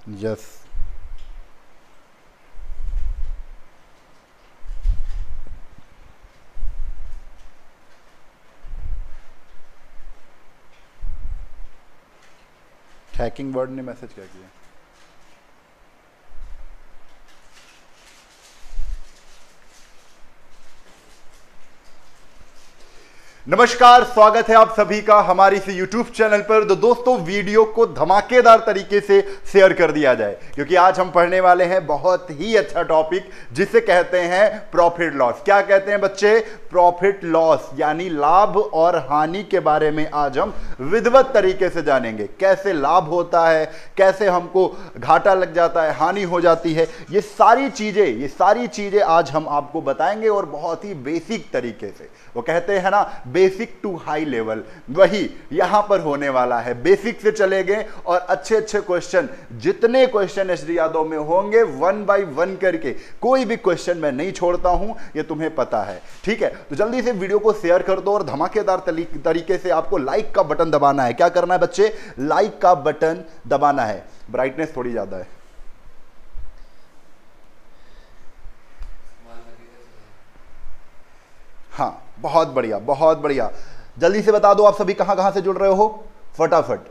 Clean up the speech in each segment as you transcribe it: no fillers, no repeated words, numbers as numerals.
Yes. Hacking word ने message क्या किया? नमस्कार, स्वागत है आप सभी का हमारी इस YouTube चैनल पर। तो दोस्तों, वीडियो को धमाकेदार तरीके से शेयर कर दिया जाए, क्योंकि आज हम पढ़ने वाले हैं बहुत ही अच्छा टॉपिक जिसे कहते हैं प्रॉफिट लॉस। क्या कहते हैं बच्चे? प्रॉफिट लॉस, यानी लाभ और हानि के बारे में आज हम विधिवत तरीके से जानेंगे। कैसे लाभ होता है, कैसे हमको घाटा लग जाता है, हानि हो जाती है, ये सारी चीजें आज हम आपको बताएंगे, और बहुत ही बेसिक तरीके से। वो कहते हैं ना, बेसिक टू हाई लेवल, वही यहां पर होने वाला है। बेसिक से चले गए और अच्छे अच्छे क्वेश्चन, जितने क्वेश्चन एसडी यादव में होंगे, 1 बाय 1 करके, कोई भी क्वेश्चन मैं नहीं छोड़ता हूं, ये तुम्हें पता है। ठीक है, तो जल्दी से वीडियो को शेयर कर दो और धमाकेदार तरीके से आपको लाइक का बटन दबाना है। क्या करना है बच्चे? लाइक का बटन दबाना है। ब्राइटनेस थोड़ी ज्यादा है। हाँ, बहुत बढ़िया, बहुत बढ़िया। जल्दी से बता दो आप सभी कहां कहां से जुड़ रहे हो, फटाफट।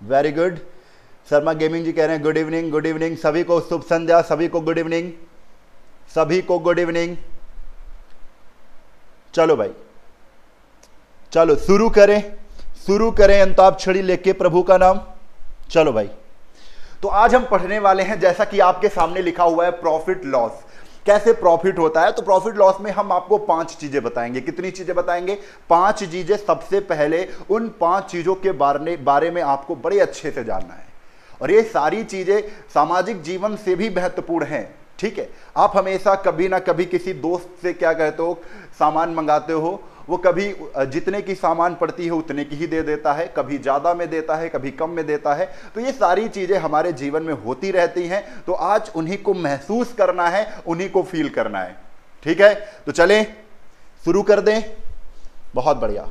Very good. Sharma gaming ji कह रहे हैं गुड इवनिंग, गुड इवनिंग। सभी को शुभ संध्या, सभी को गुड इवनिंग, सभी को गुड इवनिंग। चलो भाई, चलो शुरू करें अंताक्षरी लेके प्रभु का नाम। चलो भाई, तो आज हम पढ़ने वाले हैं, जैसा कि आपके सामने लिखा हुआ है, प्रॉफिट लॉस। कैसे प्रॉफिट होता है? तो प्रॉफिट लॉस में हम आपको 5 चीजें बताएंगे। कितनी चीजें बताएंगे? 5 चीजें। सबसे पहले उन 5 चीजों के बारे में आपको बड़े अच्छे से जानना है, और ये सारी चीजें सामाजिक जीवन से भी महत्वपूर्ण हैं। ठीक है, आप हमेशा कभी ना कभी किसी दोस्त से क्या कहते हो, सामान मंगाते हो, वो कभी जितने की सामान पड़ती है उतने की ही दे देता है, कभी ज़्यादा में देता है, कभी कम में देता है। तो ये सारी चीज़ें हमारे जीवन में होती रहती हैं, तो आज उन्हीं को महसूस करना है, उन्हीं को फील करना है। ठीक है, तो चलें शुरू कर दें। बहुत बढ़िया,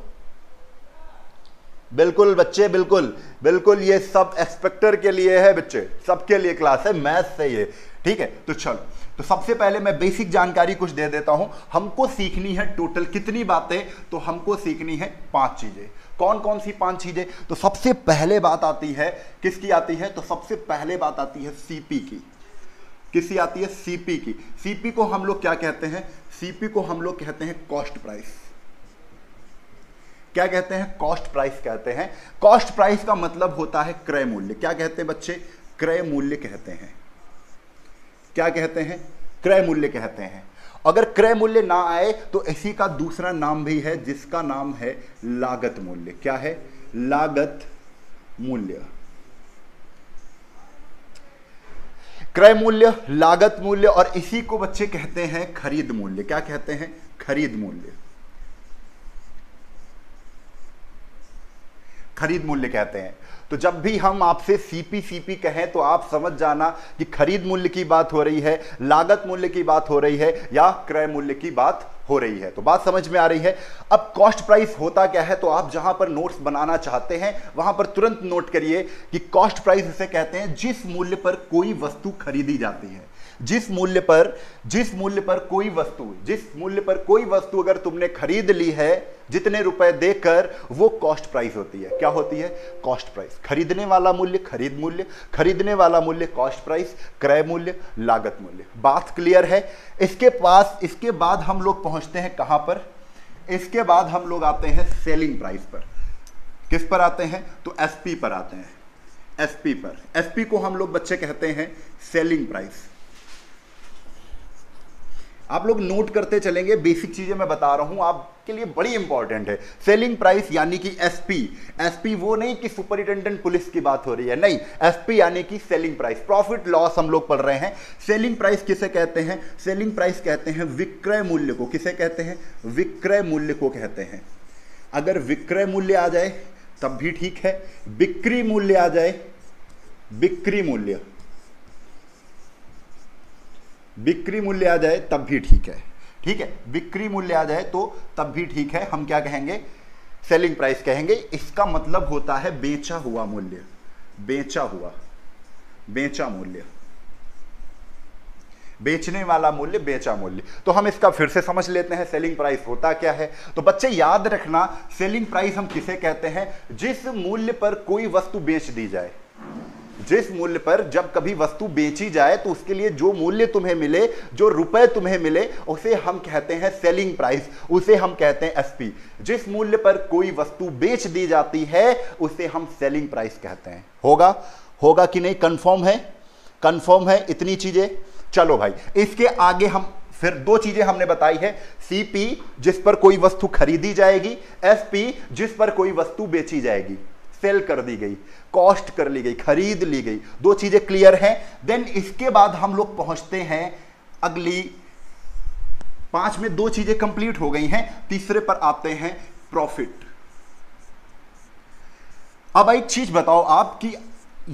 बिल्कुल बच्चे, बिल्कुल बिल्कुल, ये सब एक्सपेक्टर के लिए है बच्चे, सबके लिए क्लास है, मैथ से ये। ठीक है, तो चलो, तो सबसे पहले मैं बेसिक जानकारी कुछ दे देता हूं। हमको सीखनी है टोटल कितनी बातें? तो हमको सीखनी है 5 चीजें। कौन कौन सी 5 चीजें? तो सबसे पहले बात आती है, किसकी आती है? तो सबसे पहले बात आती है सीपी की। किसकी आती है? सीपी की। सीपी को हम लोग क्या कहते हैं? सीपी को हम लोग कहते हैं कॉस्ट प्राइस। क्या कहते हैं? कॉस्ट प्राइस कहते हैं। कॉस्ट प्राइस का मतलब होता है क्रय मूल्य। क्या कहते हैं बच्चे? क्रय मूल्य कहते हैं। क्या कहते हैं? क्रय मूल्य कहते हैं। अगर क्रय मूल्य ना आए तो इसी का दूसरा नाम भी है, जिसका नाम है लागत मूल्य। क्या है? लागत मूल्य। क्रय मूल्य, लागत मूल्य, और इसी को बच्चे कहते हैं खरीद मूल्य। क्या कहते हैं? खरीद मूल्य। खरीद मूल्य कहते हैं। तो जब भी हम आपसे सीपी कहें तो आप समझ जाना कि खरीद मूल्य की बात हो रही है, लागत मूल्य की बात हो रही है, या क्रय मूल्य की बात हो रही है। तो बात समझ में आ रही है। अब कॉस्ट प्राइस होता क्या है? तो आप जहां पर नोट्स बनाना चाहते हैं वहां पर तुरंत नोट करिए कि कॉस्ट प्राइस इसे कहते हैं जिस मूल्य पर कोई वस्तु खरीदी जाती है। जिस मूल्य पर कोई वस्तु अगर तुमने खरीद ली है जितने रुपए देकर, वो कॉस्ट प्राइस होती है। क्या होती है? Cost price. खरीदने वाला मूल्य खरीद मूल्य, खरीदने वाला मूल्य कॉस्ट प्राइस, क्रय मूल्य लागत मूल्य। बात क्लियर है? इसके बाद हम लोग पहुंचते हैं कहां पर? इसके बाद हम लोग आते हैं सेलिंग प्राइस पर। किस पर आते हैं? तो एसपी पर आते हैं। एसपी पर। एसपी को हम लोग बच्चे कहते हैं सेलिंग प्राइस। आप लोग नोट करते चलेंगे, बेसिक चीजें मैं बता रहा हूं आपके लिए, बड़ी इंपॉर्टेंट है। सेलिंग प्राइस यानी कि एसपी। एसपी वो नहीं कि सुपरिटेंडेंट पुलिस की बात हो रही है, नहीं। एसपी यानी कि सेलिंग प्राइस। प्रॉफिट लॉस हम लोग पढ़ रहे हैं। सेलिंग प्राइस किसे कहते हैं? सेलिंग प्राइस कहते हैं विक्रय मूल्य को। किसे कहते हैं? विक्रय मूल्य को कहते हैं। अगर विक्रय मूल्य आ जाए तब भी ठीक है, बिक्री मूल्य आ जाए, बिक्री मूल्य आ जाए तब भी ठीक है। ठीक है, बिक्री मूल्य आ जाए तो तब भी ठीक है। हम क्या कहेंगे? सेलिंग प्राइस कहेंगे। इसका मतलब होता है बेचा हुआ मूल्य, बेचा मूल्य, बेचने वाला मूल्य, बेचा मूल्य। तो हम इसका फिर से समझ लेते हैं सेलिंग प्राइस होता क्या है। तो बच्चे याद रखना, सेलिंग प्राइस हम किसे कहते हैं? जिस मूल्य पर कोई वस्तु बेच दी जाए, जिस मूल्य पर जब कभी वस्तु बेची जाए तो उसके लिए जो मूल्य तुम्हें मिले, जो रुपए तुम्हें मिले, उसे हम कहते हैं सेलिंग प्राइस, उसे हम कहते हैं एसपी। जिस मूल्य पर कोई वस्तु बेच दी जाती है उसे हम सेलिंग प्राइस कहते हैं। होगा कि नहीं? कंफर्म है? कंफर्म है इतनी चीजें? चलो भाई, इसके आगे हम फिर दो चीजें हमने बताई है। सीपी जिस पर कोई वस्तु खरीदी जाएगी, एसपी जिस पर कोई वस्तु बेची जाएगी, सेल कर दी गई, कॉस्ट कर ली गई, खरीद ली गई। दो चीजें क्लियर हैं। देन इसके बाद हम लोग पहुंचते हैं अगली 5 में, 2 चीजें कंप्लीट हो गई हैं, तीसरे पर आते हैं प्रॉफिट। अब एक चीज बताओ आप कि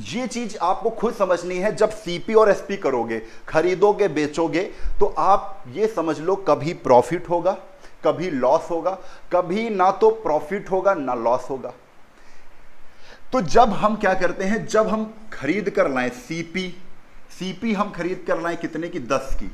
ये चीज आपको खुद समझनी है। जब सीपी और एसपी करोगे, खरीदोगे, बेचोगे, तो आप ये समझ लो कभी प्रॉफिट होगा, कभी लॉस होगा, कभी ना तो प्रॉफिट होगा ना लॉस होगा। तो जब हम क्या करते हैं, जब हम खरीद कर लाएं सीपी हम खरीद कर लाएं कितने की? 10 की,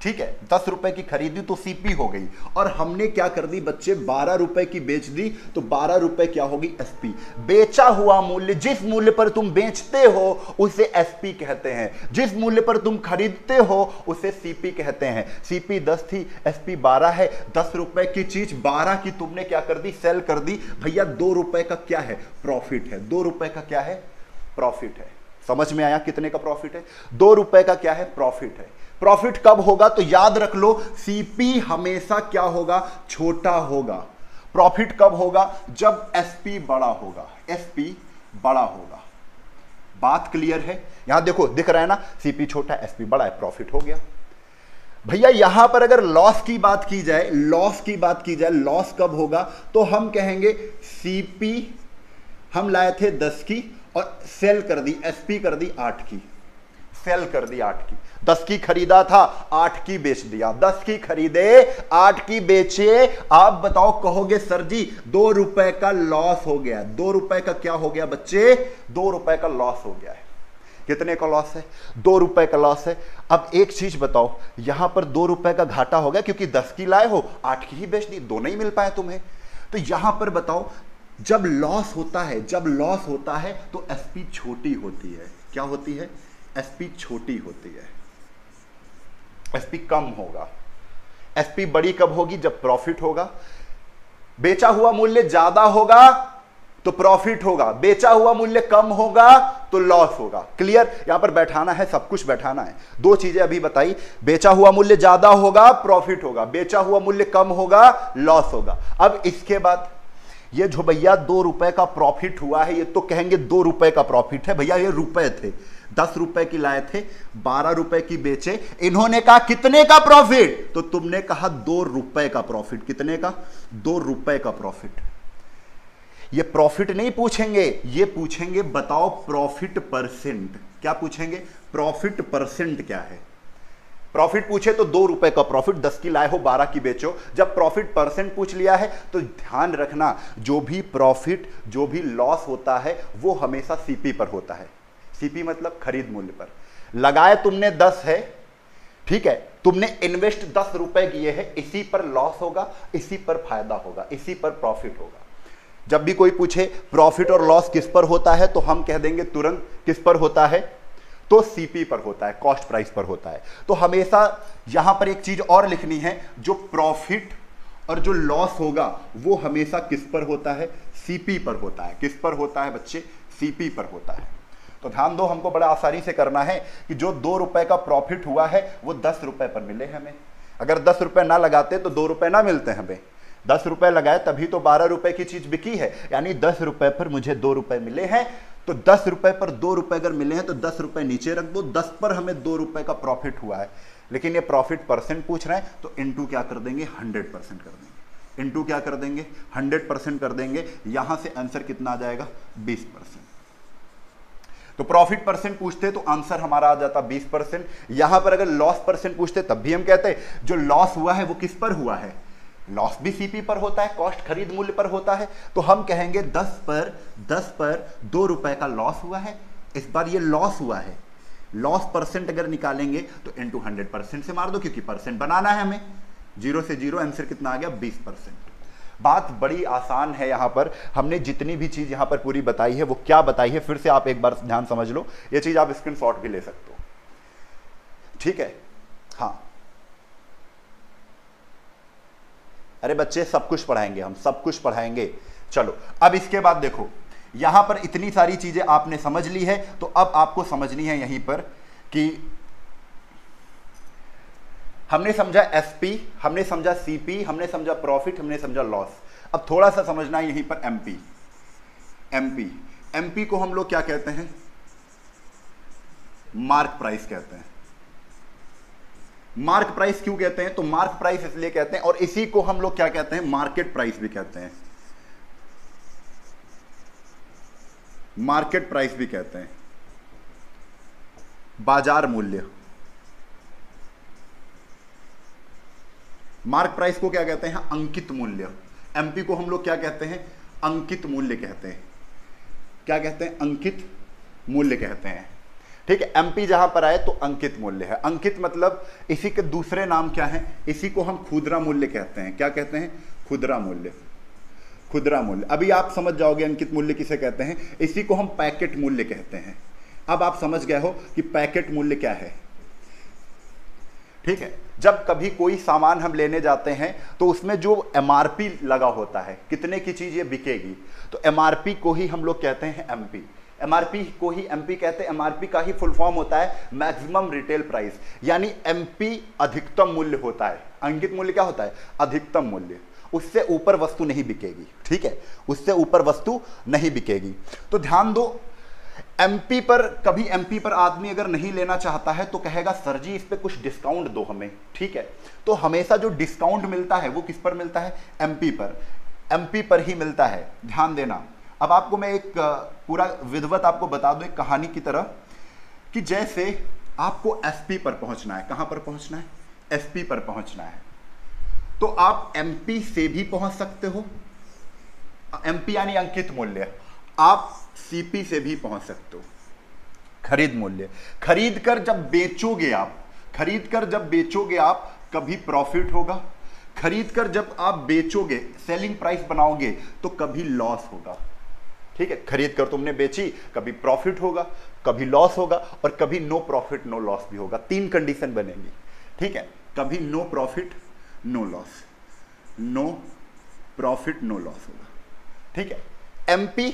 ठीक है, 10 रुपए की खरीदी तो सीपी हो गई। और हमने क्या कर दी बच्चे? 12 रुपए की बेच दी, तो 12 रुपए क्या होगी? एसपी। बेचा हुआ मूल्य, जिस मूल्य पर तुम बेचते हो उसे एसपी कहते हैं, जिस मूल्य पर तुम खरीदते हो उसे सीपी कहते हैं। सीपी 10 थी, एसपी 12 है। 10 रुपए की चीज 12 की तुमने क्या कर दी? सेल कर दी। भैया 2 रुपए का क्या है? प्रॉफिट है। 2 रुपए का क्या है? प्रॉफिट है। समझ में आया कितने का प्रॉफिट है? 2 रुपए का क्या है? प्रॉफिट है। प्रॉफिट कब होगा? तो याद रख लो, सीपी हमेशा क्या होगा? छोटा होगा। प्रॉफिट कब होगा? जब एसपी बड़ा होगा, एसपी बड़ा होगा। बात क्लियर है? यहां देखो, दिख रहा है ना, सीपी छोटा है, एसपी बड़ा है, प्रॉफिट हो गया। भैया यहां पर अगर लॉस की बात की जाए, लॉस कब होगा? तो हम कहेंगे सीपी हम लाए थे 10 की और सेल कर दी, एसपी कर दी 8 की, सेल कर दी 8 की। 10 की खरीदा था, 8 की बेच दिया। 10 की खरीदे, 8 की बेचे। आप बताओ, कहोगे सर जी 2 रुपए का लॉस हो गया। 2 रुपए का क्या हो गया बच्चे? 2 रुपए का लॉस हो गया है। कितने का लॉस है? 2 रुपए का लॉस है। अब एक चीज बताओ, यहां पर 2 रुपए का घाटा हो गया क्योंकि 10 की लाए हो, 8 की ही बेच दी, 2 नहीं मिल पाए तुम्हें। तो यहां पर बताओ, जब लॉस होता है तो एसपी छोटी होती है। क्या होती है? एसपी छोटी होती है, एसपी कम होगा। एसपी बड़ी कब होगी? जब प्रॉफिट होगा। बेचा हुआ मूल्य ज्यादा होगा तो प्रॉफिट होगा, बेचा हुआ मूल्य कम होगा तो लॉस होगा। क्लियर? यहां पर बैठाना है, सब कुछ बैठाना है। 2 चीजें अभी बताई, बेचा हुआ मूल्य ज्यादा होगा, प्रॉफिट होगा, बेचा हुआ मूल्य कम होगा, लॉस होगा। अब इसके बाद ये जो भैया 2 रुपए का प्रॉफिट हुआ है, ये तो कहेंगे 2 रुपए का प्रॉफिट है। भैया ये रुपए थे, 10 रुपए की लाए थे, 12 रुपए की बेचे। इन्होंने कहा कितने का प्रॉफिट? तो तुमने कहा 2 रुपए का प्रॉफिट। कितने का? 2 रुपए का प्रॉफिट। ये प्रॉफिट नहीं पूछेंगे, ये पूछेंगे बताओ प्रॉफिट परसेंट। क्या पूछेंगे? प्रॉफिट परसेंट क्या है। प्रॉफिट पूछे तो 2 रुपए का प्रॉफिट, 10 की लाए हो, 12 की बेचो। जब प्रॉफिट परसेंट पूछ लिया है तो ध्यान रखना, जो भी प्रॉफिट, जो भी लॉस होता है वो हमेशा सीपी पर होता है। सीपी मतलब खरीद मूल्य पर। लगाए तुमने 10 है, ठीक है, तुमने इन्वेस्ट 10 रुपए किए हैं, इसी पर लॉस होगा, इसी पर फायदा होगा, इसी पर प्रॉफिट होगा। जब भी कोई पूछे प्रॉफिट और लॉस किस पर होता है तो हम कह देंगे तुरंत किस पर होता है? तो सीपी पर होता है, कॉस्ट प्राइस पर होता है। तो हमेशा यहां पर एक चीज और लिखनी है, जो प्रॉफिट और जो लॉस होगा वो हमेशा किस पर होता है? सीपी पर होता है। किस पर होता है बच्चे? सीपी पर होता है। तो ध्यान दो, हमको बड़ा आसानी से करना है कि जो 2 रुपए का प्रॉफिट हुआ है वो 10 रुपए पर मिले हमें। अगर 10 रुपए ना लगाते तो 2 रुपए ना मिलते हमें। 10 रुपए लगाए तभी तो 12 रुपए की चीज बिकी है, यानी 10 रुपए पर मुझे 2 रुपए मिले हैं। तो 10 रुपए पर 2 रुपए अगर मिले हैं तो 10 रुपए नीचे रख दो, 10 पर हमें 2 रुपए का प्रॉफिट हुआ है। लेकिन ये प्रॉफिट परसेंट पूछ रहे हैं तो इंटू क्या कर देंगे? 100% कर देंगे। इंटू क्या कर देंगे? 100% कर देंगे। यहां से आंसर कितना आ जाएगा? 20%। तो प्रॉफिट परसेंट पूछते तो आंसर हमारा आ जाता 20%। यहां पर अगर लॉस परसेंट पूछते तब भी हम कहते जो लॉस हुआ है वो किस पर हुआ है? लॉस भी सीपी पर होता है, कॉस्ट खरीद मूल्य पर होता है। तो हम कहेंगे 10 पर 2 रुपए का लॉस हुआ है। इस बार ये लॉस हुआ है, लॉस परसेंट अगर निकालेंगे तो इनटू 100% से मार दो, क्योंकि परसेंट बनाना है हमें। 0 से 0 आंसर कितना आ गया, 20%। बात बड़ी आसान है। यहां पर हमने जितनी भी चीज यहां पर पूरी बताई है वो क्या बताई है, फिर से आप एक बार ध्यान समझ लो। ये चीज आप स्क्रीनशॉट भी ले सकते हो, ठीक है। हाँ, अरे बच्चे सब कुछ पढ़ाएंगे, हम सब कुछ पढ़ाएंगे। चलो अब इसके बाद देखो, यहां पर इतनी सारी चीजें आपने समझ ली है, तो अब आपको समझनी है यहीं पर कि हमने समझा एसपी, हमने समझा सीपी, हमने समझा प्रॉफिट, हमने समझा लॉस। अब थोड़ा सा समझना है यहीं पर एमपी। एमपी एमपी को हम लोग क्या कहते हैं, मार्क प्राइस कहते हैं। मार्क प्राइस क्यों कहते हैं, तो मार्क प्राइस इसलिए कहते हैं, और इसी को हम लोग क्या कहते हैं, मार्केट प्राइस भी कहते हैं। मार्केट प्राइस भी कहते हैं, बाजार मूल्य। मार्क प्राइस को क्या कहते हैं, अंकित मूल्य। एमपी को हम लोग क्या कहते हैं, अंकित मूल्य कहते हैं। क्या कहते हैं, अंकित मूल्य कहते हैं, ठीक है। एमपी जहां पर आए तो अंकित मूल्य है। अंकित मतलब इसी के दूसरे नाम क्या है, इसी को हम खुदरा मूल्य कहते हैं। क्या कहते हैं, खुदरा मूल्य। खुदरा मूल्य, अभी आप समझ जाओगे अंकित मूल्य किसे कहते हैं। इसी को हम पैकेट मूल्य कहते हैं। अब आप समझ गए हो कि पैकेट मूल्य क्या है, ठीक है। जब कभी कोई सामान हम लेने जाते हैं तो उसमें जो एमआरपी लगा होता है, कितने की चीज ये बिकेगी, तो एमआरपी को ही हम लोग कहते हैं एमपी। एमआरपी को ही एमपी कहते हैं। एमआरपी का ही फुल फॉर्म होता है मैक्सिमम रिटेल प्राइस, यानी एमपी अधिकतम मूल्य होता है। अंकित मूल्य क्या होता है, अधिकतम मूल्य। उससे ऊपर वस्तु नहीं बिकेगी, ठीक है, उससे ऊपर वस्तु नहीं बिकेगी। तो ध्यान दो, एमपी पर, कभी एमपी पर आदमी अगर नहीं लेना चाहता है तो कहेगा सर जी इस पे कुछ डिस्काउंट दो हमें, ठीक है। तो हमेशा जो डिस्काउंट मिलता है वो किस पर मिलता है, एमपी पर। एमपी पर ही मिलता है, ध्यान देना। अब आपको मैं एक पूरा विधिवत आपको बता दूं एक कहानी की तरह, कि जैसे आपको एसपी पर पहुंचना है। कहां पर पहुंचना है, एसपी पर पहुंचना है। तो आप एमपी से भी पहुंच सकते हो, एमपी यानी अंकित मूल्य। आप सीपी से भी पहुंच सकते हो, खरीद मूल्य। खरीद कर जब बेचोगे आप, खरीद कर जब बेचोगे आप, कभी प्रॉफिट होगा। खरीद कर जब आप बेचोगे, सेलिंग प्राइस बनाओगे, तो कभी लॉस होगा, ठीक है। खरीद कर तुमने बेची, कभी प्रॉफिट होगा, कभी लॉस होगा, और कभी नो प्रॉफिट नो लॉस भी होगा। 3 कंडीशन बनेंगी, ठीक है। कभी no profit no loss, no profit no loss होगा, ठीक है। एमपी,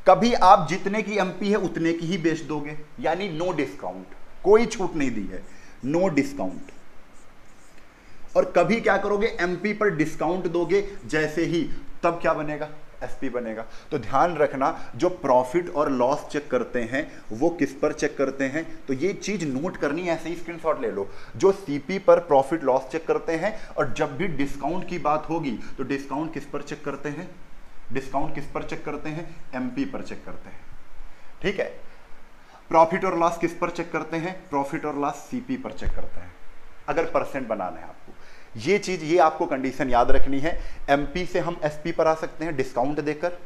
कभी आप जितने की एमपी है उतने की ही बेच दोगे, यानी नो डिस्काउंट, कोई छूट नहीं दी है, नो डिस्काउंट। और कभी क्या करोगे, एमपी पर डिस्काउंट दोगे जैसे ही, तब क्या बनेगा, एसपी बनेगा। तो ध्यान रखना, जो प्रॉफिट और लॉस चेक करते हैं वो किस पर चेक करते हैं, तो ये चीज नोट करनी है, ऐसे ही स्क्रीनशॉट ले लो। जो सीपी पर प्रॉफिट लॉस चेक करते हैं, और जब भी डिस्काउंट की बात होगी तो डिस्काउंट किस पर चेक करते हैं, डिस्काउंट किस पर चेक करते हैं, एमपी पर चेक करते हैं, ठीक है। प्रॉफिट और लॉस किस पर चेक करते हैं, प्रॉफिट और लॉस सीपी पर चेक करते हैं, अगर परसेंट बनाना है आपको। ये चीज, ये आपको कंडीशन याद रखनी है। एमपी से हम एसपी पर आ सकते हैं डिस्काउंट देकर,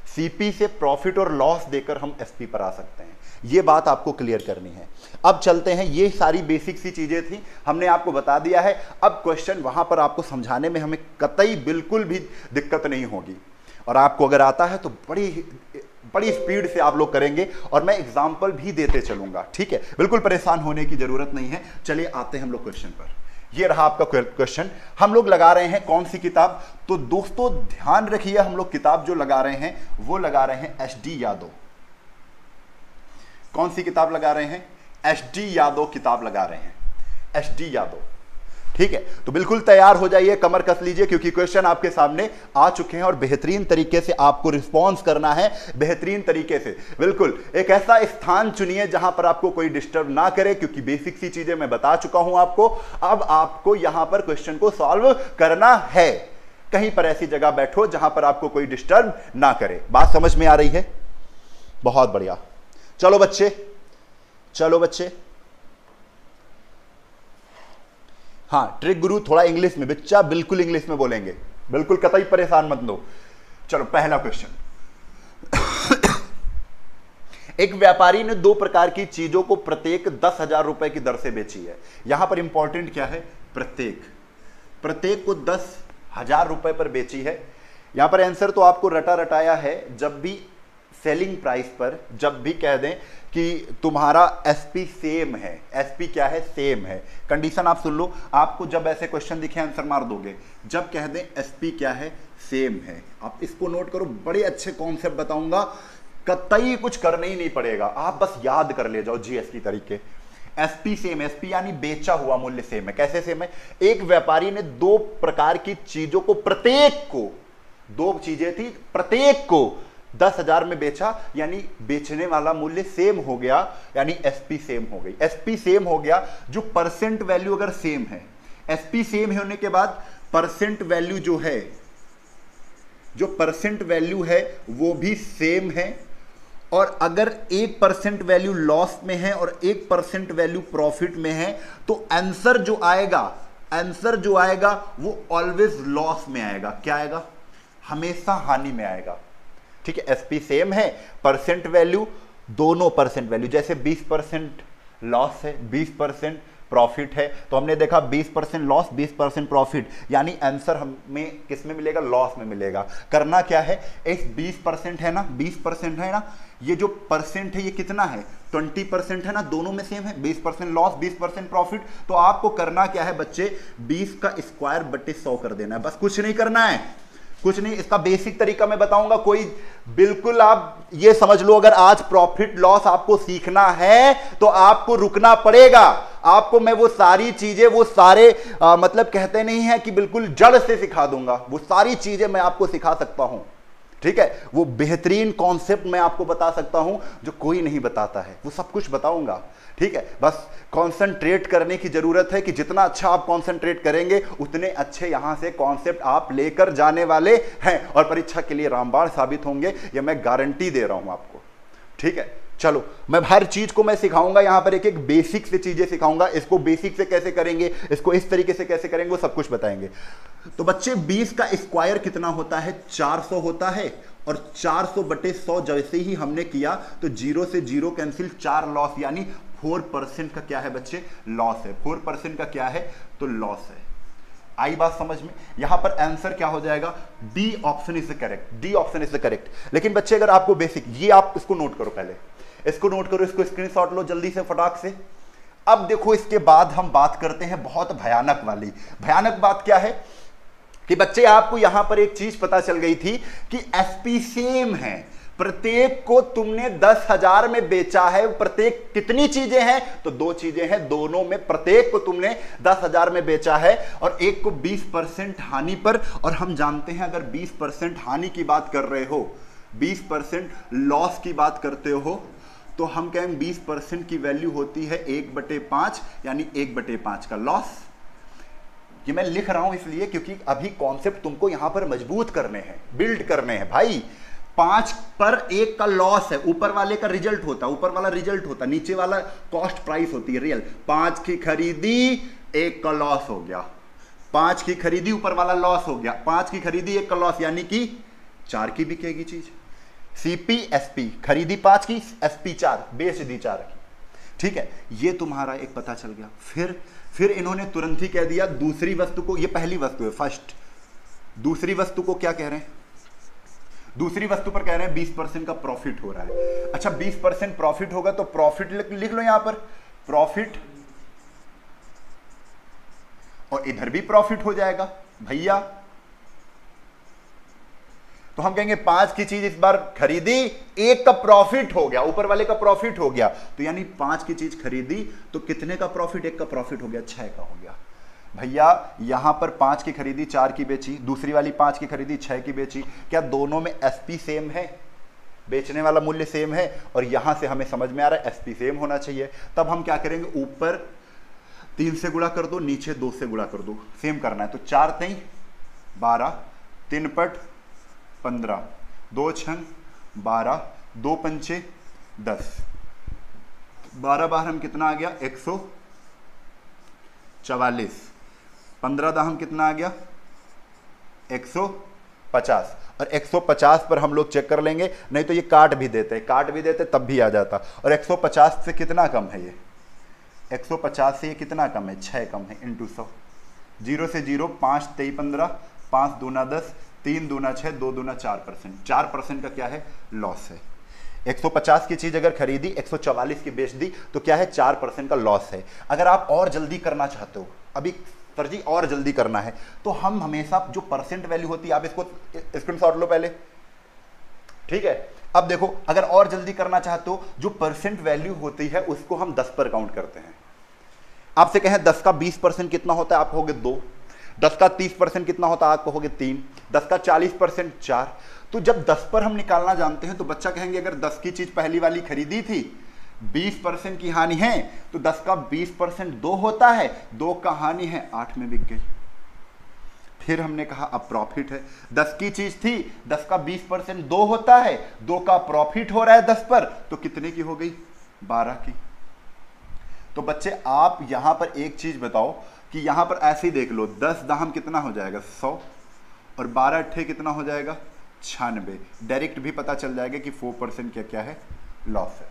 सीपी से प्रॉफिट और लॉस देकर हम एसपी पर आ सकते हैं। ये बात आपको क्लियर करनी है। अब चलते हैं, ये सारी बेसिक सी चीजें थी, हमने आपको बता दिया है। अब क्वेश्चन वहां पर आपको समझाने में हमें कतई बिल्कुल भी दिक्कत नहीं होगी, और आपको अगर आता है तो बड़ी स्पीड से आप लोग करेंगे, और मैं एग्जाम्पल भी देते चलूंगा, ठीक है। बिल्कुल परेशान होने की जरूरत नहीं है। चलिए आते हैं हम लोग क्वेश्चन पर। ये रहा आपका क्वेश्चन। हम लोग लगा रहे हैं कौन सी किताब, तो दोस्तों ध्यान रखिए, हम लोग किताब जो लगा रहे हैं वो लगा रहे हैं एचडी यादव। कौन सी किताब लगा रहे हैं, एचडी यादव किताब लगा रहे हैं, एचडी यादव, ठीक है। तो बिल्कुल तैयार हो जाइए, कमर कस लीजिए, क्योंकि क्वेश्चन आपके सामने आ चुके हैं और बेहतरीन तरीके से आपको रिस्पॉन्स करना है, बेहतरीन तरीके से। बिल्कुल एक ऐसा स्थान चुनिए जहां पर आपको कोई डिस्टर्ब ना करे, क्योंकि बेसिक सी चीजें मैं बता चुका हूं आपको। अब आपको यहां पर क्वेश्चन को सॉल्व करना है। कहीं पर ऐसी जगह बैठो जहां पर आपको कोई डिस्टर्ब ना करे। बात समझ में आ रही है, बहुत बढ़िया। चलो बच्चे, चलो बच्चे। हाँ, ट्रिक गुरु थोड़ा इंग्लिश में, बच्चा बिल्कुल इंग्लिश में बोलेंगे, बिल्कुल कतई परेशान मत लो। चलो पहला क्वेश्चन, एक व्यापारी ने 2 प्रकार की चीजों को प्रत्येक 10,000 रुपए की दर से बेची है। यहां पर इंपॉर्टेंट क्या है, प्रत्येक को 10,000 रुपए पर बेची है। यहां पर आंसर तो आपको रटा रटाया है, जब भी सेलिंग प्राइस पर जब भी कह दें कि तुम्हारा एसपी सेम है, एसपी क्या है, सेम है, कंडीशन आप सुन लो, आपको जब ऐसे क्वेश्चन दिखे आंसर मार दोगे। जब कह दें एसपी क्या है, सेम है, आप इसको नोट करो, बड़े अच्छे कॉन्सेप्ट बताऊंगा, कतई कुछ करना ही नहीं पड़ेगा, आप बस याद कर ले जाओ जीएस की तरीके। एसपी सेम, एसपी यानी बेचा हुआ मूल्य सेम है। कैसे सेम है, एक व्यापारी ने 2 प्रकार की चीजों को, प्रत्येक को, 2 चीजें थी, प्रत्येक को 10,000 में बेचा, यानी बेचने वाला मूल्य सेम हो गया, यानी एसपी सेम हो गई। एसपी सेम हो गया, जो परसेंट वैल्यू अगर सेम है, एसपी सेम होने के बाद परसेंट वैल्यू जो है, जो परसेंट वैल्यू है वो भी सेम है, और अगर 1% वैल्यू लॉस में है और 1% वैल्यू प्रॉफिट में है, तो आंसर जो आएगा वो ऑलवेज लॉस में आएगा। क्या आएगा, हमेशा हानि में आएगा। ठीक है, एसपी सेम है, परसेंट वैल्यू दोनों परसेंट वैल्यू, जैसे 20% लॉस है, 20% प्रॉफिट है, तो हमने देखा 20% लॉस 20% प्रॉफिट, यानी आंसर हमें किस में मिलेगा, लॉस में मिलेगा। करना क्या है, इस 20% है ना, 20% है ना, ये जो परसेंट है ये कितना है, 20% है ना, दोनों में सेम है, 20% लॉस 20% प्रॉफिट। तो आपको करना क्या है बच्चे, 20 का स्क्वायर बटे 100 कर देना है, बस कुछ नहीं करना है, कुछ नहीं। इसका बेसिक तरीका मैं बताऊंगा, कोई बिल्कुल आप ये समझ लो, अगर आज प्रॉफिट लॉस आपको सीखना है तो आपको रुकना पड़ेगा। आपको मैं वो सारी चीजें, वो सारे मतलब कहते नहीं है कि बिल्कुल जड़ से सिखा दूंगा, वो सारी चीजें मैं आपको सिखा सकता हूं। ठीक है, वो बेहतरीन कॉन्सेप्ट मैं आपको बता सकता हूं जो कोई नहीं बताता है, वो सब कुछ बताऊंगा। ठीक है, बस कंसंट्रेट करने की जरूरत है कि जितना अच्छा आप कंसंट्रेट करेंगे उतने अच्छे यहां से कॉन्सेप्ट आप लेकर जाने वाले हैं, और परीक्षा के लिए रामबाण साबित होंगे, ये मैं गारंटी दे रहा हूं आपको। ठीक है, चलो मैं हर चीज को मैं सिखाऊंगा, यहां पर एक एक बेसिक से चीजें सिखाऊंगा, इसको बेसिक से कैसे करेंगे, इसको इस तरीके से कैसे करेंगे, वो सब कुछ बताएंगे। तो बच्चे 20 का स्क्वायर कितना होता है, 400 होता है, और 400 बटे 100 जैसे ही हमने किया तो 0 से 0 कैंसिल, 4 लॉस, यानी 4% का क्या है बच्चे, लॉस है। 4% का क्या है, तो लॉस है। आई बात समझ में, यहां पर आंसर क्या हो जाएगा, D option is the correct, D option is the correct. लेकिन बच्चे अगर आपको बेसिक, ये आप इसको नोट करो, पहले इसको नोट करो, इसको स्क्रीनशॉट लो जल्दी से फटाक से। अब देखो इसके बाद हम बात करते हैं बहुत भयानक वाली। भयानक बात क्या है कि बच्चे आपको यहां पर एक चीज पता चल गई थी कि एसपी सेम है, प्रत्येक को तुमने 10,000 में बेचा है। प्रत्येक कितनी चीजें हैं, तो 2 चीजें हैं, दोनों में प्रत्येक को तुमने 10,000 में बेचा है, और एक को 20% हानि पर। और हम जानते हैं अगर 20% हानि की बात कर रहे हो, 20% लॉस की बात करते हो, तो हम कहेंगे 20% की वैल्यू होती है 1/5, यानी 1/5 का लॉस। ये मैं लिख रहा हूं इसलिए क्योंकि अभी कॉन्सेप्ट तुमको यहां पर मजबूत करने हैं, बिल्ड करने हैं भाई। 5 पर 1 का लॉस है, ऊपर वाले का रिजल्ट होता, ऊपर वाला रिजल्ट होता, नीचे वाला कॉस्ट प्राइस होती है रियल। 5 की खरीदी 1 का लॉस हो गया, 5 की खरीदी ऊपर वाला लॉस हो गया, 5 की खरीदी 1 का लॉस, यानी कि 4 की बिकेगी चीज। सीपी एसपी, खरीदी 5 की, एसपी 4, बेच दी 4 की। ठीक है, ये तुम्हारा एक पता चल गया। फिर इन्होंने तुरंत ही कह दिया दूसरी वस्तु को, ये पहली वस्तु है फर्स्ट, दूसरी वस्तु को क्या कह रहे हैं, दूसरी वस्तु पर कह रहे हैं 20% का प्रॉफिट हो रहा है। अच्छा 20% प्रॉफिट होगा तो प्रॉफिट लिख लो यहां पर, प्रॉफिट, और इधर भी प्रॉफिट हो जाएगा भैया। तो हम कहेंगे 5 की चीज इस बार खरीदी, 1 का प्रॉफिट हो गया, ऊपर वाले का प्रॉफिट हो गया, तो यानी 5 की चीज खरीदी तो कितने का प्रॉफिट, 1 का प्रॉफिट हो गया, 6 का हो गया भैया। यहां पर 5 की खरीदी 4 की बेची, दूसरी वाली 5 की खरीदी 6 की बेची। क्या दोनों में एसपी सेम है, बेचने वाला मूल्य सेम है, और यहां से हमें समझ में आ रहा है एसपी सेम होना चाहिए। तब हम क्या करेंगे, ऊपर 3 से गुणा कर दो, नीचे 2 से गुणा कर दो, सेम करना है। तो 4 3 12, 3 पट 15, 2 6 12, 2 पंचे 10, 12 बार हम कितना आ गया, 144, 15 दाहम कितना आ गया, 150, और 150 पर हम लोग चेक कर लेंगे, नहीं तो ये काट भी देते तब भी आ जाता। और 150 से कितना कम है ये, 150 से ये कितना कम है, 6 कम है, इंटू 100, 0 से 0, 5 3 15, 5 दूना 10, 3 दूना 6, 2 दूना 4%, 4% का क्या है, लॉस है। 150 की चीज अगर खरीदी 144 की बेच दी तो क्या है, 4% का लॉस है। अगर आप और जल्दी करना चाहते हो, अभी सर जी और जल्दी करना है, तो हम हमेशा जो परसेंट वैल्यू होती है, आप इसको स्क्रीनशॉट लो पहले, ठीक है। अब देखो, अगर और जल्दी करना चाहते हो, जो परसेंट वैल्यू होती है उसको हम 10 पर काउंट करते हैं। आपसे कहें 10 का 20% कितना होता है, आप कहोगे 2, 10 का 30% कितना होता है, आप कहोगे 3, 10 का 40% 4। तो जब 10 पर हम निकालना जानते हैं तो बच्चा कहेंगे अगर 10 की चीज पहली वाली खरीदी थी, 20% की हानि है, तो 10 का 20% 2 होता है, 2 का हानि है, 8 में बिक गई। फिर हमने कहा अब प्रॉफिट है, 10 की चीज थी, 10 का 20% 2 होता है, 2 का प्रॉफिट हो रहा है 10 पर, तो कितने की हो गई, 12 की। तो बच्चे आप यहां पर एक चीज बताओ कि यहां पर ऐसे ही देख लो, 10 दाहम कितना हो जाएगा, 100, और 12 अट्ठे कितना हो जाएगा, 96। डायरेक्ट भी पता चल जाएगा कि 4% क्या है, लॉस है।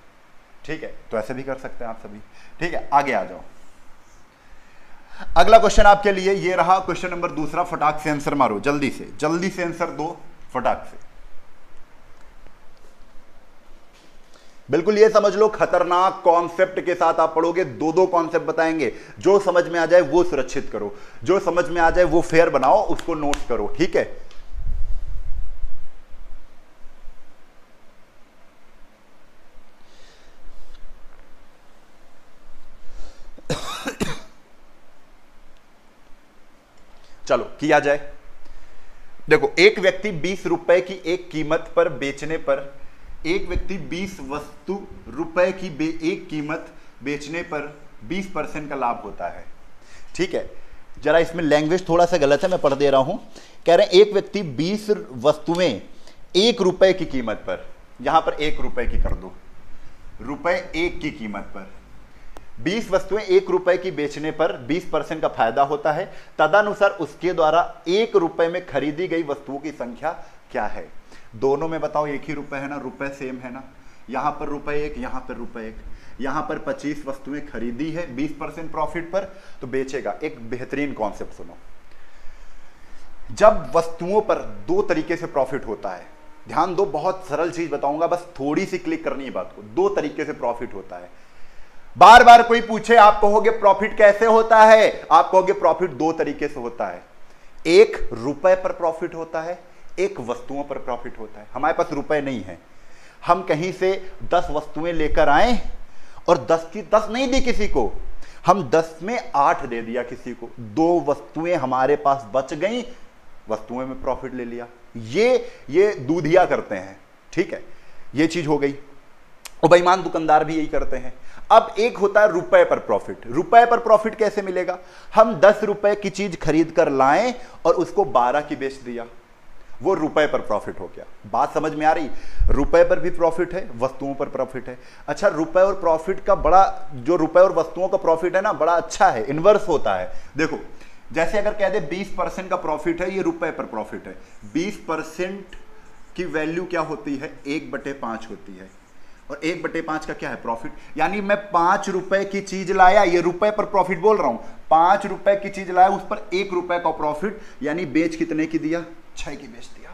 ठीक है, तो ऐसे भी कर सकते हैं आप सभी। ठीक है, आगे आ जाओ। अगला क्वेश्चन आपके लिए ये रहा, क्वेश्चन नंबर दूसरा, फटाक से आंसर मारो, जल्दी से आंसर दो, फटाक से। बिल्कुल ये समझ लो, खतरनाक कॉन्सेप्ट के साथ आप पढ़ोगे, दो कॉन्सेप्ट बताएंगे, जो समझ में आ जाए वो सुरक्षित करो, जो समझ में आ जाए वो फेयर बनाओ, उसको नोट करो, ठीक है। चलो किया जाए। देखो, एक व्यक्ति 20 रुपए की एक कीमत पर बेचने पर, एक व्यक्ति 20 वस्तु रुपए की एक कीमत बेचने पर 20% का लाभ होता है। ठीक है, जरा इसमें लैंग्वेज थोड़ा सा गलत है, मैं पढ़ दे रहा हूं। कह रहे हैं एक व्यक्ति 20 वस्तुएं 1 रुपए की कीमत पर, यहां पर 1 रुपए की कर दो, रुपए 1 की कीमत पर 20 वस्तुएं 1 रुपए की बेचने पर 20% का फायदा होता है। तदनुसार उसके द्वारा 1 रुपए में खरीदी गई वस्तुओं की संख्या क्या है। दोनों में बताओ एक ही रुपए है ना, रुपए सेम है ना, यहां पर रुपए 1, यहां पर रुपए 1, यहां पर 25 वस्तुएं खरीदी है 20% प्रॉफिट पर, तो बेचेगा। एक बेहतरीन कॉन्सेप्ट सुनो, जब वस्तुओं पर 2 तरीके से प्रॉफिट होता है, ध्यान दो, बहुत सरल चीज बताऊंगा, बस थोड़ी सी क्लिक करनी है बात को। 2 तरीके से प्रॉफिट होता है। बार बार कोई पूछे, आप कहोगे प्रॉफिट कैसे होता है, आप कहोगे प्रॉफिट 2 तरीके से होता है। एक रुपए पर प्रॉफिट होता है, एक वस्तुओं पर प्रॉफिट होता है। हमारे पास रुपए नहीं है, हम कहीं से 10 वस्तुएं लेकर आए और 10 की 10 नहीं दी किसी को, हम 10 में 8 दे दिया किसी को, 2 वस्तुएं हमारे पास बच गई, वस्तुएं में प्रॉफिट ले लिया। ये दूधिया करते हैं, ठीक है, ये चीज हो गई। और बेईमान दुकानदार भी यही करते हैं। अब एक होता है रुपए पर प्रॉफिट। रुपए पर प्रॉफिट कैसे मिलेगा, हम 10 रुपए की चीज खरीद कर लाएं और उसको 12 की बेच दिया, वो रुपए पर प्रॉफिट हो गया। बात समझ में आ रही, रुपए पर भी प्रॉफिट है, वस्तुओं पर प्रॉफिट है। अच्छा, रुपए और प्रॉफिट का बड़ा, जो रुपए और वस्तुओं का प्रॉफिट है ना, बड़ा अच्छा है, इनवर्स होता है। देखो, जैसे अगर कह दे 20% का प्रॉफिट है, ये रुपए पर प्रॉफिट है। 20% की वैल्यू क्या होती है, 1/5 होती है, और 1/5 का क्या है, प्रॉफिट। यानी मैं 5 रुपए की चीज लाया, ये रुपए पर प्रॉफिट बोल रहा हूं, 5 रुपए की चीज लाया, उस पर 1 रुपए का प्रॉफिट, यानी बेच कितने की दिया, 6 की बेच दिया।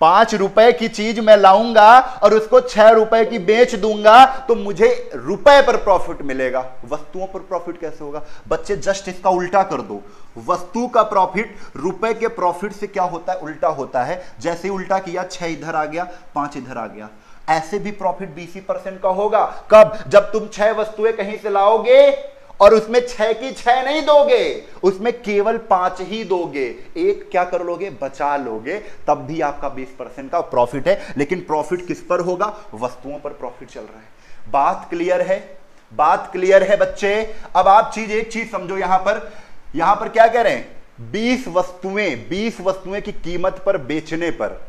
5 रुपए की चीज मैं लाऊंगा और उसको 6 रुपए की बेच दूंगा, तो मुझे रुपए पर प्रॉफिट मिलेगा। वस्तुओं पर प्रॉफिट कैसे होगा बच्चे, जस्ट इसका उल्टा कर दो। वस्तु का प्रॉफिट रुपए के प्रॉफिट से क्या होता है, उल्टा होता है। जैसे ही उल्टा किया, 6 इधर आ गया, 5 इधर आ गया। ऐसे भी प्रॉफिट 20% का होगा। कब, जब तुम 6 वस्तुएं कहीं से लाओगे और उसमें 6 की 6 नहीं दोगे, उसमें केवल 5 ही दोगे, एक क्या कर लोगे, बचा लोगे, तब भी आपका 20% का प्रॉफिट है। लेकिन प्रॉफिट किस पर होगा, वस्तुओं पर प्रॉफिट चल रहा है। बात क्लियर है, बात क्लियर है बच्चे। अब आप एक चीज समझो, यहां पर क्या कह रहे हैं, 20 वस्तुएं की कीमत पर बेचने पर,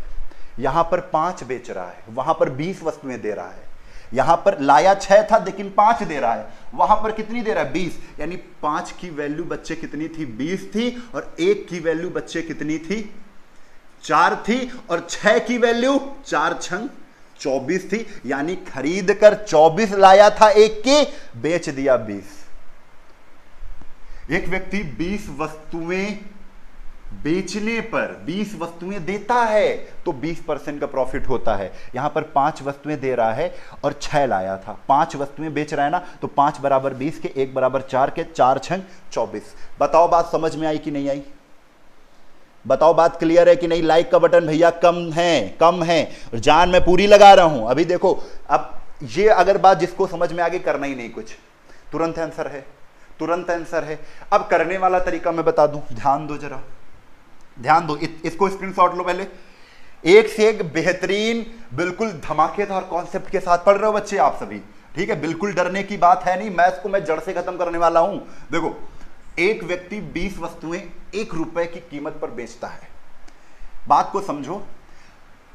यहां पर 5 बेच रहा है, वहां पर 20 वस्तुएं दे रहा है। यहां पर लाया 6 था लेकिन 5 दे रहा है, वहां पर कितनी दे रहा है, 20। यानी 5 की वैल्यू बच्चे कितनी थी, 20 थी, और 1 की वैल्यू बच्चे कितनी थी, 4 थी और 6 की वैल्यू 4 छंग 24 थी, यानी खरीद कर 24 लाया था एक की, बेच दिया 20। एक व्यक्ति 20 वस्तुएं बेचने पर 20 वस्तुएं देता है तो 20% का प्रॉफिट होता है। यहां पर 5 वस्तुएं दे रहा है और 6 लाया था, 5 वस्तुएं बेच रहा है ना, तो 5 बराबर 20 के, 1 बराबर 4 के, 4 छंग 24। बताओ बात समझ में आई कि नहीं आई? बताओ बात क्लियर है कि नहीं? लाइक का बटन भैया कम है, जान मैं पूरी लगा रहा हूं। अभी देखो, अब ये अगर बात जिसको समझ में आगे, करना ही नहीं कुछ, तुरंत आंसर है। अब करने वाला तरीका मैं बता दूं, ध्यान दो जरा, ध्यान दो, इसको स्क्रीनशॉट लो पहले। एक से एक बेहतरीन बिल्कुल धमाकेदार कॉन्सेप्ट के साथ पढ़ रहे हो बच्चे आप सभी, ठीक है? बिल्कुल डरने की बात है नहीं, मैथ्स को मैं जड़ से खत्म करने वाला हूं। देखो, एक व्यक्ति 20 वस्तुएं 1 रुपए की कीमत पर बेचता है। बात को समझो,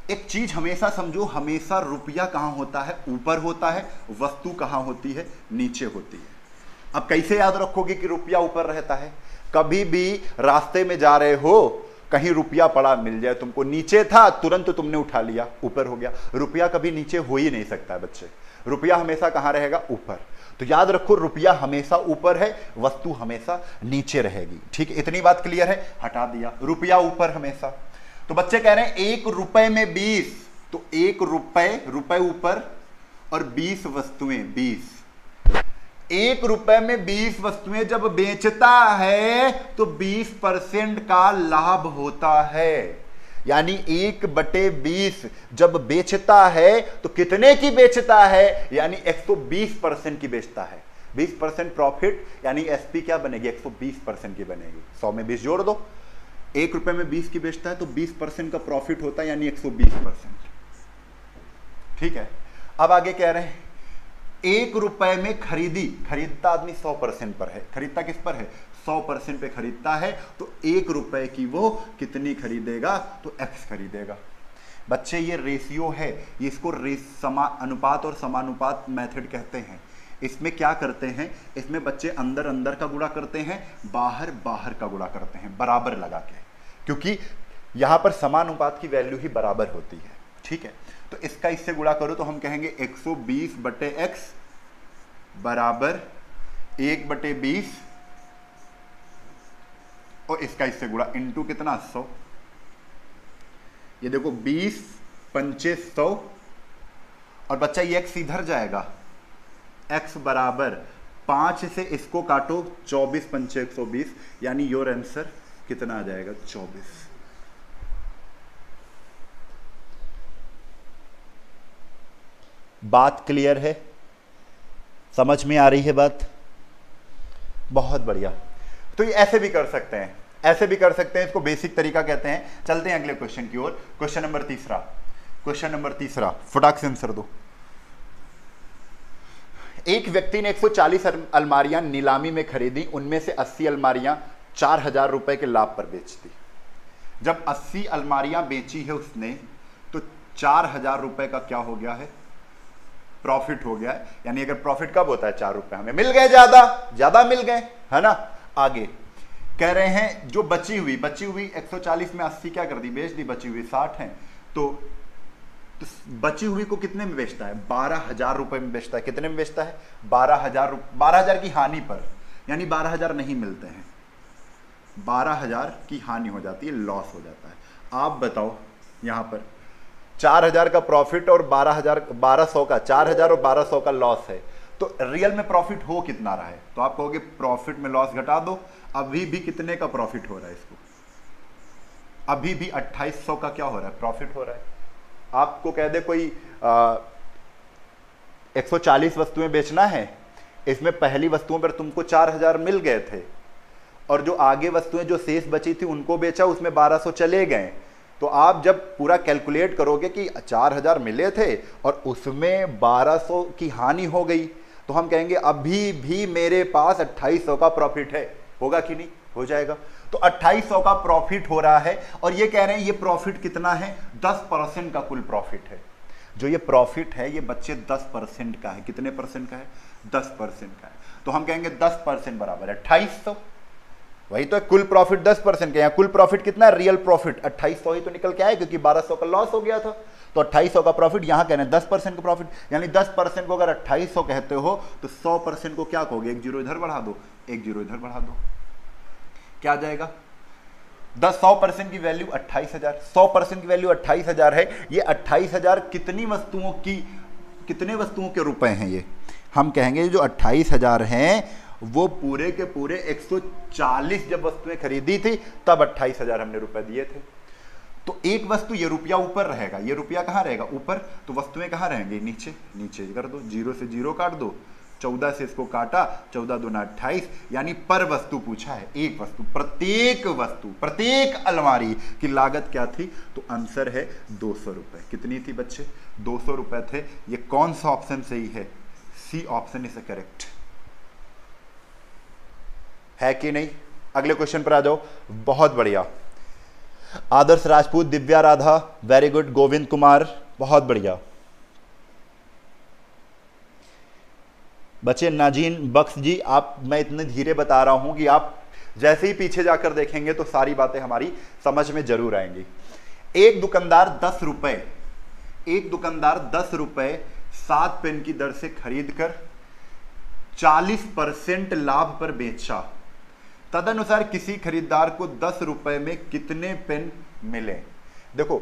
एक चीज हमेशा समझो, हमेशा रुपया कहां होता है? ऊपर होता है। वस्तु कहां होती है? नीचे होती है। अब कैसे याद रखोगे कि रुपया ऊपर रहता है? कभी भी रास्ते में जा रहे हो, कहीं रुपया पड़ा मिल जाए तुमको, नीचे था तुरंत तुमने उठा लिया, ऊपर हो गया। रुपया कभी नीचे हो ही नहीं सकता है बच्चे, रुपया हमेशा कहां रहेगा? ऊपर। तो याद रखो, रुपया हमेशा ऊपर है, वस्तु हमेशा नीचे रहेगी। ठीक है, इतनी बात क्लियर है? हटा दिया, रुपया ऊपर हमेशा। तो बच्चे कह रहे हैं 1 रुपए में 20, तो 1 रुपए ऊपर और 20 वस्तुएं 20। 1 रुपए में 20 वस्तुएं जब बेचता है तो 20% का लाभ होता है। यानी 1/20 जब बेचता है तो कितने की बेचता है? यानी 120% की बेचता है। 20% प्रॉफिट, यानी एसपी क्या बनेगी? 120% की बनेगी। 100 में 20 जोड़ दो, 1 रुपए में 20 की बेचता है तो 20% का प्रॉफिट होता है, यानी 120%। ठीक है, अब आगे कह रहे हैं 1 रुपए में खरीदता आदमी 100% पर है। खरीदता किस पर है? 100% पे खरीदता है, तो 1 रुपए की वो कितनी खरीदेगा? तो x खरीदेगा। बच्चे ये रेशियो है, ये इसको अनुपात और समानुपात मेथड कहते हैं। इसमें क्या करते हैं? इसमें बच्चे अंदर अंदर का गुणा करते हैं, बाहर बाहर का गुणा करते हैं, बराबर लगा के, क्योंकि यहां पर समानुपात की वैल्यू ही बराबर होती है। ठीक है, तो इसका इससे गुणा करो तो हम कहेंगे 120/x बराबर 1/20, और इसका इससे गुणा इंटू कितना? 100। ये देखो 20 पंचे 100, और बच्चा ये x इधर जाएगा, x बराबर 5 से इसको काटो, 24 पंचे 120, यानी योर आंसर कितना आ जाएगा? 24। बात क्लियर है? समझ में आ रही है बात? बहुत बढ़िया। तो ये ऐसे भी कर सकते हैं, ऐसे भी कर सकते हैं, इसको बेसिक तरीका कहते हैं। चलते हैं अगले क्वेश्चन की ओर। क्वेश्चन नंबर तीसरा, फटाक से आंसर दो। एक व्यक्ति ने 140 अलमारियां नीलामी में खरीदी, उनमें से 80 अलमारियां 4000 रुपए के लाभ पर बेच दी। जब 80 अलमारियां बेची है उसने, तो 4000 रुपए का क्या हो गया है? प्रॉफिट हो गया है। यानी अगर प्रॉफिट कब होता है? 4 रुपए हमें मिल गए, ज्यादा मिल गए, है ना। आगे कह रहे हैं जो बची हुई 140 में 80 क्या कर दी? बेच दी। बची हुई 60 है, तो बची हुई को कितने में बेचता है? 12000 रुपए में बेचता है। कितने में बेचता है? 12000 की हानि पर, यानी 12000 नहीं मिलते हैं, 12000 की हानि हो जाती है, लॉस हो जाता है। आप बताओ, यहां पर 4000 का प्रॉफिट और 1200 का, 4000 और 1200 का लॉस है, तो रियल में प्रॉफिट हो कितना रहा है? तो आप कहोगे प्रॉफिट में लॉस घटा दो, अभी भी कितने का प्रॉफिट हो रहा है इसको? अभी भी 2800 का क्या हो रहा है? प्रॉफिट हो रहा है। आपको कह दे कोई 140 वस्तुएं बेचना है, इसमें पहली वस्तुओं पर तुमको 4000 मिल गए थे, और जो आगे वस्तुएं जो शेष बची थी उनको बेचा, उसमें 1200 चले गए। तो आप जब पूरा कैलकुलेट करोगे कि 4000 मिले थे और उसमें 1200 की हानि हो गई, तो हम कहेंगे अभी भी मेरे पास 2800 का प्रॉफिट है। होगा कि नहीं? हो जाएगा। तो 2800 का प्रॉफिट हो रहा है, और ये कह रहे हैं ये प्रॉफिट कितना है? 10% का कुल प्रॉफिट है। जो ये प्रॉफिट है ये बच्चे 10% का है। कितने परसेंट का है? 10% का है। तो हम कहेंगे 10% बराबर है 2800। वही तो कुल प्रॉफिट 10% का, यहाँ कुल प्रॉफिट कितना है, रियल प्रॉफिट 2800 ही तो निकल के आया, क्योंकि 1200 का लॉस हो गया था। तो 2800 का प्रॉफिट, यहाँ कहना है 10% का प्रॉफिट, यानी 10% को अगर 2800 कहते हो तो 100% को क्या कहोगे, एक जीरो इधर बढ़ा दो, एक जीरो इधर बढ़ा दो, क्या आ जाएगा 100% की वैल्यू 28,000, 100% की वैल्यू 28,000 है। ये 28,000 कितनी वस्तुओं की, कितने वस्तुओं के रुपए हैं, ये हम कहेंगे जो 28,000 हैं वो पूरे के पूरे 140 जब वस्तुएं खरीदी थी तब 28,000 हमने रुपए दिए थे। तो एक वस्तु, ये रुपया ऊपर रहेगा, ये रुपया कहाँ रहेगा, ऊपर, तो वस्तुएं कहाँ रहेंगी, नीचे, नीचे कर दो, जीरो से जीरो काट दो, 14 से इसको काटा, 14 दूना 28, यानी पर वस्तु पूछा है, एक वस्तु, प्रत्येक वस्तु, प्रत्येक अलमारी की लागत क्या थी, तो आंसर है 200 रुपए। कितनी थी बच्चे, 200 रुपए थे। ये कौन सा ऑप्शन सही है, सी ऑप्शन इज करेक्ट, है कि नहीं। अगले क्वेश्चन पर आ जाओ। बहुत बढ़िया, आदर्श राजपूत, दिव्या राधा, वेरी गुड, गोविंद कुमार, बहुत बढ़िया बच्चे। नाजीन बख्श जी, आप, मैं इतने धीरे बता रहा हूं कि आप जैसे ही पीछे जाकर देखेंगे तो सारी बातें हमारी समझ में जरूर आएंगी। एक दुकानदार 10 रुपए, एक दुकानदार 10 रुपए 7 पेन की दर से खरीद कर 40% लाभ पर बेचा। तदनुसार किसी खरीदार को 10 रुपए में कितने पेन मिले। देखो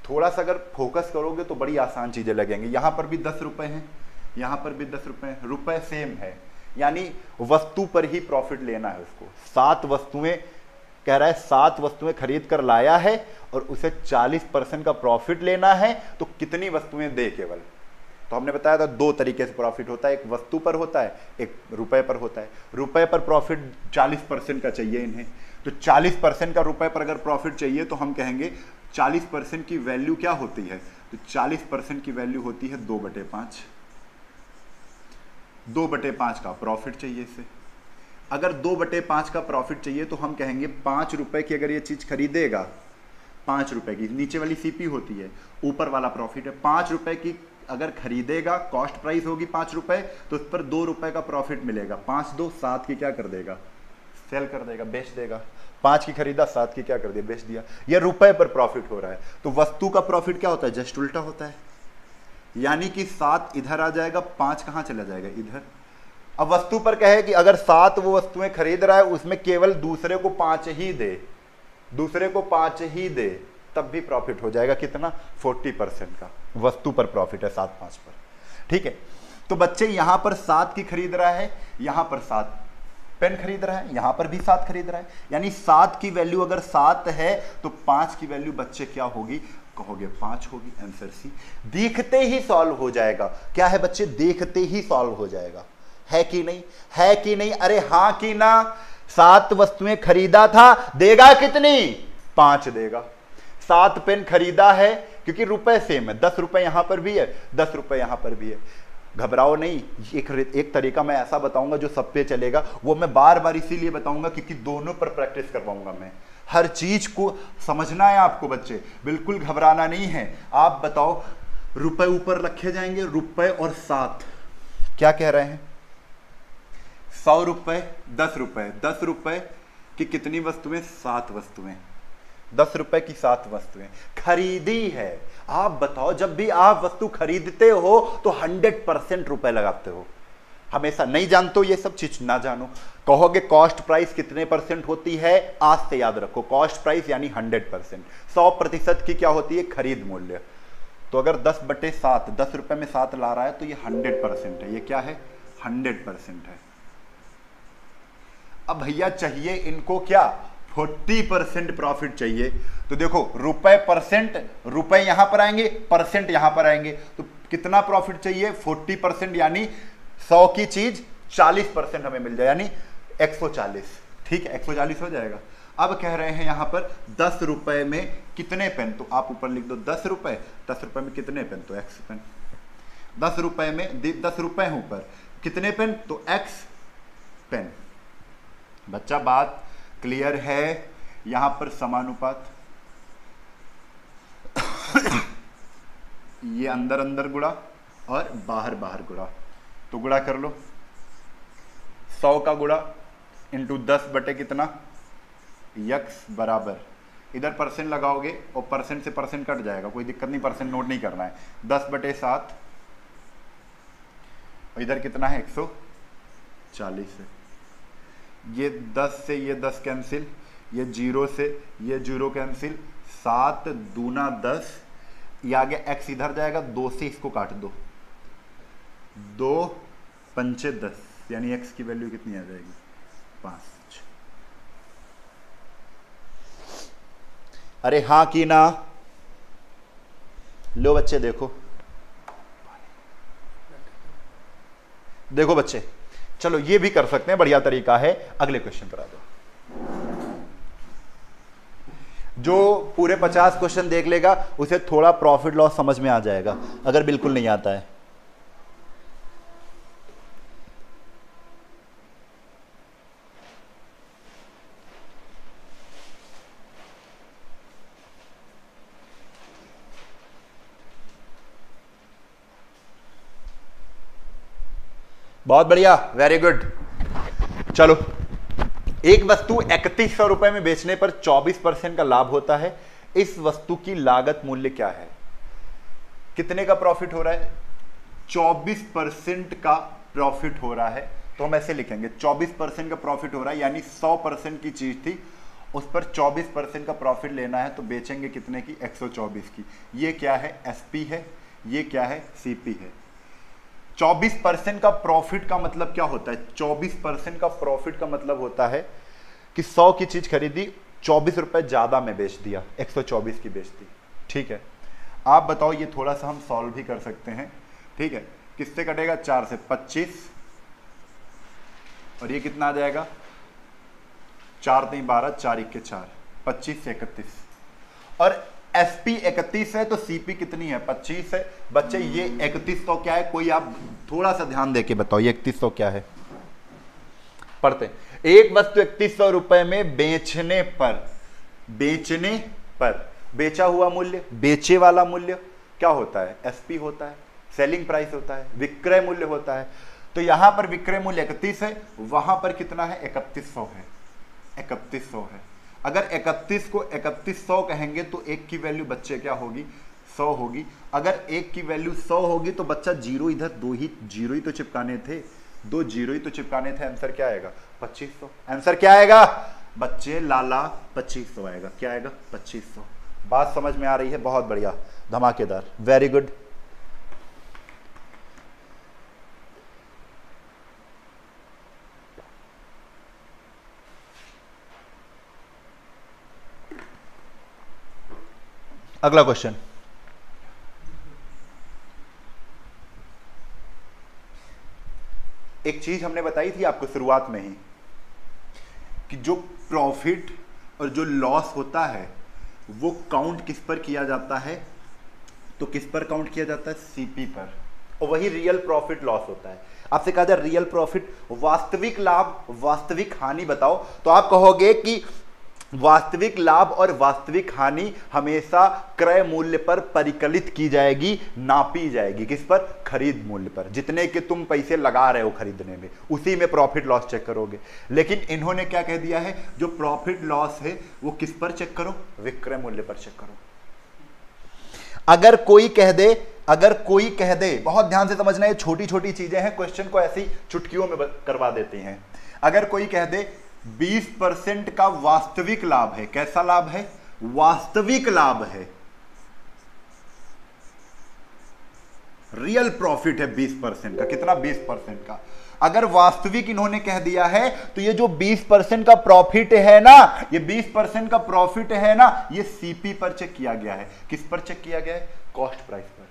थोड़ा सा अगर फोकस करोगे तो बड़ी आसान चीजें लगेंगी। यहां पर भी 10 रुपए हैं, यहां पर भी 10 रुपए हैं, रुपए सेम है, यानी वस्तु पर ही प्रॉफिट लेना है उसको। 7 वस्तुएं कह रहा है, 7 वस्तुएं खरीद कर लाया है और उसे 40% का प्रॉफिट लेना है, तो कितनी वस्तुएं दे केवल। तो हमने बताया था 2 तरीके से प्रॉफिट होता है, एक वस्तु पर होता है, एक रुपए पर होता है। रुपए पर प्रॉफिट 40% का चाहिए इन्हें, तो 40% का रुपए पर अगर प्रॉफिट चाहिए तो हम कहेंगे 40% की वैल्यू क्या होती है, तो 40% की वैल्यू होती है 2/5। 2/5 का प्रॉफिट चाहिए इसे। अगर 2/5 का प्रॉफिट चाहिए तो हम कहेंगे 5 रुपए की अगर ये चीज खरीदेगा, 5 रुपए की, नीचे वाली सीपी होती है, ऊपर वाला प्रॉफिट है। 5 रुपए की अगर खरीदेगा, कॉस्ट प्राइस होगी 5 रुपए, तो उस पर 2 रुपए का प्रॉफिट मिलेगा। 5 2 7 की क्या कर देगा, सेल कर देगा, बेच देगा। 5 की खरीदा, 7 की क्या कर दिया, बेच दिया। यह रुपए पर प्रॉफिट हो रहा है। तो वस्तु का प्रॉफिट क्या होता है, जस्ट उल्टा होता है, यानी कि 7 इधर आ जाएगा, 5 कहां चला जाएगा, इधर। अब वस्तु पर कहे कि अगर 7 वो वस्तुएं खरीद रहा है, उसमें केवल दूसरे को 5 ही दे, दूसरे को 5 ही दे, तब भी प्रॉफिट हो जाएगा कितना, 40% का वस्तु पर प्रॉफिट है, 7 5 पर। ठीक है, तो बच्चे यहां पर 7 की खरीद रहा है, यहां पर 7 पेन खरीद रहा है, यहां पर भी 7 खरीद रहा है, यानी 7 की वैल्यू अगर 7 है तो 5 की वैल्यू बच्चे क्या होगी, कहोगे 5 होगी। Answer C. देखते ही सॉल्व हो जाएगा। क्या है बच्चे, देखते ही सॉल्व हो जाएगा, है कि नहीं, है कि नहीं, अरे हां कि ना। 7 वस्तुएं खरीदा था, देगा कितनी, 5 देगा। 7 पेन खरीदा है, क्योंकि रुपए सेम है, 10 रुपए यहां पर भी है, 10 रुपए यहां पर भी है। घबराओ नहीं, एक तरीका मैं ऐसा बताऊंगा जो सब पे चलेगा, वो मैं बार बार इसीलिए बताऊंगा क्योंकि दोनों पर प्रैक्टिस करवाऊंगा मैं। हर चीज को समझना है आपको बच्चे, बिल्कुल घबराना नहीं है। आप बताओ, रुपए ऊपर रखे जाएंगे, रुपए और 7 क्या कह रहे हैं, 100 रुपए, 10 रुपए, 10 रुपए की कितनी वस्तुएं, 7 वस्तुएं, 10 रुपए की 7 वस्तुएं खरीदी है। आप बताओ, जब भी आप वस्तु खरीदते हो तो 100% रुपए लगाते हो, हमेशा। नहीं जानते हो ये सब चीज, ना जानो। कहोगे कॉस्ट प्राइस कितने परसेंट होती है, आज से याद रखो, कॉस्ट प्राइस यानी 100%। 100% की क्या होती है, खरीद मूल्य। तो अगर 10/7, 10 रुपए में 7 ला रहा है तो ये 100% है। ये क्या है, 100% है। अब भैया चाहिए इनको क्या, 40% प्रॉफिट चाहिए। तो देखो रुपए परसेंट, रुपए यहां पर आएंगे, परसेंट यहां पर आएंगे, तो कितना प्रॉफिट चाहिए, 40%, यानी 100 की चीज 40% हमें मिल जाए, यानी 140। ठीक है, 140 हो जाएगा। अब कह रहे हैं यहां पर 10 रुपए में कितने पेन, तो आप ऊपर लिख दो 10 रुपए, 10 रुपए में कितने पेन, तो x पेन। 10 रुपए में 10 रुपए है ऊपर, कितने पेन, तो x पेन। बच्चा बात क्लियर है, यहां पर समानुपात ये अंदर अंदर गुणा और बाहर बाहर गुणा, तो गुणा कर लो। 100 का गुणा इंटू 10 बटे कितना, यक्स बराबर, इधर परसेंट लगाओगे और परसेंट से परसेंट कट जाएगा, कोई दिक्कत नहीं, परसेंट नोट नहीं करना है। 10/7 और इधर कितना है 140 है। ये 10 से ये 10 कैंसिल, ये 0 से ये 0 कैंसिल, 7 दूना 10, ये आगे x इधर जाएगा, 2 से इसको काट दो, 2 पंचे 10, यानी x की वैल्यू कितनी आ जाएगी 5। अरे हाँ की ना, लो बच्चे देखो, देखो बच्चे, चलो ये भी कर सकते हैं, बढ़िया तरीका है। अगले क्वेश्चन पर आ जाओ। जो पूरे 50 क्वेश्चन देख लेगा उसे थोड़ा प्रॉफिट लॉस समझ में आ जाएगा, अगर बिल्कुल नहीं आता है। बहुत बढ़िया, वेरी गुड। चलो, एक वस्तु 3100 रुपए में बेचने पर 24% का लाभ होता है। इस वस्तु की लागत मूल्य क्या है? कितने का प्रॉफिट हो रहा है? 24% का प्रॉफिट हो रहा है। तो हम ऐसे लिखेंगे 24% का प्रॉफिट हो रहा है, यानी 100% की चीज थी, उस पर 24% का प्रॉफिट लेना है, तो बेचेंगे कितने की? 124 की। ये क्या है? एसपी है। ये क्या है? सीपी है। 24% का प्रॉफिट का मतलब क्या होता है? 24% का प्रॉफिट का मतलब होता है कि 100 की चीज खरीदी, 24 रुपए ज्यादा में बेच दिया, 124 की बेच दी। ठीक है, आप बताओ, ये थोड़ा सा हम सॉल्व भी कर सकते हैं। ठीक है, किससे कटेगा? 4 से 25, और ये कितना आ जाएगा? 4 3 12, 4 1 4, 25 से 31, और एसपी 31 है, तो सीपी कितनी है? 25 है। बच्चे ये 3100 क्या है? कोई आप थोड़ा सा ध्यान देके बताओ, ये 3100 क्या है? पढ़ते। एक वस्तु 3100 रुपए में बेचने पर बेचा हुआ मूल्य, बेचे वाला मूल्य क्या होता है? एसपी होता है, सेलिंग प्राइस होता है, विक्रय मूल्य होता है। तो यहां पर विक्रय मूल्य 31 है, वहां पर कितना है? 3100 है। 3100 है। अगर 31 को 3100 कहेंगे तो एक की वैल्यू बच्चे क्या होगी? 100 होगी। अगर एक की वैल्यू 100 होगी तो बच्चा जीरो, इधर 2 ही जीरो ही तो चिपकाने थे, 2 जीरो ही तो चिपकाने थे। आंसर क्या आएगा? 2500। आंसर क्या आएगा बच्चे? लाला 2500 आएगा। क्या आएगा? 2500। बात समझ में आ रही है? बहुत बढ़िया, धमाकेदार, वेरी गुड। अगला क्वेश्चन, एक चीज हमने बताई थी आपको शुरुआत में ही कि जो प्रॉफिट और जो लॉस होता है वो काउंट किस पर किया जाता है? तो किस पर काउंट किया जाता है? सीपी पर। और वही रियल प्रॉफिट लॉस होता है। आपसे कहा जाए रियल प्रॉफिट, वास्तविक लाभ, वास्तविक हानि बताओ, तो आप कहोगे कि वास्तविक लाभ और वास्तविक हानि हमेशा क्रय मूल्य पर परिकलित की जाएगी, नापी जाएगी। किस पर? खरीद मूल्य पर। जितने के तुम पैसे लगा रहे हो खरीदने में, उसी में प्रॉफिट लॉस चेक करोगे। लेकिन इन्होंने क्या कह दिया है? जो प्रॉफिट लॉस है वो किस पर चेक करो? विक्रय मूल्य पर चेक करो। अगर कोई कह दे, बहुत ध्यान से समझना, ये छोटी छोटी चीजें हैं, क्वेश्चन को ऐसी चुटकियों में करवा देती हैं। अगर कोई कह दे 20% का वास्तविक लाभ है, कैसा लाभ है? वास्तविक लाभ है, रियल प्रॉफिट है 20% का। कितना? 20% का। अगर वास्तविक इन्होंने कह दिया है तो ये जो 20% का प्रॉफिट है ना, ये 20% का प्रॉफिट है ना, ये सीपी पर चेक किया गया है। किस पर चेक किया गया है? कॉस्ट प्राइस पर।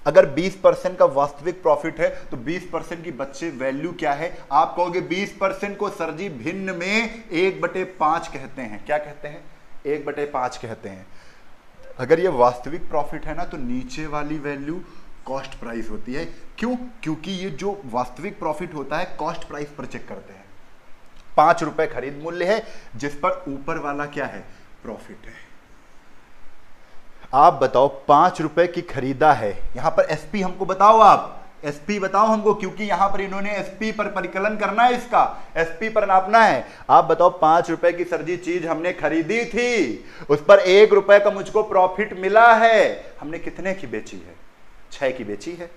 अगर 20% का वास्तविक प्रॉफिट है तो 20% की बच्चे वैल्यू क्या है? आप कहोगे 20% को सर जी भिन्न में 1/5 कहते हैं। क्या कहते हैं? 1/5 कहते हैं। अगर ये वास्तविक प्रॉफिट है ना, तो नीचे वाली वैल्यू कॉस्ट प्राइस होती है। क्यों? क्योंकि ये जो वास्तविक प्रॉफिट होता है कॉस्ट प्राइस पर चेक करते हैं। 5 रुपए खरीद मूल्य है, जिस पर ऊपर वाला क्या है? प्रॉफिट है। आप बताओ, 5 रुपए की खरीदा है, यहां पर एसपी हमको बताओ आप एसपी बताओ हमको, क्योंकि यहां पर इन्होंने एसपी पर परिकलन करना है, इसका एसपी पर नापना है। आप बताओ 5 रुपए की सर जी चीज हमने खरीदी थी, उस पर 1 रुपए का मुझको प्रॉफिट मिला है, हमने कितने की बेची है? 6 की बेची है।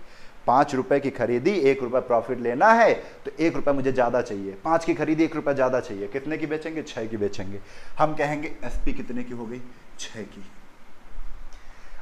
5 रुपए की खरीदी, 1 रुपए प्रॉफिट लेना है, तो 1 रुपए मुझे ज्यादा चाहिए। 5 की खरीदी, 1 रुपए ज्यादा चाहिए, कितने की बेचेंगे? 6 की बेचेंगे। हम कहेंगे एसपी कितने की हो गई? 6 की।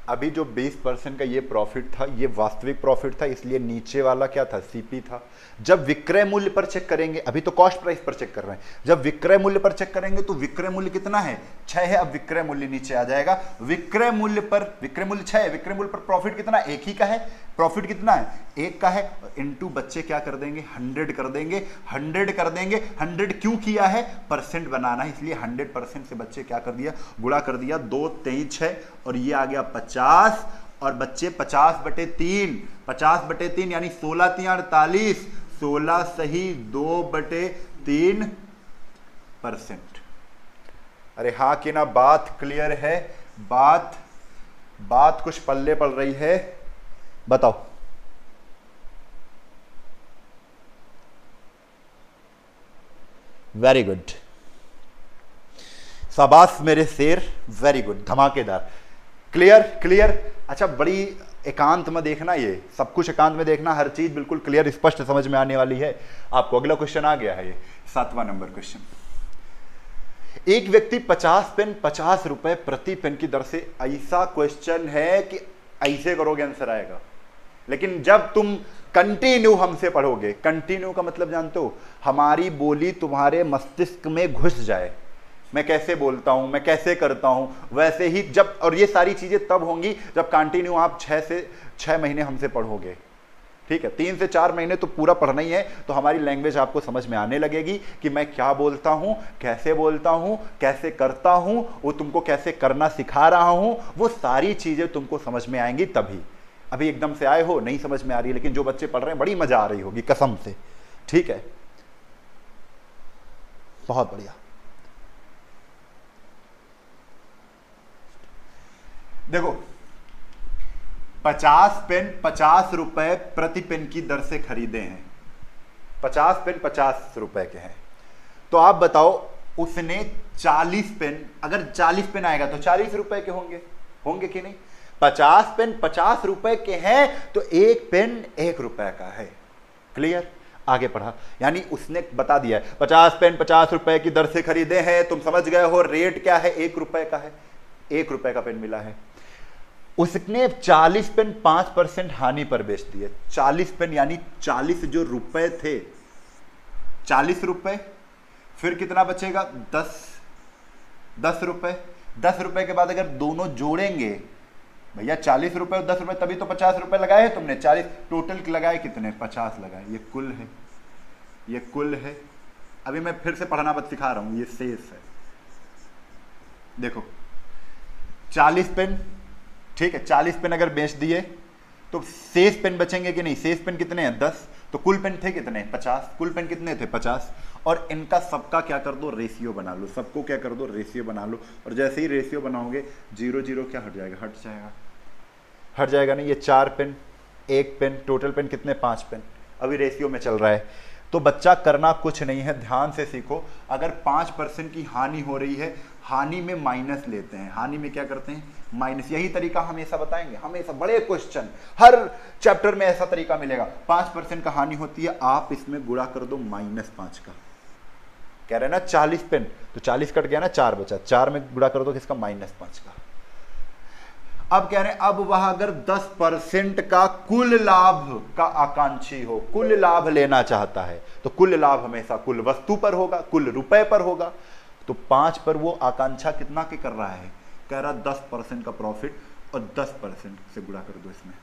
अभी जो 20% का ये प्रॉफिट था, ये वास्तविक प्रॉफिट था, इसलिए नीचे वाला क्या था? सीपी था। जब विक्रय मूल्य पर चेक करेंगे, अभी तो कॉस्ट प्राइस पर चेक कर रहे हैं, जब विक्रय मूल्य पर चेक करेंगे तो विक्रय मूल्य कितना है? 6 है। अब विक्रय मूल्य नीचे आ जाएगा। विक्रय मूल्य 6 है, विक्रय मूल्य पर प्रॉफिट कितना? 1 ही का है। प्रॉफिट कितना है? 1 का है। इनटू बच्चे क्या कर देंगे? 100 कर देंगे। 100 कर देंगे। 100 क्यों किया है? परसेंट बनाना है, इसलिए 100% से बच्चे क्या कर दिया? गुणा कर दिया। 2 23 है और ये आ गया 50, और बच्चे 50/3, 50/3 यानी 16 3 48, 16 सही 2/3%। अरे हाँ कि ना? बात क्लियर है? बात कुछ पल्ले पड़ रही है? बताओ। वेरी गुड, शाबाश मेरे शेर, वेरी गुड, धमाकेदार। क्लियर। अच्छा, बड़ी एकांत में देखना, ये सब कुछ एकांत में देखना, हर चीज बिल्कुल क्लियर स्पष्ट समझ में आने वाली है आपको। अगला क्वेश्चन आ गया है, ये 7वां नंबर क्वेश्चन। एक व्यक्ति 50 पेन 50 रुपए प्रति पेन की दर से, ऐसा क्वेश्चन है कि ऐसे करोगे आंसर आएगा, लेकिन जब तुम कंटिन्यू हमसे पढ़ोगे, कंटिन्यू का मतलब जानते हो? हमारी बोली तुम्हारे मस्तिष्क में घुस जाए, मैं कैसे बोलता हूं, मैं कैसे करता हूं, वैसे ही जब, और ये सारी चीजें तब होंगी जब कंटिन्यू आप 6 महीने हमसे पढ़ोगे। ठीक है, 3 से 4 महीने तो पूरा पढ़ना ही है, तो हमारी लैंग्वेज आपको समझ में आने लगेगी कि मैं क्या बोलता हूं, कैसे बोलता हूं, कैसे करता हूं, वो तुमको कैसे करना सिखा रहा हूं, वो सारी चीजें तुमको समझ में आएंगी तभी। अभी एकदम से आए हो, नहीं समझ में आ रही है, लेकिन जो बच्चे पढ़ रहे हैं बड़ी मजा आ रही होगी कसम से। ठीक है, बहुत बढ़िया। देखो, 50 पेन 50 रुपए प्रति पेन की दर से खरीदे हैं। 50 पेन 50 रुपए के हैं, तो आप बताओ उसने 40 पेन, अगर 40 पेन आएगा तो 40 रुपए के होंगे कि नहीं? 50 पेन 50 रुपए के हैं, तो एक पेन 1 रुपए का है। क्लियर? आगे पढ़ा, यानी उसने बता दिया है 50 पेन 50 रुपए की दर से खरीदे हैं, तुम समझ गए हो रेट क्या है? 1 रुपए का है, 1 रुपए का पेन मिला है। उसने 40 पेन 5% हानि पर बेच दिए। 40 पेन यानी 40 जो रुपए थे, 40 रुपए, फिर कितना बचेगा? 10 रुपए। 10 रुपए के बाद अगर दोनों जोड़ेंगे, भैया 40 रुपए और 10 रुपए, तभी तो 50 रुपए लगाए हैं तुमने। 40 टोटल लगाए कितने? 50 लगाए। ये कुल है, ये कुल है। अभी मैं फिर से पढ़ना बत सिखा रहा हूं, ये शेष है। देखो 40 पेन, ठीक है, 40 पेन अगर बेच दिए तो शेष पेन बचेंगे कि नहीं? शेष पेन कितने हैं? 10। तो कुल पेन थे कितने? 50। कुल पेन कितने थे? 50। और इनका सबका क्या कर दो? रेशियो बना लो। सबको क्या कर दो? रेशियो बना लो। और जैसे ही रेशियो बनाओगे 0 0 क्या हट जाएगा? हट जाएगा नहीं? ये 4 पेन 1 पेन, टोटल पेन कितने? 5 पेन। अभी रेशियो में चल रहा है। तो बच्चा करना कुछ नहीं है, ध्यान से सीखो। अगर 5% की हानि हो रही है, हानि में माइनस लेते हैं। हानि में क्या करते हैं? माइनस। यही तरीका हमेशा बताएंगे, हमेशा बड़े क्वेश्चन हर चैप्टर में ऐसा तरीका मिलेगा। 5% का हानि होती है, आप इसमें गुणा कर दो -5 का। कह रहे ना 40 पेन, तो 40 कट गया ना, 4 बचा, 4 में गुणा कर दो किसका? -5 का। अब कह रहे हैं अब वह अगर 10% का कुल लाभ का आकांक्षी हो, कुल लाभ लेना चाहता है, तो कुल लाभ हमेशा कुल वस्तु पर होगा, कुल रुपए पर होगा। तो 5 पर वो आकांक्षा कितना के कर रहा है? कह रहा 10% का प्रॉफिट, और 10% से गुणा कर दो। इसमें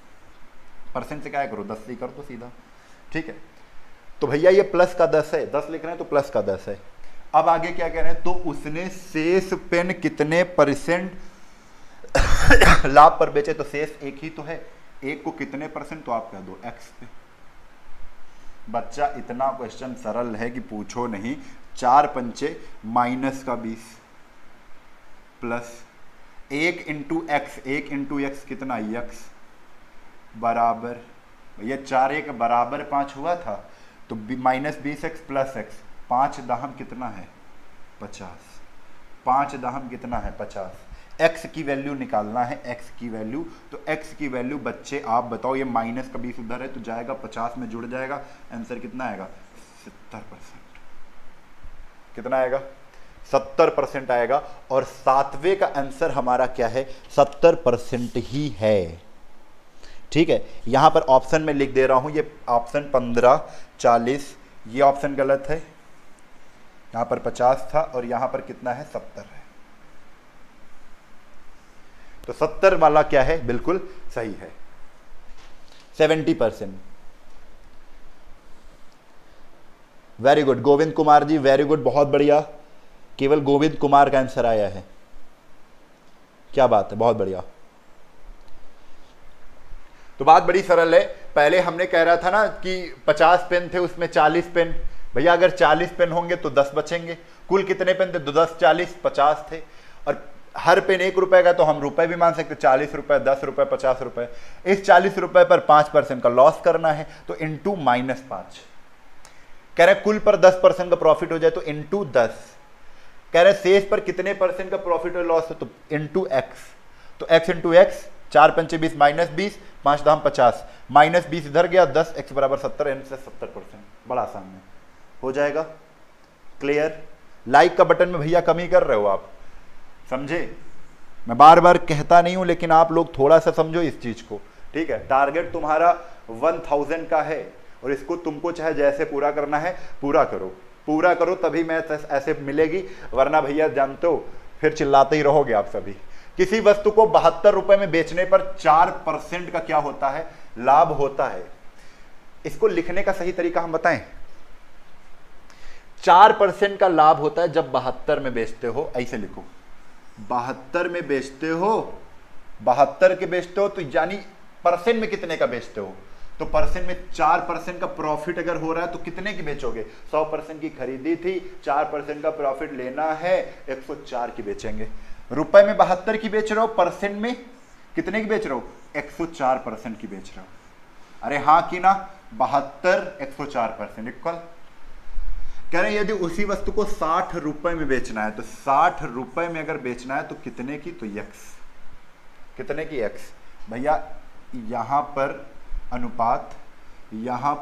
परसेंट से क्या करो? 10 से कर दो सीधा। ठीक है, तो भैया ये प्लस का 10 है, 10 लिख रहे हैं तो प्लस का 10 है। अब आगे क्या कह रहे हैं? तो उसने शेष पेन कितने % लाभ पर बेचे? तो शेष 1 ही तो है, 1 को कितने %? तो आप कह दो x पे। बच्चा इतना क्वेश्चन सरल है कि पूछो नहीं। 4 पंचे -20 प्लस 1 × x, 1 × x कितना? x बराबर भैया 4 1 बराबर 5 हुआ था, तो -20x + x, 5 दहम कितना है 50, 5 दहम कितना है 50। x की वैल्यू निकालना है, x की वैल्यू, तो x की वैल्यू बच्चे आप बताओ, ये माइनस का 20 उधर है तो जाएगा 50 में जुड़ जाएगा, आंसर कितना आएगा 70%। कितना आएगा 70% आएगा। और 7वें का आंसर हमारा क्या है 70% ही है। ठीक है, यहां पर ऑप्शन में लिख दे रहा हूं, ये ऑप्शन 15 40, ये ऑप्शन गलत है, यहां पर 50 था और यहां पर कितना है 70 है, तो 70 वाला क्या है बिल्कुल सही है। 70%। Very good Govind Kumar ji, very good, बहुत बढ़िया, केवल गोविंद कुमार का आंसर आया है, क्या बात है, बहुत बढ़िया। तो बात बड़ी सरल है, पहले हमने कह रहा था ना कि 50 पेन थे उसमें 40 पेन, भैया अगर 40 पेन होंगे तो 10 बचेंगे, कुल कितने पेन थे, 10 40 50 थे, और हर पेन 1 रुपए का तो हम रुपए भी मान सकते, 40 रुपए 10 रुपए 50 रुपए, इस 40 रुपए पर 5% का लॉस करना है तो इंटू -5, कह रहे कुल पर 10% का प्रॉफिट हो जाए तो इंटू 10, कह रहे शेष पर कितने परसेंट का प्रॉफिट और लॉस हो तो इंटू एक्स, तो x इंटू एक्स, 4 पंचे 20 -20, 5 दाम 50, -20 इधर गया 10, x बराबर 70, आंसर 70%। बड़ा आसान है, हो जाएगा क्लियर। लाइक का बटन में भैया कमी कर रहे हो आप, समझे, मैं बार बार कहता नहीं हूं लेकिन आप लोग थोड़ा सा समझो इस चीज को, ठीक है। टारगेट तुम्हारा 1000 का है और इसको तुमको चाहे जैसे पूरा करना है पूरा करो, पूरा करो तभी मैथ ऐसे मिलेगी, वरना भैया जानते हो फिर चिल्लाते ही रहोगे आप सभी। किसी वस्तु को 72 रुपए में बेचने पर 4% का क्या होता है लाभ होता है, इसको लिखने का सही तरीका हम बताएं। 4% का लाभ होता है जब 72 में बेचते हो, ऐसे लिखो 72 में बेचते हो, 72 के बेचते हो तो यानी परसेंट में कितने का बेचते हो, तो परसेंट में 4% का प्रॉफिट अगर हो रहा है तो कितने की बेचोगे, 100% की खरीदी थी, 4% का प्रॉफिट लेना है, 104 की बेचेंगे। रुपए में 72 की बेच रहे हो, परसेंट में कितने की बेच रहे हो 104% की बेच रहे हो। अरे हाँ कि ना, 72 104% इक्वल। कह रहे हैं यदि उसी वस्तु को 60 रुपए में बेचना है तो 60 रुपए में अगर बेचना है तो कितने की, तो x, कितने की x, भैया यहां पर अनुपात, यहां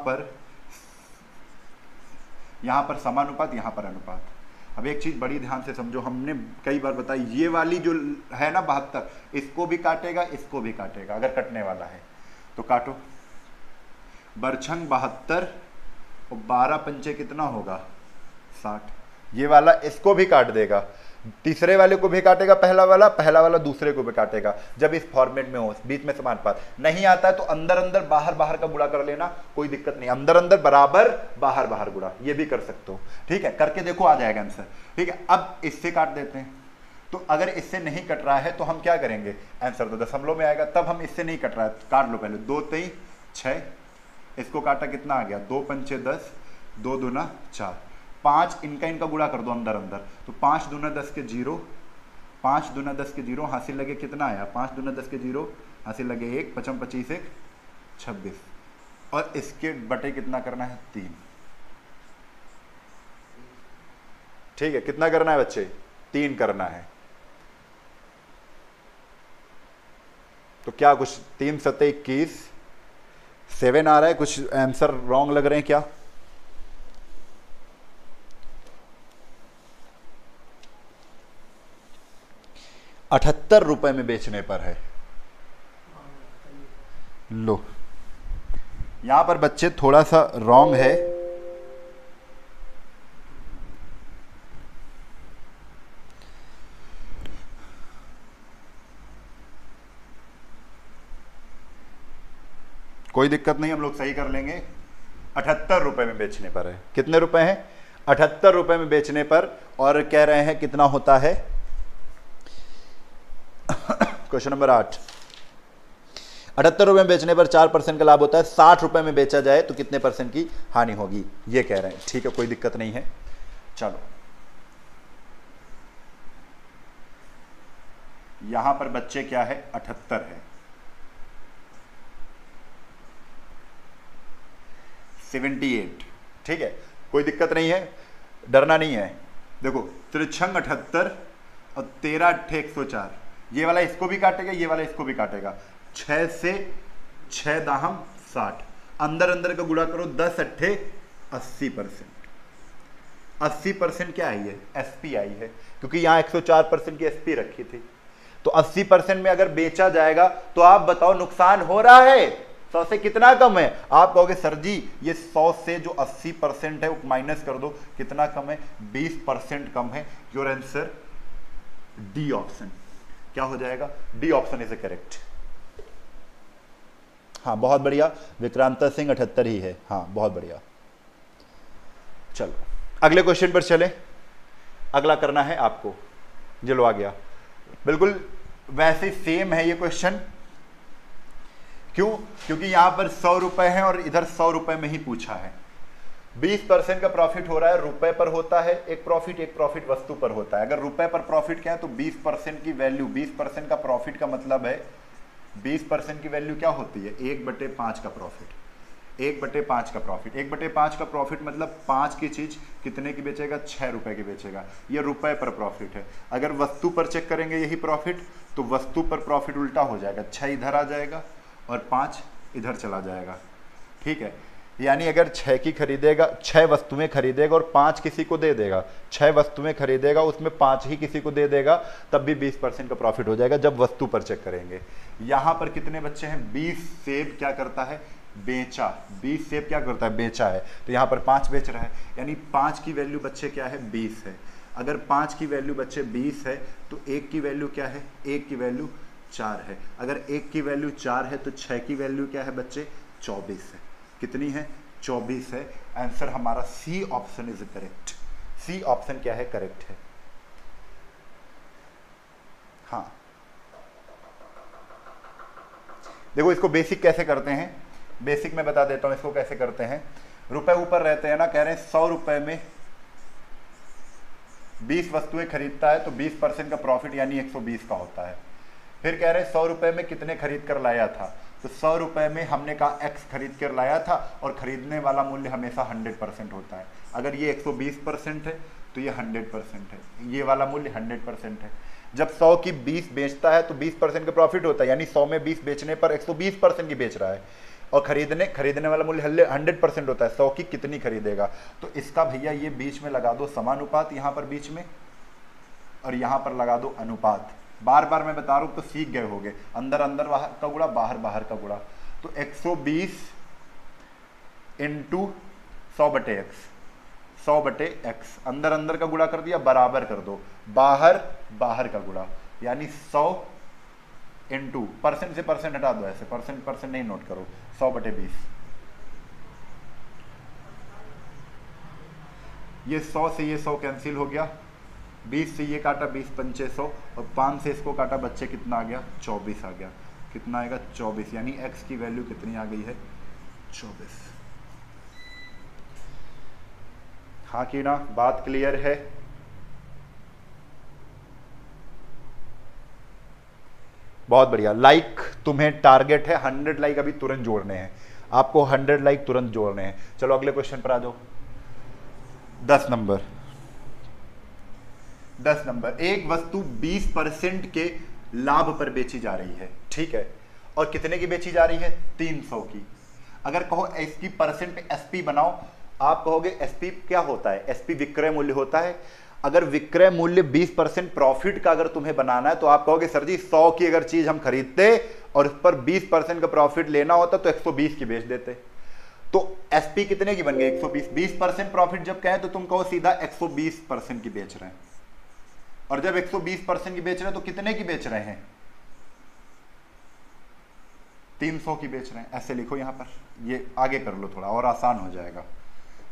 पर समानुपात, यहां पर अनुपात। अब एक चीज बड़ी ध्यान से समझो, हमने कई बार बताई, ये वाली जो है ना 72, इसको भी काटेगा इसको भी काटेगा, अगर कटने वाला है तो काटो, बरछंग 72 और 12 पंचे कितना होगा 60, ये वाला इसको भी काट देगा, तीसरे वाले को भी काटेगा, पहला वाला दूसरे को भी काटेगा, जब इस फॉर्मेट में हो, बीच में समानुपात नहीं आता है तो अंदर अंदर बाहर का गुणा कर लेना, कोई दिक्कत नहीं, अंदर अंदर बराबर बाहर गुणा, ये भी कर सकते हो, ठीक है, करके देखो आ जाएगा आंसर, ठीक है। अब इससे काट देते हैं, तो अगर इससे नहीं कट रहा है तो हम क्या करेंगे, आंसर तो दशमलव में आएगा, तब हम इससे नहीं कट रहा है, काट लो पहले, 2 3 6, इसको काटा कितना आ गया, 2 पंचे 10, 2 दूना 4, 5 इनका गुणा कर दो अंदर अंदर, तो 5 दूना 10 के 0, 5 दूना 10 के 0, हासिल लगे कितना आया, 5 दूना 10 के 0, हासिल लगे 1, 55 25 1 26, और इसके बटे कितना करना है 3, ठीक है, कितना करना है बच्चे 3 करना है, तो क्या कुछ 3 7 21 7 आ रहा है, कुछ आंसर रॉन्ग लग रहे हैं क्या, ₹78 में बेचने पर है। लो यहां पर बच्चे थोड़ा सा रॉन्ग है, कोई दिक्कत नहीं, हम लोग सही कर लेंगे। 78 रुपए में बेचने पर है, कितने रुपए हैं 78 रुपए में बेचने पर, और कह रहे हैं कितना होता है, क्वेश्चन नंबर 8, 78 रुपए में बेचने पर 4% का लाभ होता है, 60 रुपए में बेचा जाए तो कितने परसेंट की हानि होगी, ये कह रहे हैं, ठीक है, कोई दिक्कत नहीं है। चलो यहां पर बच्चे क्या है 78 है, 78। ठीक है, कोई दिक्कत नहीं है, डरना नहीं है। देखो 3 78 और 13 अट्ठे 104, ये वाला इसको भी काटेगा, ये वाला इसको भी काटेगा। 6 से 6 दाहम 60, अंदर अंदर का गुणा करो, 10 अट्ठे 80%। 80% क्या आई है? एसपी आई है, क्योंकि यहाँ 104% की एसपी रखी थी। तो 80% में अगर बेचा जाएगा तो आप बताओ नुकसान हो रहा है? 100 से कितना कम है? आप कहोगे सर जी ये 100 से जो 80% है वो माइनस कर दो, कितना कम है? 20% कम है। Your answer D option. क्या हो जाएगा? D option is correct. हाँ बहुत बढ़िया, विक्रांता सिंह 78 ही है। हाँ बहुत बढ़िया। चलो अगले क्वेश्चन पर चलें। अगला करना है आपको, चलो आ गया, बिल्कुल वैसे सेम है ये क्वेश्चन। क्यों? क्योंकि यहां पर 100 रुपए है और इधर 100 रुपए में ही पूछा है। 20% का प्रॉफिट हो रहा है, रुपए पर होता है एक प्रॉफिट वस्तु पर होता है। अगर रुपए पर प्रॉफिट क्या है तो 20% की वैल्यू, 20% का प्रॉफिट का मतलब है 20% की वैल्यू क्या होती है? 1/5 का प्रॉफिट। 1/5 का प्रॉफिट, 1/5 का प्रॉफिट मतलब 5 की चीज कितने की बेचेगा? 6 रुपए की बेचेगा। ये रुपए पर प्रॉफिट है। अगर वस्तु पर चेक करेंगे यही प्रॉफिट, तो वस्तु पर प्रॉफिट उल्टा हो जाएगा, 6 इधर आ जाएगा और 5 इधर चला जाएगा। ठीक है, यानी अगर 6 की खरीदेगा, 6 वस्तुएं खरीदेगा और 5 किसी को दे देगा, 6 वस्तुएं खरीदेगा उसमें 5 ही किसी को दे देगा, तब भी 20% का प्रॉफिट हो जाएगा जब वस्तु पर चेक करेंगे। यहां पर कितने बच्चे हैं? 20 सेब क्या करता है? बेचा। 20 सेब क्या करता है? बेचा है। तो यहाँ पर 5 बेच रहा है, यानी 5 की वैल्यू बच्चे क्या है? 20 है। अगर 5 की वैल्यू बच्चे 20 है तो 1 की वैल्यू क्या है? 1 की वैल्यू 4 है। अगर 1 की वैल्यू 4 है तो 6 की वैल्यू क्या है बच्चे? 24 है। कितनी है? 24 है। आंसर हमारा C option is correct. C option क्या है? करेक्ट है। हाँ देखो इसको बेसिक कैसे करते हैं, बेसिक में बता देता हूं इसको कैसे करते हैं। रुपए ऊपर रहते हैं ना, कह रहे हैं 100 रुपए में 20 वस्तुएं खरीदता है तो 20% का प्रॉफिट यानी 120 का होता है। फिर कह रहे हैं 100 रुपए में कितने खरीद कर लाया था? तो 100 रुपए में हमने कहा x खरीद कर लाया था और खरीदने वाला मूल्य हमेशा 100% होता है। अगर ये 120% है तो ये 100% है, ये वाला मूल्य 100% है। जब 100 की 20 बेचता है तो 20% का प्रॉफिट होता है, यानी 100 में 20 बेचने पर 120% की बेच रहा है। और खरीदने वाला मूल्य 100% होता है, 100 की कितनी खरीदेगा? तो इसका भैया ये बीच में लगा दो समानुपात, यहां पर बीच में, और यहां पर लगा दो अनुपात। बार बार मैं बता रहा हूं तो सीख गए होगे, अंदर अंदर बाहर का गुणा, बाहर बाहर का गुणा। तो 120 इंटू 100/x, 100/x, अंदर अंदर का गुणा कर दिया, बराबर कर दो, बाहर बाहर का गुणा, यानी 100 इंटू, परसेंट से परसेंट हटा दो, ऐसे परसेंट नहीं नोट करो, 100/20। ये 100 से ये 100 कैंसिल हो गया, 20 से ये काटा, 20 पंचे 100, और 5 से इसको काटा, बच्चे कितना आ गया? 24 आ गया। कितना आएगा? 24, यानी x की वैल्यू कितनी आ गई है? 24। हाँ कि ना? बात क्लियर है? बहुत बढ़िया। लाइक तुम्हें टारगेट है 100 लाइक अभी तुरंत जोड़ने हैं, आपको 100 लाइक तुरंत जोड़ने हैं। चलो अगले क्वेश्चन पर आ जाओ। 10 नंबर, 10 नंबर, एक वस्तु 20% के लाभ पर बेची जा रही है, ठीक है, और कितने की बेची जा रही है? 300 की। अगर कहो इसकी परसेंट एसपी बनाओ, आप कहोगे एसपी क्या होता है? एसपी विक्रय मूल्य होता है। अगर विक्रय मूल्य 20% प्रॉफिट का अगर तुम्हें बनाना है तो आप कहोगे सर जी 100 की अगर चीज हम खरीदते और उस पर 20% का प्रॉफिट लेना होता तो 120 की बेच देते। तो एसपी कितने की बन गई? 120। 20% प्रॉफिट जब कहें तो तुम कहो सीधा 120% की बेच रहे हैं, और जब 120% की बेच रहे हैं तो कितने की बेच रहे हैं? 300 की बेच रहे हैं। ऐसे लिखो यहां पर, ये आगे कर लो थोड़ा और आसान हो जाएगा।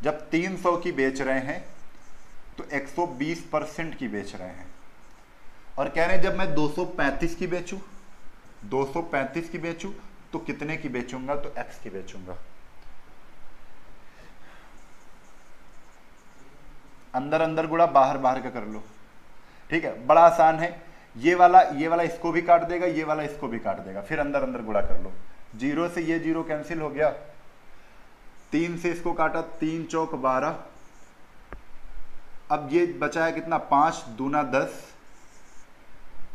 जब 300 की बेच रहे हैं तो 120% की बेच रहे हैं, और कह रहे हैं जब मैं 235 की बेचूं, 235 की बेचूं तो कितने की बेचूंगा? तो x की बेचूंगा। अंदर अंदर गुणा, बाहर बाहर का कर लो, ठीक है, बड़ा आसान है। ये वाला इसको भी काट देगा, ये वाला इसको भी काट देगा, फिर अंदर अंदर गुणा कर लो। 0 से ये 0 कैंसिल हो गया, 3 से इसको काटा, 3 चौक 12, अब ये बचा है कितना, 5 दूना 10,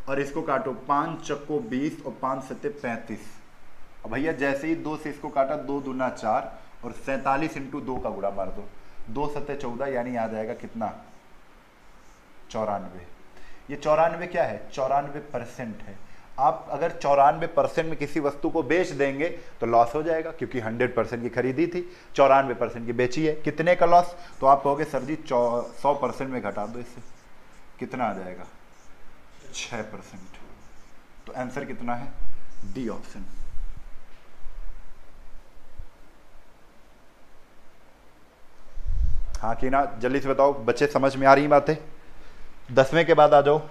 और इसको काटो, 5 चक्को 20 और 5 सत्ते 35। अब भैया जैसे ही 2 से इसको काटा, 2 दूना 4 और 47 इंटू 2 का गुणा मार दो, 2 सत्ते 14, यानी आ जाएगा कितना, 94। ये 94 क्या है, 94% है। आप अगर 94% में किसी वस्तु को बेच देंगे तो लॉस हो जाएगा, क्योंकि 100% की खरीदी थी, 94% की बेची है, कितने का लॉस। तो आप कहोगे सर जी 100% में घटा दो इससे, कितना आ जाएगा, 6%। तो आंसर कितना है, डी ऑप्शन। हाँ कि ना, जल्दी से बताओ बच्चे, समझ में आ रही बातें। 10वें के बाद आ जाओ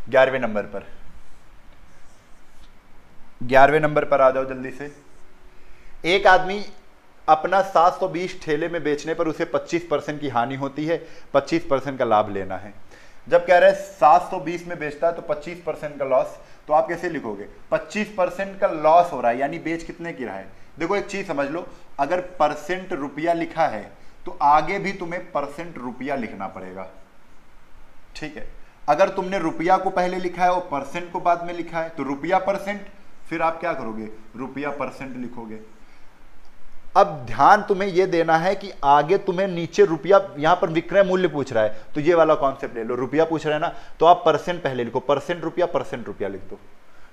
11वें नंबर पर। 11वें नंबर पर आ जाओ जल्दी से। एक आदमी अपना 720 ठेले में बेचने पर उसे 25% की हानि होती है, 25% का लाभ लेना है। जब कह रहे हैं 720 में बेचता है तो 25% का लॉस, तो आप कैसे लिखोगे, 25% का लॉस हो रहा है, यानी बेच कितने की रहा है। देखो एक चीज समझ लो, अगर परसेंट रुपया लिखा है तो आगे भी तुम्हें परसेंट रुपया लिखना पड़ेगा, ठीक है। अगर तुमने रुपया को पहले लिखा है और परसेंट को बाद में लिखा है तो रुपया परसेंट, फिर आप क्या करोगे, रुपया परसेंट लिखोगे। अब ध्यान तुम्हें यह देना है कि आगे तुम्हें नीचे रुपया, यहां पर विक्रय मूल्य पूछ रहा है तो ये वाला कॉन्सेप्ट ले लो, रुपया पूछ रहा है ना, तो आप परसेंट पहले लिखो, परसेंट रुपया लिख दो,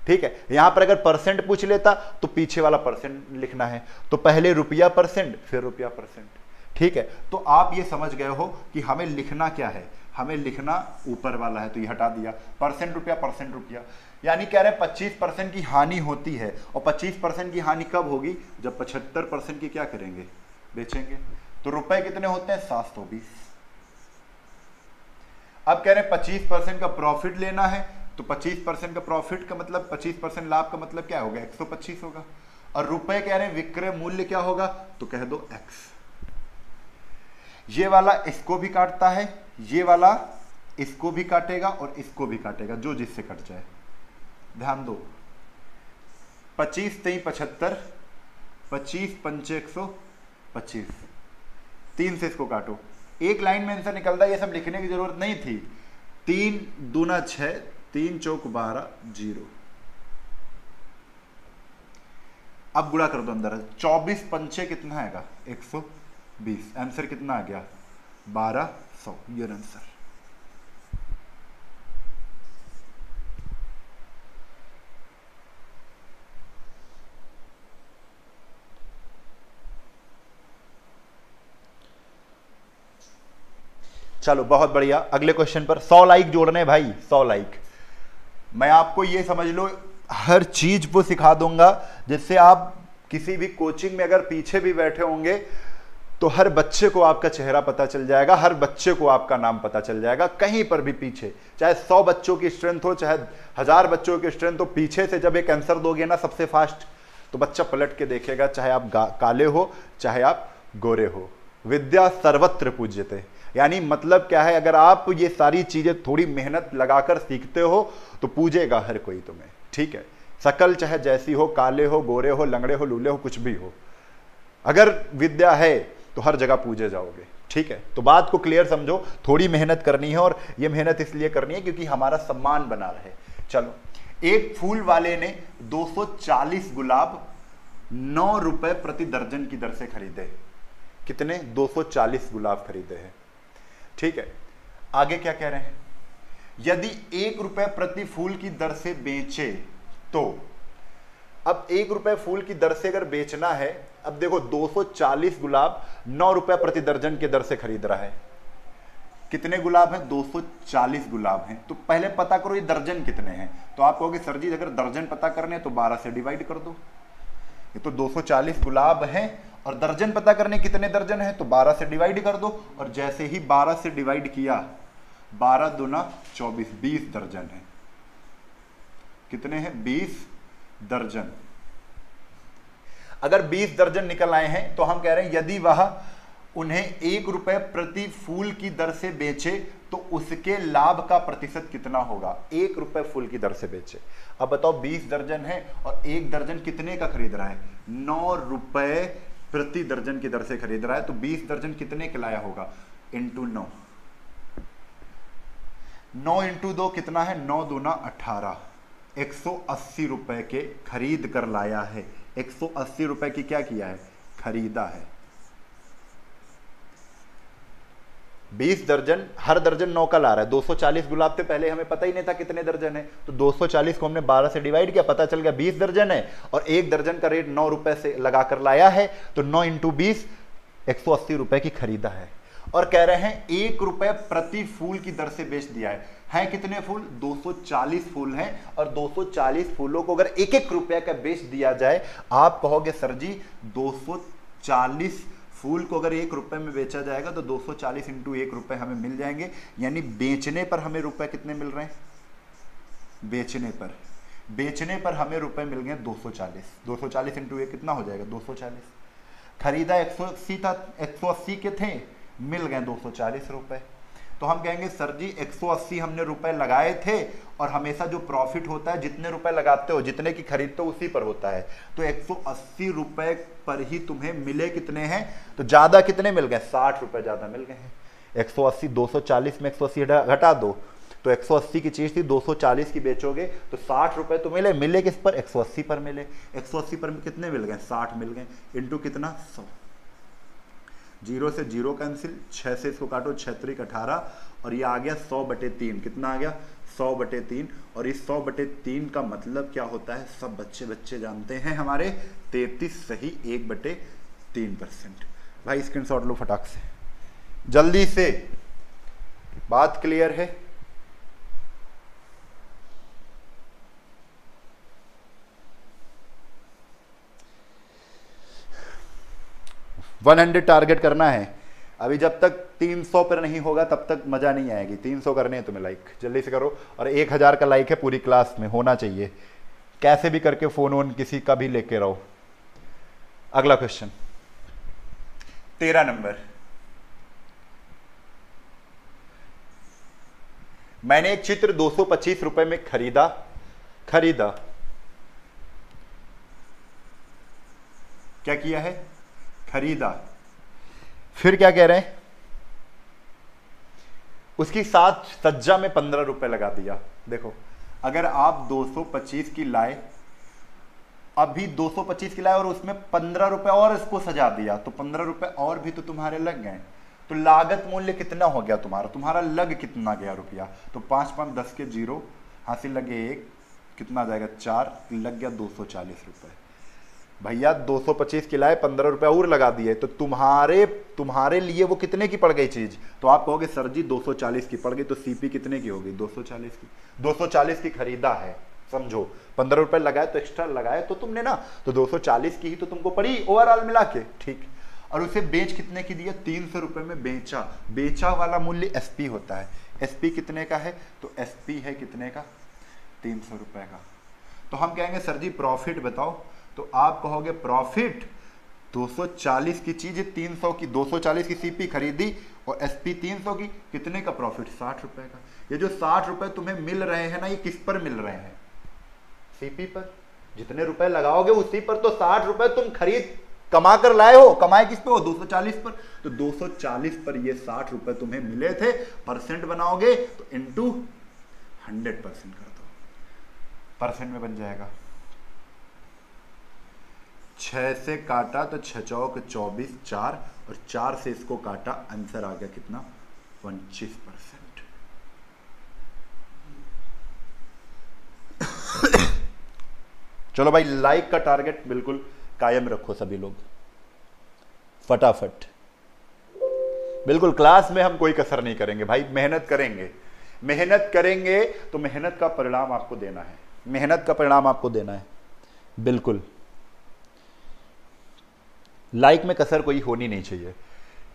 ठीक है। यहां पर अगर परसेंट पूछ लेता तो पीछे वाला परसेंट लिखना है, तो पहले रुपया परसेंट फिर रुपया परसेंट, ठीक है। तो आप ये समझ गए हो कि हमें लिखना क्या है, हमें लिखना ऊपर वाला है, तो ये हटा दिया, परसेंट रुपया, यानी कह रहे हैं 25% की हानि होती है, और 25% की हानि कब होगी, जब 75% की क्या करेंगे, बेचेंगे। तो रुपए कितने होते हैं, 720। अब कह रहे हैं 25% का प्रॉफिट लेना है, तो 25% का प्रॉफिट का मतलब 25% लाभ का मतलब क्या होगा, 125 होगा। और रुपए कह रहे हैं विक्रय मूल्य क्या होगा, तो कह दो x। ये वाला इसको भी काटता है, ये वाला इसको भी काटेगा और इसको भी काटेगा, जो जिससे कट जाए। ध्यान दो, 25 3 75, 25 5 125, 3 से इसको काटो, एक लाइन में आंसर निकलता है, ये सब लिखने की जरूरत नहीं थी। 3 दूना 6, 3 चौक 12, 0। अब गुणा कर दो अंदर, 24 पंचे कितना आएगा, 120। आंसर कितना आ गया, 1200, ये आंसर। चलो बहुत बढ़िया, अगले क्वेश्चन पर 100 लाइक जोड़ने भाई, 100 लाइक। मैं आपको ये समझ लो हर चीज वो सिखा दूंगा जिससे आप किसी भी कोचिंग में अगर पीछे भी बैठे होंगे तो हर बच्चे को आपका चेहरा पता चल जाएगा, हर बच्चे को आपका नाम पता चल जाएगा, कहीं पर भी पीछे, चाहे 100 बच्चों की स्ट्रेंथ हो, चाहे 1000 बच्चों की स्ट्रेंथ हो, पीछे से जब एक आंसर दोगे ना सबसे फास्ट, तो बच्चा पलट के देखेगा, चाहे आप काले हो चाहे आप गोरे हो। विद्या सर्वत्र पूज्यते, यानी मतलब क्या है, अगर आप ये सारी चीजें थोड़ी मेहनत लगाकर सीखते हो तो पूजेगा हर कोई तुम्हें, ठीक है। शकल चाहे जैसी हो, काले हो, गोरे हो, लंगड़े हो, लूले हो, कुछ भी हो, अगर विद्या है तो हर जगह पूजे जाओगे, ठीक है। तो बात को क्लियर समझो, थोड़ी मेहनत करनी है, और ये मेहनत इसलिए करनी है क्योंकि हमारा सम्मान बना रहे। चलो, एक फूल वाले ने 240 गुलाब 9 रुपए प्रति दर्जन की दर से खरीदे। कितने, 240 गुलाब खरीदे हैं, ठीक है। आगे क्या कह रहे हैं, यदि 1 रुपए प्रति फूल की दर से बेचे तो, अब 1 रुपए फूल की दर से अगर बेचना है, अब देखो 240 गुलाब 9 रुपए प्रति दर्जन के दर से खरीद रहा है। कितने गुलाब हैं, 240 गुलाब हैं। तो पहले पता करो ये दर्जन कितने हैं। तो आप कहोगे सर जी अगर दर्जन पता करने हैं तो 12 से डिवाइड कर दो। ये तो 240 गुलाब हैं और दर्जन पता करने कितने दर्जन है, तो 12 से डिवाइड कर दो। और जैसे ही 12 से डिवाइड किया, 12 दूना 24, 20 दर्जन है। कितने हैं, 20 दर्जन। अगर 20 दर्जन निकल आए हैं तो हम कह रहे हैं यदि वह उन्हें 1 रुपए प्रति फूल की दर से बेचे तो उसके लाभ का प्रतिशत कितना होगा। 1 रुपए फूल की दर से बेचे। अब बताओ 20 दर्जन है और 1 दर्जन कितने का खरीद रहा है, 9 रुपए प्रति दर्जन की दर से खरीद रहा है, तो 20 दर्जन कितने के लाया होगा, इंटू 9, 9 इंटू 2 कितना है, 9 दूना 18, 180 रुपए के खरीद कर लाया है। 180 रुपए की क्या किया है, खरीदा है। 20 दर्जन, हर दर्जन 9 का ला रहा है। 240 गुलाब थे, पहले हमें पता ही नहीं था कितने दर्जन है, तो 240 को हमने 12 से डिवाइड किया, पता चल गया 20 दर्जन है, और एक दर्जन का रेट 9 रुपए से लगाकर लाया है, तो 9 इंटू 20 180 रुपए की खरीदा है। और कह रहे हैं 1 रुपए प्रति फूल की दर से बेच दिया है कितने फूल, 240 फूल हैं, और 240 फूलों को अगर 1-1 रुपए का बेच दिया जाए, आप कहोगे सर जी 240 फूल को अगर 1 रुपए में बेचा जाएगा तो 240 इंटू 1 रुपए हमें मिल जाएंगे, यानी बेचने पर हमें रुपए कितने मिल रहे हैं, बेचने पर हमें रुपए मिल गए 240। 240 इंटू 1 कितना हो जाएगा, 240। खरीदा 180 था, 180 के थे, मिल गए 240 रुपए। तो हम कहेंगे सर जी 180 हमने रुपए लगाए थे, और हमेशा जो प्रॉफिट होता है जितने रुपए लगाते हो, जितने की खरीदते हो उसी पर होता है, तो 180 रुपए पर ही तुम्हें मिले कितने हैं, तो ज्यादा कितने मिल गए, 60 रुपए ज्यादा मिल गए हैं। 180, 240 में 180 घटा दो, तो 180 की चीज थी, 240 की बेचोगे तो 60 रुपए तो मिले किस पर, 180 पर मिले। 180 पर कितने मिल गए, 60 मिल गए, इंटू कितना, 100। 0 से 0 कैंसिल, 6 से इसको काटो, 6 × 18, और ये आ गया 100/3। कितना आ गया, 100/3। और इस 100/3 का मतलब क्या होता है, सब बच्चे जानते हैं हमारे, 33 सही 1/3%। भाई स्क्रीनशॉट लो फटाक से, जल्दी से, बात क्लियर है। $100 टारगेट करना है। अभी जब तक 300 पर नहीं होगा तब तक मजा नहीं आएगी। 300 करने हैं तुम्हें लाइक, जल्दी से करो। और 1000 का लाइक है पूरी क्लास में, होना चाहिए। कैसे भी करके फोन वोन किसी का भी लेके रहो। अगला क्वेश्चन 13 नंबर। मैंने एक चित्र 225 रुपए में खरीदा। क्या किया है, खरीदा। फिर क्या कह रहे हैं, उसकी साथ सज्जा में 15 रुपए लगा दिया। देखो अगर आप 225 की लाए, अभी 225 की लाए और उसमें 15 रुपए और इसको सजा दिया, तो 15 रुपए और भी तो तुम्हारे लग गए। तो लागत मूल्य कितना हो गया तुम्हारा लग कितना गया रुपया, तो 5 5 10 के 0, हासिल लगे 1, कितना जाएगा 4, लग गया 240 रुपए। भैया 225 की लाए, 15 रुपए और लगा दिए, तो तुम्हारे लिए वो कितने की पड़ गई चीज, तो आप कहोगे सर जी 240 की पड़ गई, तो सीपी कितने की होगी, 240 की। 240 की खरीदा है, समझो 15 रुपए लगाए तो एक्स्ट्रा लगाए तो तुमने ना, तो 240 की ही तो तुमको पड़ी ओवरऑल मिला के, ठीक। और उसे बेच कितने की दिया, 300 रुपए में बेचा वाला मूल्य एसपी होता है। एसपी कितने का है, तो एसपी है कितने का, 300 रुपए का। तो हम कहेंगे सर जी प्रॉफिट बताओ, तो आप कहोगे प्रॉफिट 240 की चीज 300 की, 240 की सीपी खरीदी और एसपी 300 की, कितने का प्रॉफिट, 60 रुपए का। ये जो 60 रुपए तुम्हें मिल रहे हैं ना, ये किस पर मिल रहे हैं, सीपी पर। जितने रुपए लगाओगे उसी पर, तो 60 रुपए तुम खरीद कमा कर लाए हो, कमाए किस पे हो, 240 पर। तो 240 पर ये 60 रुपए तुम्हें मिले थे, परसेंट बनाओगे तो इंटू 100% कर दो, परसेंट में बन जाएगा। 6 से काटा तो 6 चौक 24, 4 और 4 से इसको काटा, आंसर आ गया कितना, 25%। चलो भाई लाइक का टारगेट बिल्कुल कायम रखो सभी लोग, फटाफट। बिल्कुल क्लास में हम कोई कसर नहीं करेंगे भाई, मेहनत करेंगे तो मेहनत का परिणाम आपको देना है, बिल्कुल। लाइक में कसर कोई होनी नहीं चाहिए।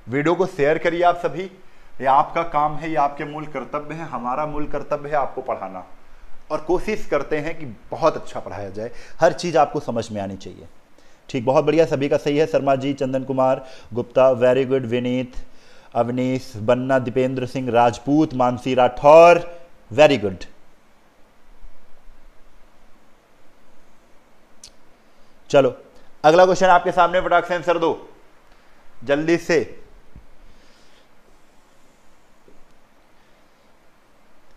वीडियो को शेयर करिए आप सभी, ये आपका काम है, ये आपके मूल कर्तव्य है। हमारा मूल कर्तव्य है आपको पढ़ाना, और कोशिश करते हैं कि बहुत अच्छा पढ़ाया जाए, हर चीज़ आपको समझ में आनी चाहिए, ठीक। बहुत बढ़िया, सभी का सही है। Sharma ji, Chandan Kumar Gupta, very good. विनीत, अवनीश, बन्ना, दीपेंद्र सिंह राजपूत, मानसी राठौर, वेरी गुड। चलो अगला क्वेश्चन आपके सामने, फटाक से आंसर दो जल्दी से।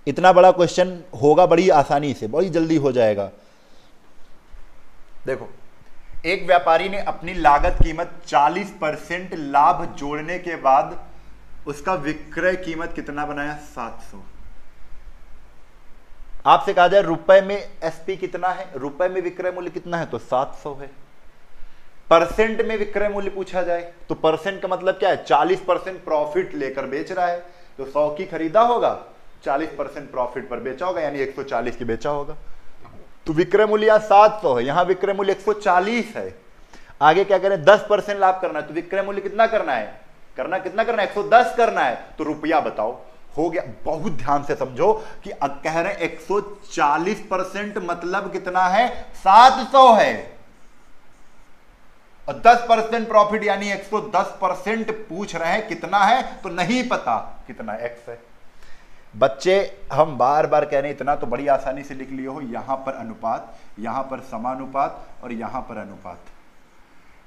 इतना बड़ा क्वेश्चन होगा बड़ी आसानी से, बड़ी जल्दी हो जाएगा। देखो, एक व्यापारी ने अपनी लागत कीमत 40% लाभ जोड़ने के बाद उसका विक्रय कीमत कितना बनाया? 700। आपसे कहा जाए रुपए में एसपी कितना है, रुपए में विक्रय मूल्य कितना है, तो 700 है। परसेंट में विक्रय मूल्य पूछा जाए तो परसेंट का मतलब क्या है? 40% प्रॉफिट लेकर बेच रहा है, तो 100 की खरीदा होगा, 40% प्रॉफिट पर बेचा होगा, यानी 140 की बेचा होगा। तो विक्रय मूल्य यहां 700 है, यहां विक्रय मूल्य 140 है। आगे क्या करें? 10% लाभ करना है, तो विक्रय मूल्य कितना करना है? कितना करना है? 110 करना है। तो रुपया बताओ, हो गया। बहुत ध्यान से समझो कि कह रहे हैं 140% मतलब कितना है? 700 है, और 10% प्रॉफिट यानी 110% पूछ रहे हैं, कितना है? तो नहीं पता कितना, एक्स है। बच्चे हम बार बार कह रहे हैं, इतना तो बड़ी आसानी से लिख लियो हो। यहां पर अनुपात, यहां पर समानुपात, और यहां पर अनुपात।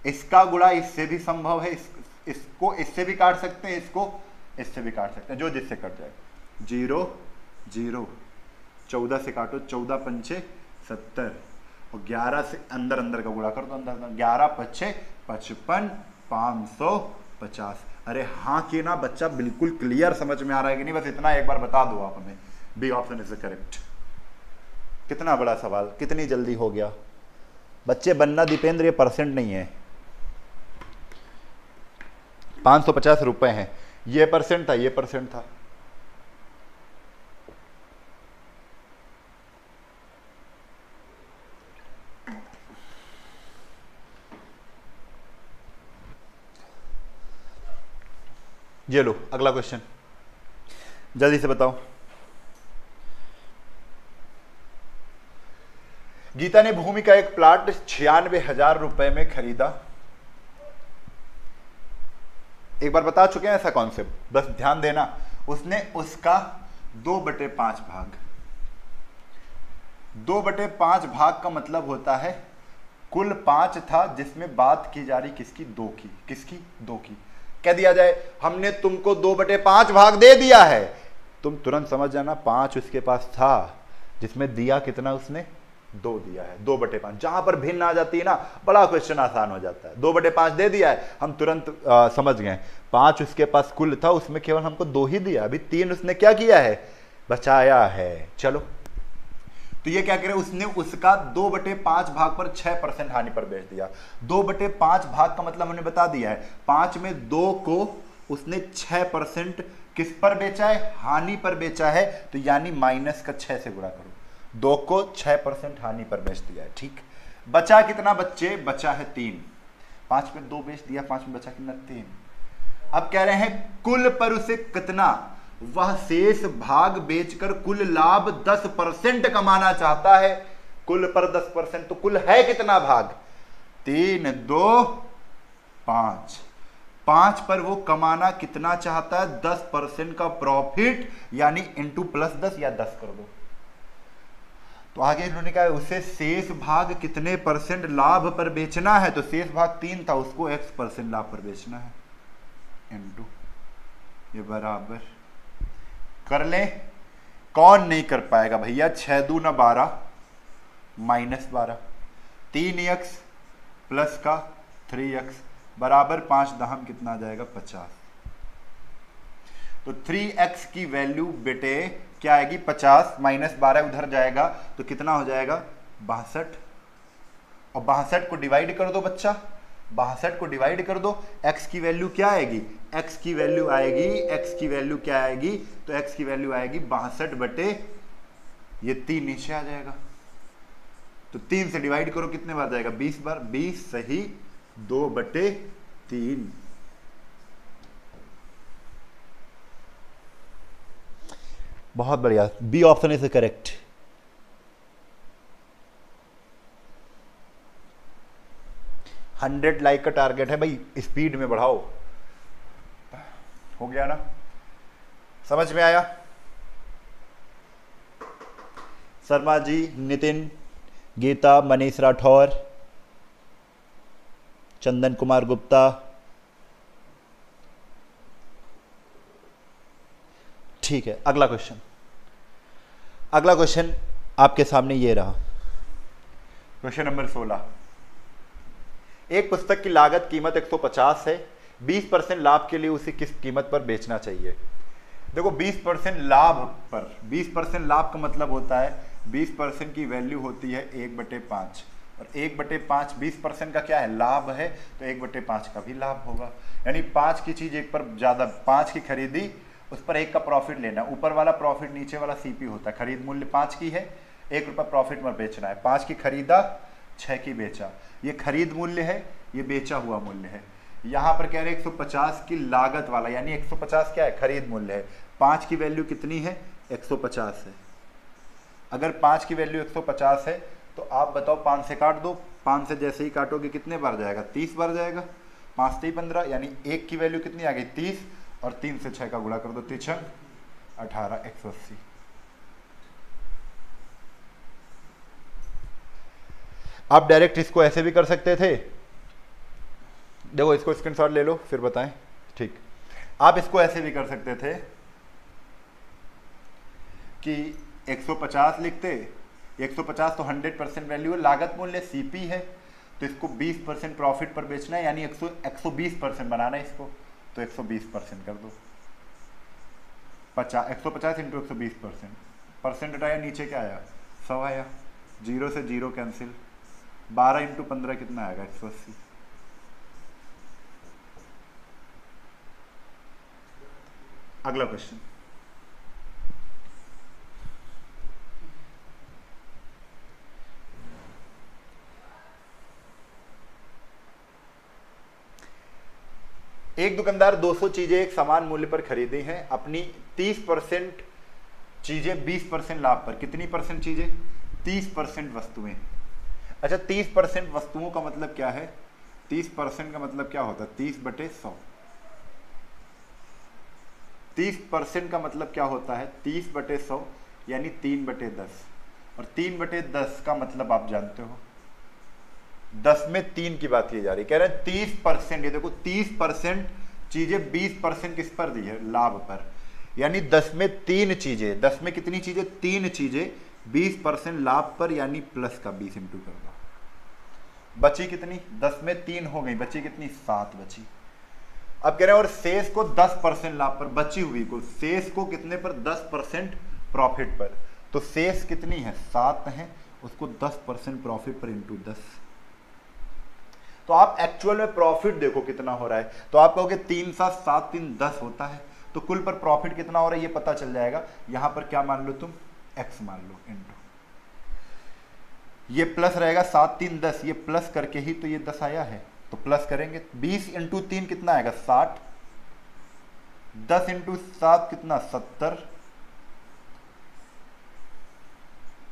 इसका गुणा इससे भी संभव है, इसको इससे भी काट सकते हैं, इसको इससे भी काट सकते हैं, जो जिससे कट जाए। 0 0, 14 से काटो, 14 पंचे 70, और 11 से अंदर अंदर का गुणा कर दो, अंदर 11 पच्छे 55, 550। अरे हाँ कि ना बच्चा, बिल्कुल क्लियर समझ में आ रहा है कि नहीं? बस इतना एक बार बता दो आप हमें, बी ऑप्शन इज करेक्ट। कितना बड़ा सवाल, कितनी जल्दी हो गया। बच्चे बनना दीपेंद्र, ये परसेंट नहीं है। 550 रुपए हैं, ये परसेंट था, ये परसेंट था। ये लो अगला क्वेश्चन, जल्दी से बताओ। गीता ने भूमि का एक प्लाट 96,000 रुपए में खरीदा। एक बार बता चुके हैं ऐसा कॉन्सेप्ट, बस ध्यान देना। उसने उसका 2/5 भाग, 2/5 भाग का मतलब होता है कुल 5 था, जिसमें बात की जा रही किसकी? 2 की। किसकी? 2 की। कह दिया जाए हमने तुमको 2/5 भाग दे दिया है, तुम तुरंत समझ जाना 5 उसके पास था, जिसमें दिया कितना? उसने 2 दिया है। 2/5 जहां पर भिन्न आ जाती है ना, बड़ा क्वेश्चन आसान हो जाता है। 2/5 दे दिया है, हम तुरंत समझ गए। 5 उसके पास कुल था, उसमें केवल हमको 2 ही दिया, अभी 3 उसने क्या किया है? बचाया है। चलो, तो ये क्या करे? उसने उसका 2/5 भाग पर 6% हानि पर बेच दिया। 2/5 भाग का मतलब हमने बता दिया है, 5 में 2 को उसने 6% किस पर बेचा है? हानि पर बेचा है, तो यानी माइनस का 6 से गुणा करो। 2 को 6% हानि पर बेच दिया है, ठीक। बचा कितना बच्चे? बचा है 3। 5 में 2 बेच दिया, 5 में बचा कितना? 3। अब कह रहे हैं कुल पर उसे कितना? वह शेष भाग बेचकर कुल लाभ 10% कमाना चाहता है। कुल पर 10%, तो कुल है कितना भाग? 3 2 5। 5 पर वो कमाना कितना चाहता है? 10% का प्रॉफिट, यानी इंटू +10 या 10 कर दो। तो आगे इन्होंने कहा उसे शेष भाग कितने % लाभ पर बेचना है, तो शेष भाग 3 था, उसको x% लाभ पर बेचना है, इंटू ये बराबर कर ले। कौन नहीं कर पाएगा भैया? 6 दूना 12 -12, 3x प्लस का 3x बराबर 5 दहम कितना आ जाएगा? 50। तो 3x की वैल्यू बेटे क्या आएगी? 50 -12 उधर जाएगा तो कितना हो जाएगा? 62। और 62 को डिवाइड कर दो बच्चा, 62 को डिवाइड कर दो। x की वैल्यू क्या आएगी? x की वैल्यू आएगी, x की वैल्यू क्या आएगी? तो x की वैल्यू आएगी 62 बटे ये 3 नीचे आ जाएगा, तो 3 से डिवाइड करो, कितने बार जाएगा? 20 बार। 20 सही 2/3। बहुत बढ़िया, B option is correct. $100 like का टारगेट है भाई, स्पीड में बढ़ाओ। हो गया ना? समझ में आया? शर्मा जी, नितिन, गीता, मनीष राठौर, चंदन कुमार गुप्ता, ठीक है। अगला क्वेश्चन, अगला क्वेश्चन आपके सामने ये रहा, क्वेश्चन नंबर 16। एक पुस्तक की लागत कीमत 150 है, 20% लाभ के लिए उसे किस कीमत पर बेचना चाहिए? देखो 20% लाभ पर, 20% लाभ का मतलब होता है 20% की वैल्यू होती है 1/5, और 1/5 20% का क्या है? लाभ है, तो 1/5 का भी लाभ होगा। यानी 5 की चीज एक पर ज्यादा, 5 की खरीदी उस पर 1 का प्रॉफिट लेना, ऊपर वाला प्रॉफिट नीचे वाला सीपी होता है। खरीद मूल्य 5 की है, 1 रुपया प्रॉफिट में बेचना है, 5 की खरीदा 6 की बेचा, ये खरीद मूल्य है, ये बेचा हुआ मूल्य है। यहाँ पर कह रहे 150 की लागत वाला, यानी 150 क्या है? खरीद मूल्य है। 5 की वैल्यू कितनी है? 150 है। अगर 5 की वैल्यू 150 है तो आप बताओ 5 से काट दो, 5 से जैसे ही काटोगे कितने बार जाएगा? 30 बार जाएगा। 5 से 15, यानी 1 की वैल्यू कितनी आ गई? 30, और 3 से 6 का गुणा कर दो, 3 18, 180। आप डायरेक्ट इसको ऐसे भी कर सकते थे, देखो इसको स्क्रीनशॉट ले लो फिर बताएं, ठीक। आप इसको ऐसे भी कर सकते थे कि 150 लिखते, 150 तो 100% वैल्यू है, लागत मूल्य सीपी है, तो इसको 20% प्रॉफिट पर बेचना है, यानी 120% बनाना है इसको, तो 120% कर दो। 150 इंटू 120%, परसेंट हटाया, नीचे क्या आया? 100 आया, 0 से 0 कैंसिल, 12 इंटू 15 कितना आएगा? 180। अगला क्वेश्चन, एक दुकानदार 200 चीजें एक समान मूल्य पर खरीदी हैं, अपनी 30% चीजें 20% लाभ पर। कितनी परसेंट चीजें? 30% वस्तुएं। अच्छा, 30% वस्तुओं का मतलब क्या है? 30% का मतलब क्या होता है? 30/100। 30% का मतलब क्या होता है? 30/100 यानी 3/10, और 3/10 का मतलब आप जानते हो 10 में 3 की बात की जा रही। कह रहे हैं 30%, ये देखो 30% चीजें 20% किस पर दी है? लाभ पर। यानी 10 में 3 चीजें, 10 में कितनी चीजें? 3 चीजें 20% लाभ पर, यानी प्लस का 20 इंटू कर दो। बची कितनी? 10 में 3 हो गई, बची कितनी? 7 बची। अब कह रहे हैं और शेष को 10% लाभ पर, बची हुई को, शेष को कितने पर? 10% प्रॉफिट पर। तो शेष कितनी है? 7 है, उसको 10% प्रॉफिट पर इंटू 10। तो आप एक्चुअल में प्रॉफिट देखो कितना हो रहा है, तो आप कहोगे 3 7 7 3 10 होता है, तो कुल पर प्रॉफिट कितना हो रहा है ये पता चल जाएगा। यहां पर क्या मान लो तुम? x मान लो, इंटू ये प्लस रहेगा, 7 3 10, ये प्लस करके ही तो ये 10 आया है, तो प्लस करेंगे। 20 इंटू 3 कितना आएगा? 60। 10 इंटू 7 कितना? 70,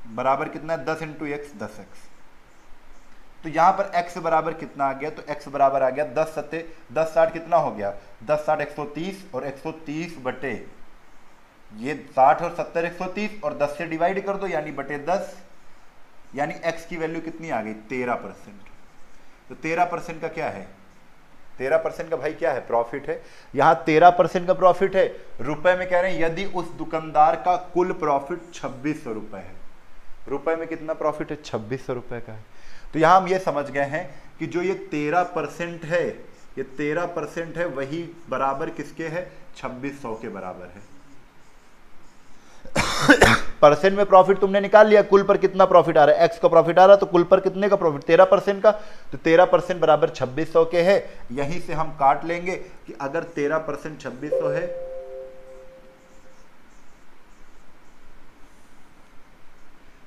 बराबर कितना है? 10 इंटू x 10x। तो यहां पर x बराबर कितना आ गया? तो x बराबर आ गया 10 सत्ते 10 60 कितना हो गया? 10 60 130, और 130 बटे ये 60 और 70 130, और 10 से डिवाइड कर दो, यानी बटे 10, यानी x की वैल्यू कितनी आ गई? 13%। तो 13% का क्या है? 13% का भाई क्या है? प्रॉफिट है। यहां 13% का प्रॉफिट है, रुपए में कह रहे हैं यदि उस दुकानदार का कुल प्रॉफिट 2600 रुपए है। रुपए में कितना प्रॉफिट है? 2600 रुपए का है। तो यहां हम ये समझ गए हैं कि जो ये 13% है, ये 13% है, वही बराबर किसके है? 2600 के बराबर है। परसेंट में प्रॉफिट तुमने निकाल लिया, कुल पर कितना प्रॉफिट आ रहा है? एक्स का प्रॉफिट आ रहा है, तो कुल पर कितने का प्रॉफिट? 13% का। तो 13% बराबर 2600 के है। यहीं से हम काट लेंगे कि अगर 13% 2600 है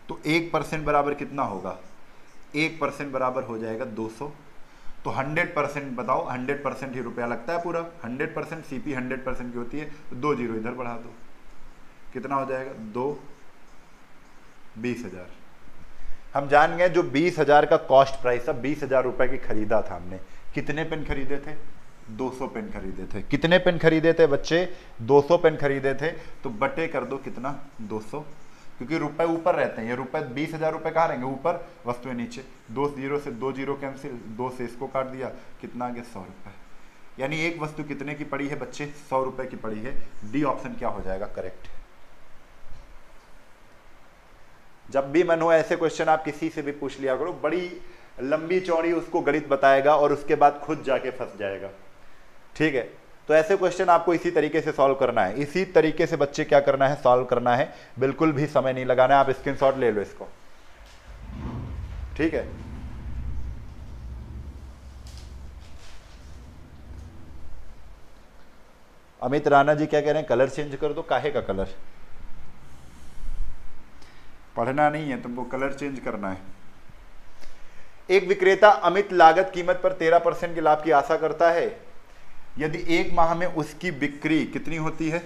तो 1% बराबर कितना होगा? 1% बराबर हो जाएगा 200। तो 100% बताओ, 100% ही रुपया लगता है पूरा। 100% सीपी 100% की होती है, तो 2 जीरो इधर बढ़ा दो, कितना हो जाएगा? 2 20,000। हम जान गए जो 20,000 का कॉस्ट प्राइस था, 20,000 रुपए की खरीदा था हमने। कितने पेन खरीदे थे? 200 पेन खरीदे थे। कितने पेन खरीदे थे बच्चे? 200 पेन खरीदे थे। तो बटे कर दो कितना? 200। क्योंकि रुपए ऊपर रहते हैं, ये रुपए 20,000 रुपए कहाँ रहेंगे, ऊपर, वस्तुएं नीचे। 2 जीरो से 2 जीरो कैंसिल, 2 से इसको काट दिया, कितना आ गया 100 रुपए। यानी एक वस्तु कितने की पड़ी है बच्चे, 100 रुपए की पड़ी है। डी ऑप्शन क्या हो जाएगा, करेक्ट। जब भी मन हो ऐसे क्वेश्चन आप किसी से भी पूछ लिया करो, बड़ी लंबी चौड़ी उसको गणित बताएगा और उसके बाद खुद जाके फंस जाएगा, ठीक है। तो ऐसे क्वेश्चन आपको इसी तरीके से सॉल्व करना है, इसी तरीके से बच्चे क्या करना है, सॉल्व करना है, बिल्कुल भी समय नहीं लगाना है। आप स्क्रीनशॉट ले लो इसको, ठीक है। अमित राणा जी क्या कह रहे हैं, कलर चेंज कर दो, काहे का कलर, पढ़ना नहीं है तुमको, कलर चेंज करना है। एक विक्रेता अमित लागत कीमत पर 13% के लाभ की आशा करता है। यदि एक माह में उसकी बिक्री कितनी होती है,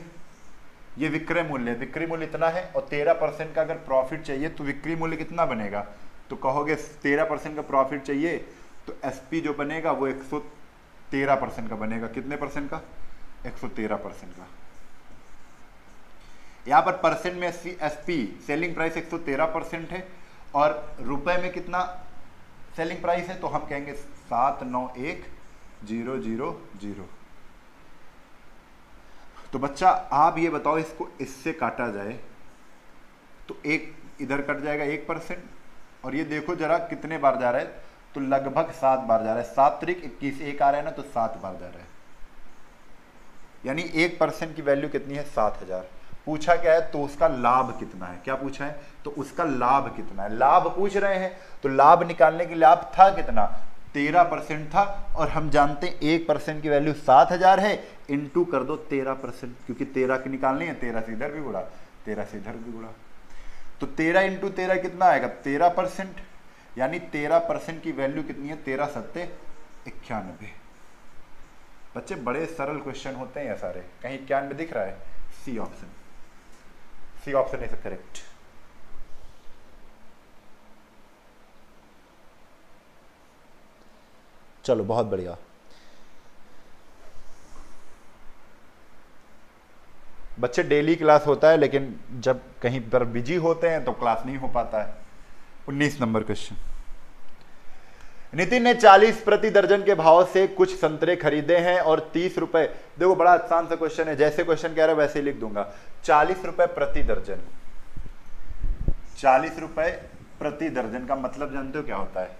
ये विक्रय मूल्य, विक्री मूल्य इतना है और 13% का अगर प्रॉफिट चाहिए तो विक्री मूल्य कितना बनेगा, तो कहोगे 13% का प्रॉफिट चाहिए तो एसपी जो बनेगा वो 113% का बनेगा। कितने परसेंट का, 113% का। यहां पर परसेंट में एसपी सेलिंग प्राइस 113% है और रुपए में कितना सेलिंग प्राइस है, तो हम कहेंगे 791,000। तो बच्चा आप ये बताओ, इसको इससे काटा जाए तो एक इधर कट जाएगा 1%, और ये देखो जरा कितने बार जा रहा है, तो लगभग 7 बार जा रहा है। 7 त्रिक 21, एक आ रहा है ना, तो 7 बार जा रहा है। यानी 1% की वैल्यू कितनी है, 7,000। पूछा क्या है, तो उसका लाभ कितना है, क्या पूछा है, तो उसका लाभ कितना है, लाभ पूछ रहे हैं। तो लाभ निकालने के लिए लाभ था कितना, 13% था, और हम जानते हैं 1% की वैल्यू 7,000 है, इंटू कर दो 13%, क्योंकि 13 की निकालनी है, 13 से इधर भी गुणा, 13 से इधर भी गुणा, तो 13 इंटू 13 कितना आएगा, 13%। यानी 13% की वैल्यू कितनी है, 13 सत्ते 91। बच्चे बड़े सरल क्वेश्चन होते हैं ये सारे, कहीं 91 दिख रहा है, C option, C option is correct. चलो बहुत बढ़िया। बच्चे डेली क्लास होता है, लेकिन जब कहीं पर बिजी होते हैं तो क्लास नहीं हो पाता है। 19 नंबर क्वेश्चन, नितिन ने 40 प्रति दर्जन के भाव से कुछ संतरे खरीदे हैं और 30 रुपए, देखो बड़ा आसान सा क्वेश्चन है, जैसे क्वेश्चन कह रहा है वैसे ही लिख दूंगा। 40 रुपए प्रति दर्जन, 40 रुपए प्रति दर्जन का मतलब जानते हो क्या होता है,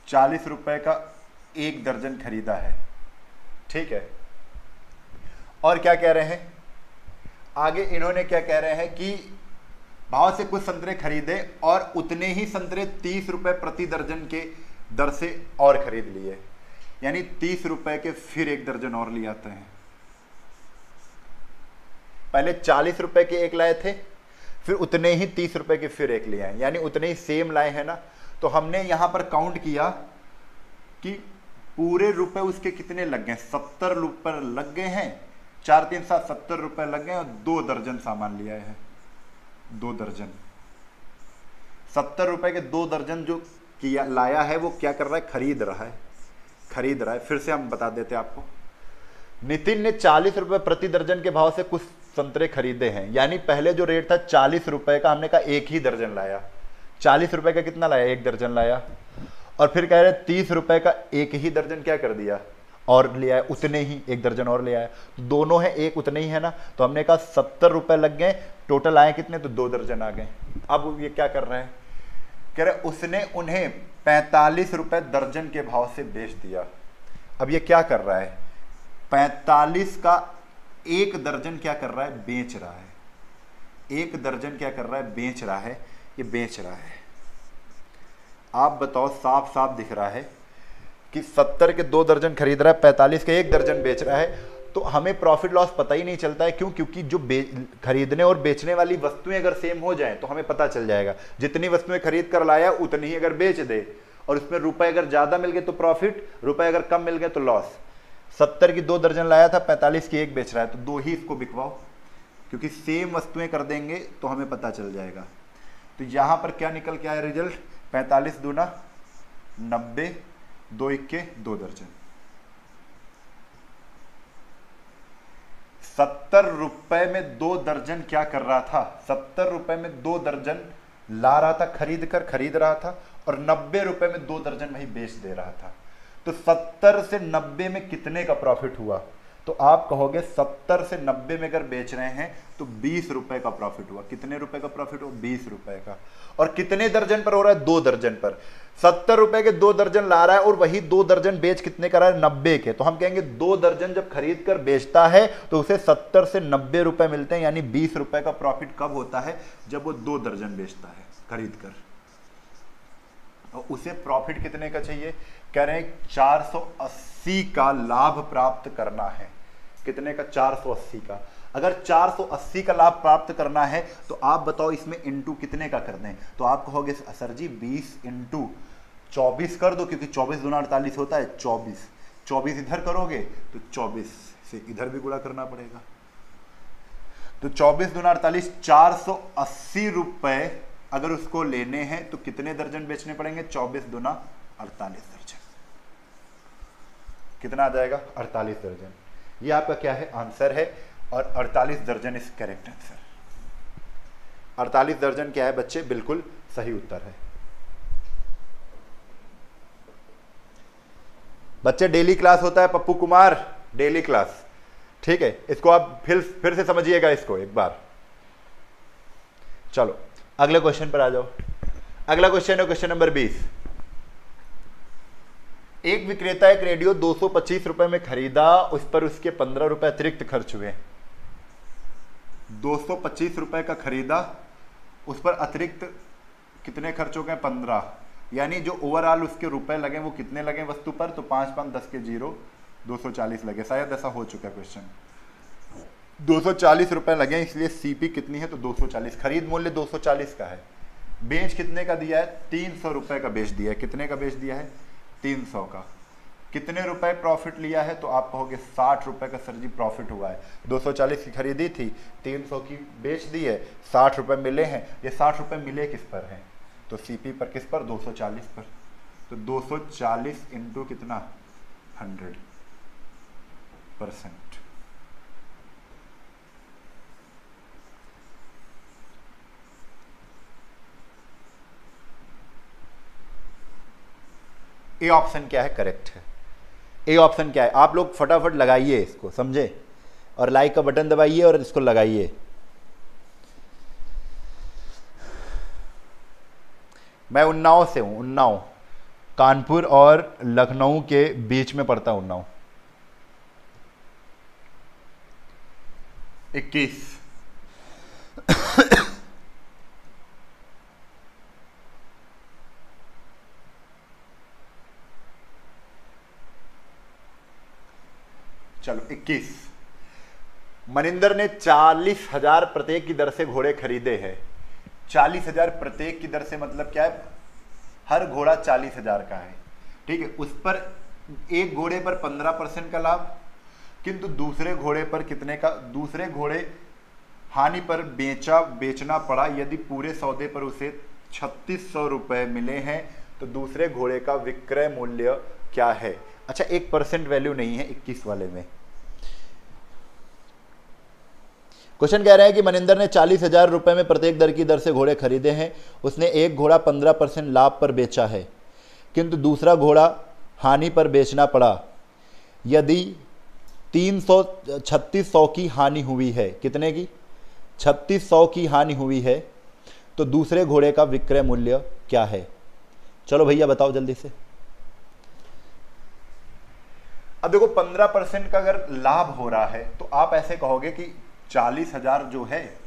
40 रुपए का 1 दर्जन खरीदा है, ठीक है। और क्या कह रहे हैं आगे, इन्होंने क्या कह रहे हैं कि भाव से कुछ संतरे खरीदे और उतने ही संतरे 30 रुपए प्रति दर्जन के दर से और खरीद लिए, यानी 30 रुपए के फिर 1 दर्जन और ले आते हैं। पहले 40 रुपए के 1 लाए थे, फिर उतने ही 30 रुपए के फिर 1 ले आए, यानी उतने ही सेम लाए हैं ना। तो हमने यहां पर काउंट किया कि पूरे रुपए उसके कितने लग गए, 70 रुपए लग गए हैं, 4 3 7 70 रुपए लग गए और 2 दर्जन सामान लिया है, 2 दर्जन। 70 रुपए के 2 दर्जन जो किया लाया है वो क्या कर रहा है, खरीद रहा है, खरीद रहा है। फिर से हम बता देते हैं आपको, नितिन ने 40 रुपए प्रति दर्जन के भाव से कुछ संतरे खरीदे हैं, यानी पहले जो रेट था 40 रुपए का, हमने कहा 1 ही दर्जन लाया, 40 रुपए का कितना लाया, 1 दर्जन लाया, और फिर कह रहे 30 रुपए का 1 ही दर्जन क्या कर दिया और ले आया, उतने ही 1 दर्जन और ले आया, तो दोनों है एक उतने ही है ना। तो हमने कहा 70 रुपए लग गए, टोटल आए कितने, तो 2 दर्जन आ गए। अब ये क्या कर रहे हैं, कह रहे उसने उन्हें 45 रुपए दर्जन के भाव से बेच दिया। अब ये क्या कर रहा है, 45 का 1 दर्जन क्या कर रहा है, बेच रहा है, 1 दर्जन क्या कर रहा है, बेच रहा है, ये बेच रहा है। आप बताओ, साफ साफ दिख रहा है कि 70 के 2 दर्जन खरीद रहा है, 45 के 1 दर्जन बेच रहा है, तो हमें प्रॉफिट लॉस पता ही नहीं चलता है। क्यों, क्योंकि जो खरीदने और बेचने वाली वस्तुएं अगर सेम हो जाएं तो हमें पता चल जाएगा, जितनी वस्तुएं खरीद कर लाया उतनी ही अगर बेच दे, और उसमें रुपए अगर ज्यादा मिल गए तो प्रॉफिट, रुपए अगर कम मिल गए तो लॉस। 70 की 2 दर्जन लाया था, 45 की 1 बेच रहा है, तो 2 ही इसको बिकवाओ, क्योंकि सेम वस्तुएं कर देंगे तो हमें पता चल जाएगा। तो यहां पर क्या निकल के आया रिजल्ट, 45 दूना 90, 2 इक्के 2 दर्जन। 70 रुपए में 2 दर्जन क्या कर रहा था? 70 रुपए में 2 दर्जन ला रहा था, खरीद रहा था, और 90 रुपए में 2 दर्जन वही बेच दे रहा था। तो 70 से 90 में कितने का प्रॉफिट हुआ? तो आप कहोगे 70 से 90 में अगर बेच रहे हैं तो 20 रुपए का प्रॉफिट हुआ। कितने रुपए का प्रॉफिट हुआ? 20 रुपए का। और कितने दर्जन पर हो रहा है? 2 दर्जन पर। 70 रुपए के 2 दर्जन ला रहा है और वही 2 दर्जन बेच कितने का रहा है? 90 के। तो हम कहेंगे 2 दर्जन जब खरीद कर बेचता है तो उसे 70 से 90 रुपए मिलते हैं, यानी 20 रुपए का प्रॉफिट कब होता है? जब वो 2 दर्जन बेचता है खरीद कर। और उसे प्रॉफिट कितने का चाहिए? कह रहे हैं 480 का लाभ प्राप्त करना है। कितने का? 480 का। अगर 480 का लाभ प्राप्त करना है तो आप बताओ इसमें इंटू कितने का कर दें? तो आप कहोगे सर जी 20 इंटू 24 कर दो, क्योंकि 24 दूना 48 होता है। 24 इधर करोगे तो 24 से इधर भी गुणा करना पड़ेगा। तो 24 दूना 48, 480 रुपए अगर उसको लेने हैं तो कितने दर्जन बेचने पड़ेंगे? 24 दूना 48 दर्जन। कितना आ जाएगा? 48 दर्जन। ये आपका क्या है? आंसर है। और 48 दर्जन इज करेक्ट आंसर। 48 दर्जन क्या है बच्चे? बिल्कुल सही उत्तर है। बच्चे डेली क्लास होता है पप्पू कुमार, डेली क्लास, ठीक है। इसको आप फिर से समझिएगा इसको एक बार। चलो अगले क्वेश्चन पर आ जाओ। अगला क्वेश्चन है क्वेश्चन नंबर 20। एक विक्रेता एक रेडियो 225 रुपए में खरीदा, उस पर उसके 15 रुपए अतिरिक्त खर्च हुए। 225 रुपए का खरीदा, उस पर अतिरिक्त कितने खर्च हो गए? 15। यानी जो ओवरऑल उसके रुपए लगे वो कितने लगे वस्तु पर? तो 5 5 10 के 0, 240 लगे। शायद ऐसा हो चुका है क्वेश्चन। 240 रुपए लगे, इसलिए सीपी कितनी है? तो 240। खरीद मूल्य 240 का है। बेच कितने का दिया है? 300 रुपए का बेच दिया है। कितने का बेच दिया है? 300 का। कितने रुपए प्रॉफिट लिया है? तो आप कहोगे 60 रुपए का सर जी प्रॉफिट हुआ है। 240 की खरीदी थी, 300 की बेच दी है, 60 रुपए मिले हैं। ये 60 रुपए मिले किस पर हैं? तो सीपी पर। किस पर? 240 पर। तो 240 इंटू कितना? 100%। ए ऑप्शन क्या है? करेक्ट है। ए ऑप्शन क्या है? आप लोग फटाफट लगाइए इसको, समझे? और लाइक का बटन दबाइए और इसको लगाइए। मैं उन्नाव से हूं। उन्नाव कानपुर और लखनऊ के बीच में पड़ता है उन्नाव। 21। चलो 21। मनिंदर ने 40,000 प्रत्येक की दर से घोड़े खरीदे हैं। 40,000 प्रत्येक की दर से मतलब क्या है? हर घोड़ा 40,000 का है, ठीक है। उस पर एक घोड़े पर 15% का लाभ, किंतु दूसरे घोड़े पर कितने का? दूसरे घोड़े हानि पर बेचना पड़ा। यदि पूरे सौदे पर उसे 3600 रुपए मिले हैं तो दूसरे घोड़े का विक्रय मूल्य क्या है? अच्छा 1% वैल्यू नहीं है 21 वाले में। क्वेश्चन कह रहे हैं कि मनिंदर ने 40,000 रुपए में प्रत्येक दर की दर से घोड़े खरीदे हैं। उसने एक घोड़ा 15% लाभ पर बेचा है, किंतु दूसरा घोड़ा हानि पर बेचना पड़ा। यदि 3600 की हानि हुई है, कितने की? 3600 की हानि हुई है, तो दूसरे घोड़े का विक्रय मूल्य क्या है? चलो भैया बताओ जल्दी से। अब देखो 15% का अगर लाभ हो रहा है तो आप ऐसे कहोगे कि 40,000 जो है,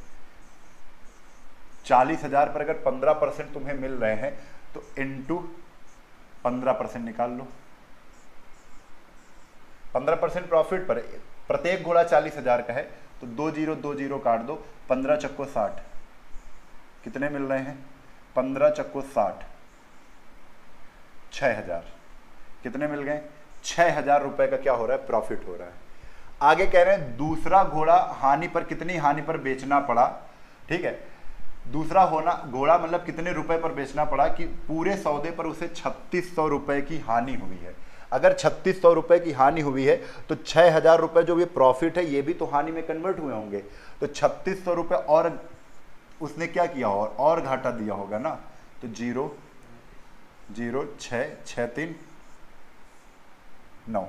40,000 पर अगर 15% तुम्हें मिल रहे हैं तो इंटू 15% निकाल लो। 15% प्रॉफिट पर प्रत्येक घोड़ा 40,000 का है तो 2 काट दो। 15 चक्को 60, कितने मिल रहे हैं? 15 चक्को 60, 6,000। कितने मिल गए? 6,000 रुपए का क्या हो रहा है? प्रॉफिट हो रहा है। आगे कह रहे हैं दूसरा घोड़ा हानि पर, कितनी हानि पर बेचना पड़ा, ठीक है। दूसरा घोड़ा मतलब कितने रुपए पर बेचना पड़ा कि पूरे सौदे पर उसे 3600 रुपए की हानि हुई है। अगर 3600 रुपए की हानि हुई है तो 6000 रुपए जो ये प्रॉफिट है ये भी तो हानि में कन्वर्ट हुए होंगे। तो 3600 रुपए और उसने क्या किया और घाटा दिया होगा ना। तो 0 0 6 6 3 9।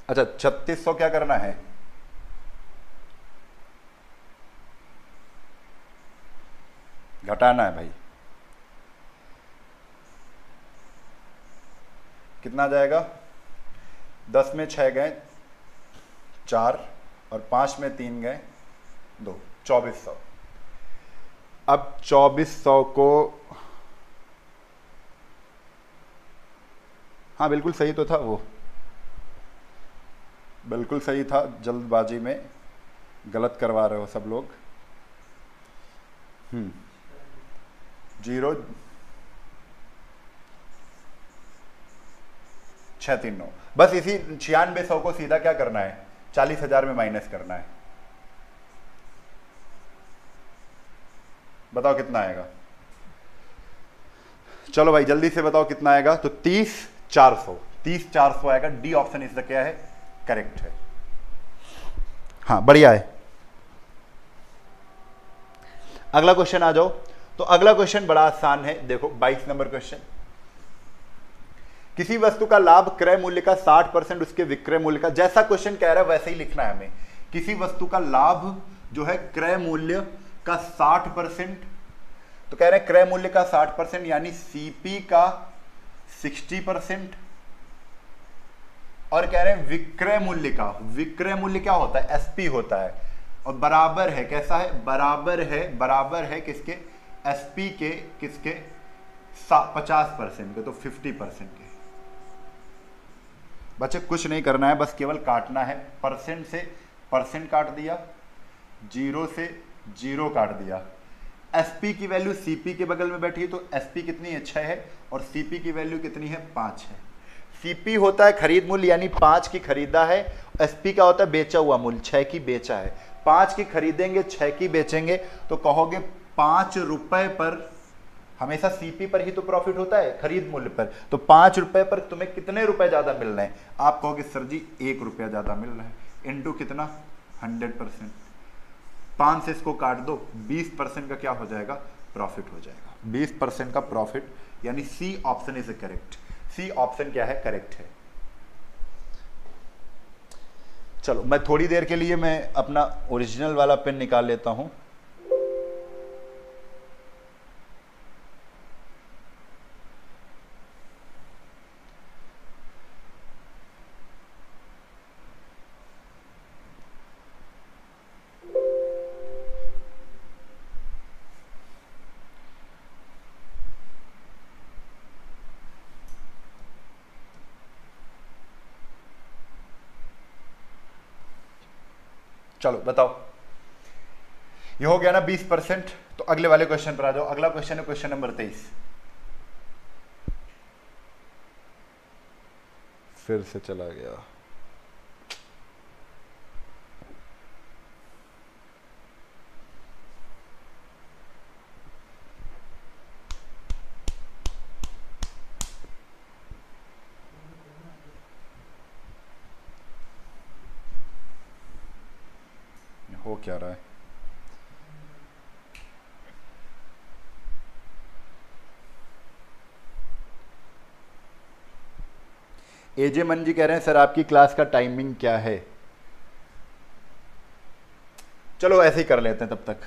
अच्छा 3600 क्या करना है, घटाना है भाई। कितना जाएगा, 10 में 6 गए 4 और 5 में 3 गए 2, 2400। अब 2400 को, हाँ बिल्कुल सही तो था, वो बिल्कुल सही था, जल्दबाजी में गलत करवा रहे हो सब लोग। 0 6 3 9। बस इसी 9600 को सीधा क्या करना है, 40,000 में माइनस करना है। बताओ कितना आएगा, चलो भाई जल्दी से बताओ कितना आएगा। तो 30,400, 30,400 आएगा। डी ऑप्शन इसका क्या है, करेक्ट है। हाँ बढ़िया है। अगला क्वेश्चन आ जाओ। तो अगला क्वेश्चन बड़ा आसान है, देखो 22 नंबर क्वेश्चन। किसी वस्तु का लाभ क्रय मूल्य का 60% उसके विक्रय मूल्य का, जैसा क्वेश्चन कह रहा है वैसे ही लिखना है हमें। किसी वस्तु का लाभ जो है क्रय मूल्य का 60%, तो कह रहे हैं क्रय मूल्य का 60% यानी सीपी का 60%, और कह रहे हैं विक्रय मूल्य का, विक्रय मूल्य क्या होता है, एसपी होता है, और बराबर है, कैसा है, बराबर है किसके, एसपी के, किसके 50% के, तो 50% के। बच्चे कुछ नहीं करना है, बस केवल काटना है। परसेंट से परसेंट काट दिया, 0 से 0 काट दिया। एसपी की वैल्यू सीपी के बगल में बैठी है, तो एसपी कितनी है, 6 है, और सीपी की वैल्यू कितनी है, 5 है। सीपी होता है खरीद मूल्य यानी 5 की खरीदा है, एसपी का होता है बेचा हुआ मूल्य, 6 की बेचा है। 5 की खरीदेंगे 6 की बेचेंगे, तो कहोगे 5 रुपए पर, हमेशा सीपी पर ही तो प्रॉफिट होता है खरीद मूल्य पर, तो 5 रुपए पर तुम्हें कितने रुपए ज्यादा मिल रहे हैं, आप कहोगे सर जी 1 रुपया ज्यादा मिल रहा है, इनटू कितना 100%। 5 से इसको काट दो, 20% का क्या हो जाएगा, प्रॉफिट हो जाएगा। 20% का प्रॉफिट, यानी C option is correct. C option क्या है, करेक्ट है। चलो मैं थोड़ी देर के लिए मैं अपना ओरिजिनल वाला पेन निकाल लेता हूं। चलो बताओ, ये हो गया ना 20%। तो अगले वाले क्वेश्चन पर आ जाओ। अगला क्वेश्चन है क्वेश्चन नंबर 23। फिर से चला गया। हो क्या रहा है, एजे मन जी कह रहे हैं सर आपकी क्लास का टाइमिंग क्या है। चलो ऐसे ही कर लेते हैं, तब तक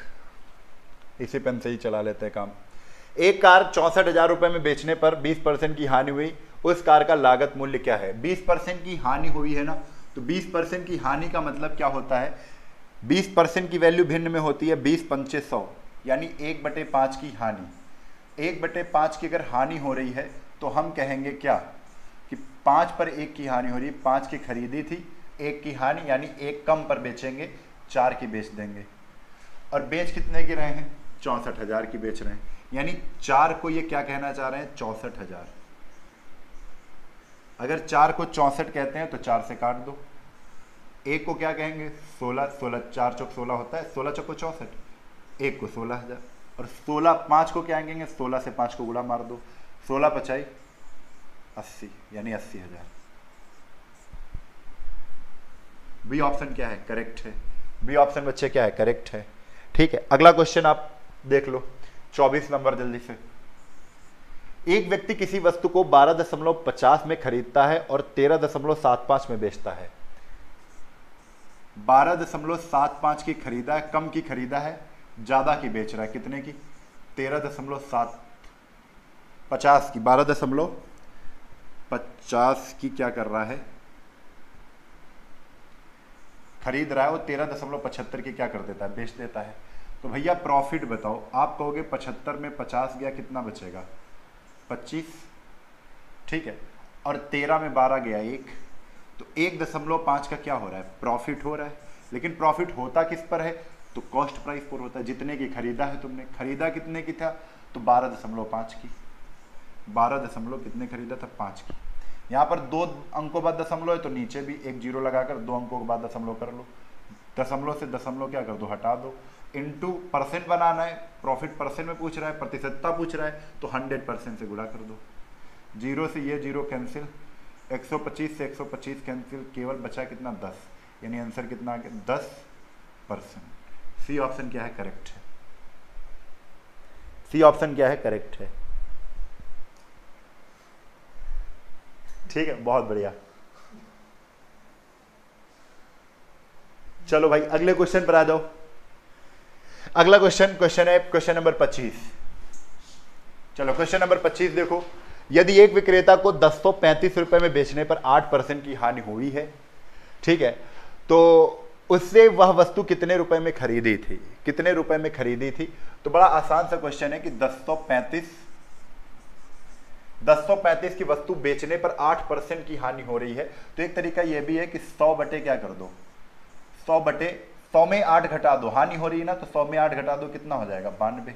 इसी पेन से ही चला लेते हैं काम। एक कार 64,000 रुपए में बेचने पर 20% की हानि हुई, उस कार का लागत मूल्य क्या है। 20% की हानि हुई है ना, तो 20% की हानि का मतलब क्या होता है, 20% की वैल्यू भिन्न में होती है 20 पंचे 100, यानी 1/5 की हानि। 1/5 की अगर हानि हो रही है तो हम कहेंगे क्या कि 5 पर 1 की हानि हो रही है। 5 की खरीदी थी, 1 की हानि, यानी 1 कम पर बेचेंगे, 4 की बेच देंगे। और बेच कितने की रहे हैं, 64,000 की बेच रहे हैं, यानी 4 को ये क्या कहना चाह रहे हैं, 64,000। अगर 4 को 64 कहते हैं तो 4 से काट दो। 1 को क्या कहेंगे, 16, 16 4 चौक 16 होता है, 16 चौक 64, 1 को 16,000, और 16 5 को क्या कहेंगे, 16 से 5 को गुणा मार दो, 16 पचाई 80 यानी 80,000। बी ऑप्शन क्या है? करेक्ट है। बी ऑप्शन बच्चे क्या है? करेक्ट है। ठीक है, अगला क्वेश्चन आप देख लो, 24 नंबर, जल्दी से। एक व्यक्ति किसी वस्तु को 12.50 में खरीदता है और 13.75 में बेचता है। 12.75 की खरीदा है, कम की खरीदा है, ज्यादा की बेच रहा है, कितने की? 13.50 की, 12.50 की क्या कर रहा है? खरीद रहा है, वो 13.75 की क्या कर देता है? बेच देता है। तो भैया प्रॉफिट बताओ। आप कहोगे 75 में 50 गया, कितना बचेगा? 25, ठीक है। और 13 में 12 गया 1, तो 1.5 का क्या हो रहा है? प्रॉफिट हो रहा है। लेकिन प्रॉफिट होता किस पर है? तो कॉस्ट प्राइस पर होता है। जितने की खरीदा है तुमने, खरीदा कितने की था? तो 12.5 की। 12 दशमलव कितने खरीदा था? 5 की। यहाँ पर 2 अंकों बाद दशमलव है, तो नीचे भी एक जीरो लगाकर 2 अंकों के बाद दशमलव कर लो। दशमलव से दशमलव क्या कर दो? हटा दो। इनटू परसेंट बनाना है, प्रॉफिट परसेंट में पूछ रहा है, प्रतिशतता पूछ रहा है, तो 100% से गुणा कर दो। जीरो से ये जीरो कैंसिल, 125 से 125 कैंसिल, केवल बचा कितना? 10, यानी आंसर कितना आ गया? 10%। सी ऑप्शन क्या है? करेक्ट है। सी ऑप्शन क्या है? करेक्ट है। ठीक है, बहुत बढ़िया। चलो भाई अगले क्वेश्चन पर आ जाओ। अगला क्वेश्चन है क्वेश्चन नंबर 25। चलो क्वेश्चन नंबर 25 देखो। यदि एक विक्रेता को 1035 रुपए में बेचने पर 8% की हानि हुई है, ठीक है, तो उससे वह वस्तु कितने रुपए में खरीदी थी? कितने रुपए में खरीदी थी? तो बड़ा आसान सा क्वेश्चन है कि 1035 की वस्तु बेचने पर 8% की हानि हो रही है। तो एक तरीका यह भी है कि 100 बटे क्या कर दो? 100 में 8 घटा दो। हानि हो रही है ना, तो 100 में 8 घटा दो, कितना हो जाएगा? 92।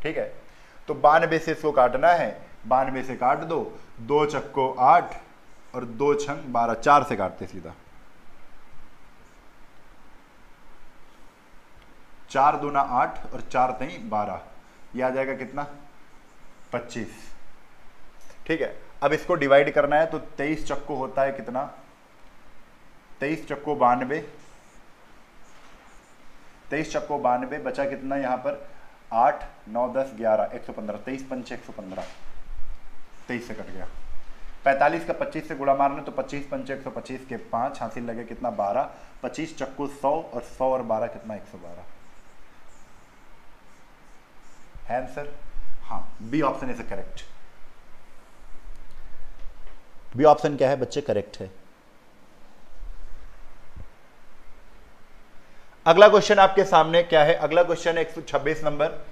ठीक है, तो 92 से इसको काटना है, 92 से काट दो, 2 चक्को 8 और 2 छंग 12, 4 से काटते सीधा। 4 दूना 8 और 4 तई 12, ये आ जाएगा कितना? 25। ठीक है, अब इसको डिवाइड करना है, तो 23 चक्को होता है कितना? 23 चक्को 92, 23 चक्को 92, बचा कितना यहाँ पर? 8 9 10 11 115, 23 पंचे 115, 23 से कट गया। 45 का 25 से गुणा मारना, तो 25 पंचे 125 के 5 हासिल लगे कितना? 12। 25 चक्को 100 और 100 और 12 कितना? 112 है आंसर। हाँ, B option is correct. B option क्या है बच्चे? करेक्ट है। अगला क्वेश्चन आपके सामने क्या है? अगला क्वेश्चन है 126 नंबर।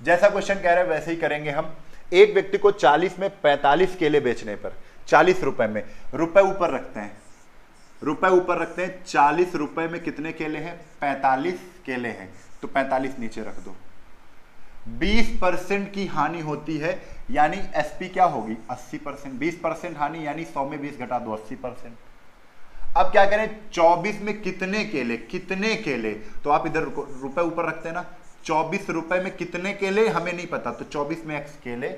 जैसा क्वेश्चन कह रहे हैं वैसे ही करेंगे हम। एक व्यक्ति को 40 में 45 केले बेचने पर 40 रुपए में, रुपए ऊपर रखते हैं, रुपए ऊपर रखते हैं, 40 रुपए में कितने केले हैं? 45 केले हैं, तो 45 नीचे रख दो। 20% की हानि होती है, यानी एसपी क्या होगी? 80%। 20% हानि यानी 100 में 20 घटा दो, 80%। अब क्या करें? 24 में कितने केले? कितने केले? तो आप इधर रुपए ऊपर रखते हैं ना, 24 रुपए में कितने केले हमें नहीं पता, तो 24 में x केले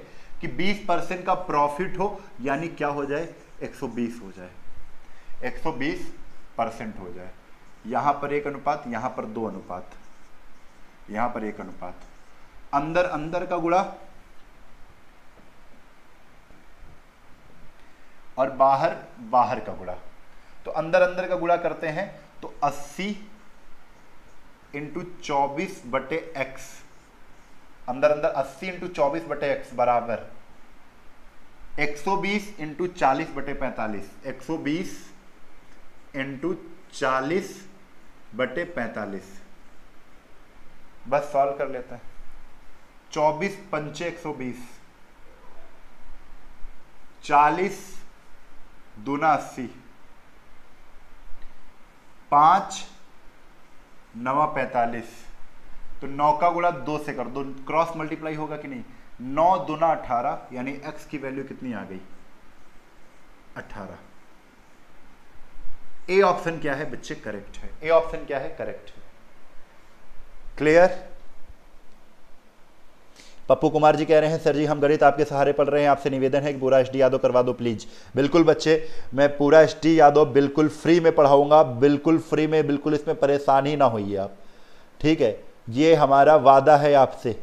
कि 20% का प्रॉफिट हो, यानी क्या हो जाए? 120 हो जाए, 120% हो जाए। यहां पर 1 अनुपात, यहां पर 2 अनुपात, यहां पर 1 अनुपात, अंदर अंदर का गुणा और बाहर बाहर का गुणा। तो अंदर अंदर का गुणा करते हैं, तो 80 इंटू 24 बटे एक्स, अंदर अंदर 80 इंटू 24 बटे एक्स बराबर 120 इंटू 40 बटे 45, 120 इंटू 40 बटे 45। बस सॉल्व कर लेते हैं। 24 पंचे 120, 40 दूना 80, 5 9 45, तो 9 का गुणा 2 से कर दो, क्रॉस मल्टीप्लाई होगा कि नहीं? 9 दूना 18, यानी x की वैल्यू कितनी आ गई? 18। ए ऑप्शन क्या है बच्चे? करेक्ट है। ए ऑप्शन क्या है? करेक्ट है। क्लियर? पप्पू कुमार जी कह रहे हैं सर जी हम गणित आपके सहारे पढ़ रहे हैं, आपसे निवेदन है कि पूरा एसटी यादव करवा दो प्लीज। बिल्कुल बच्चे, मैं पूरा एसटी यादव बिल्कुल फ्री में पढ़ाऊंगा, बिल्कुल फ्री में, बिल्कुल इसमें परेशान ही ना होइए आप, ठीक है। ये हमारा वादा है आपसे,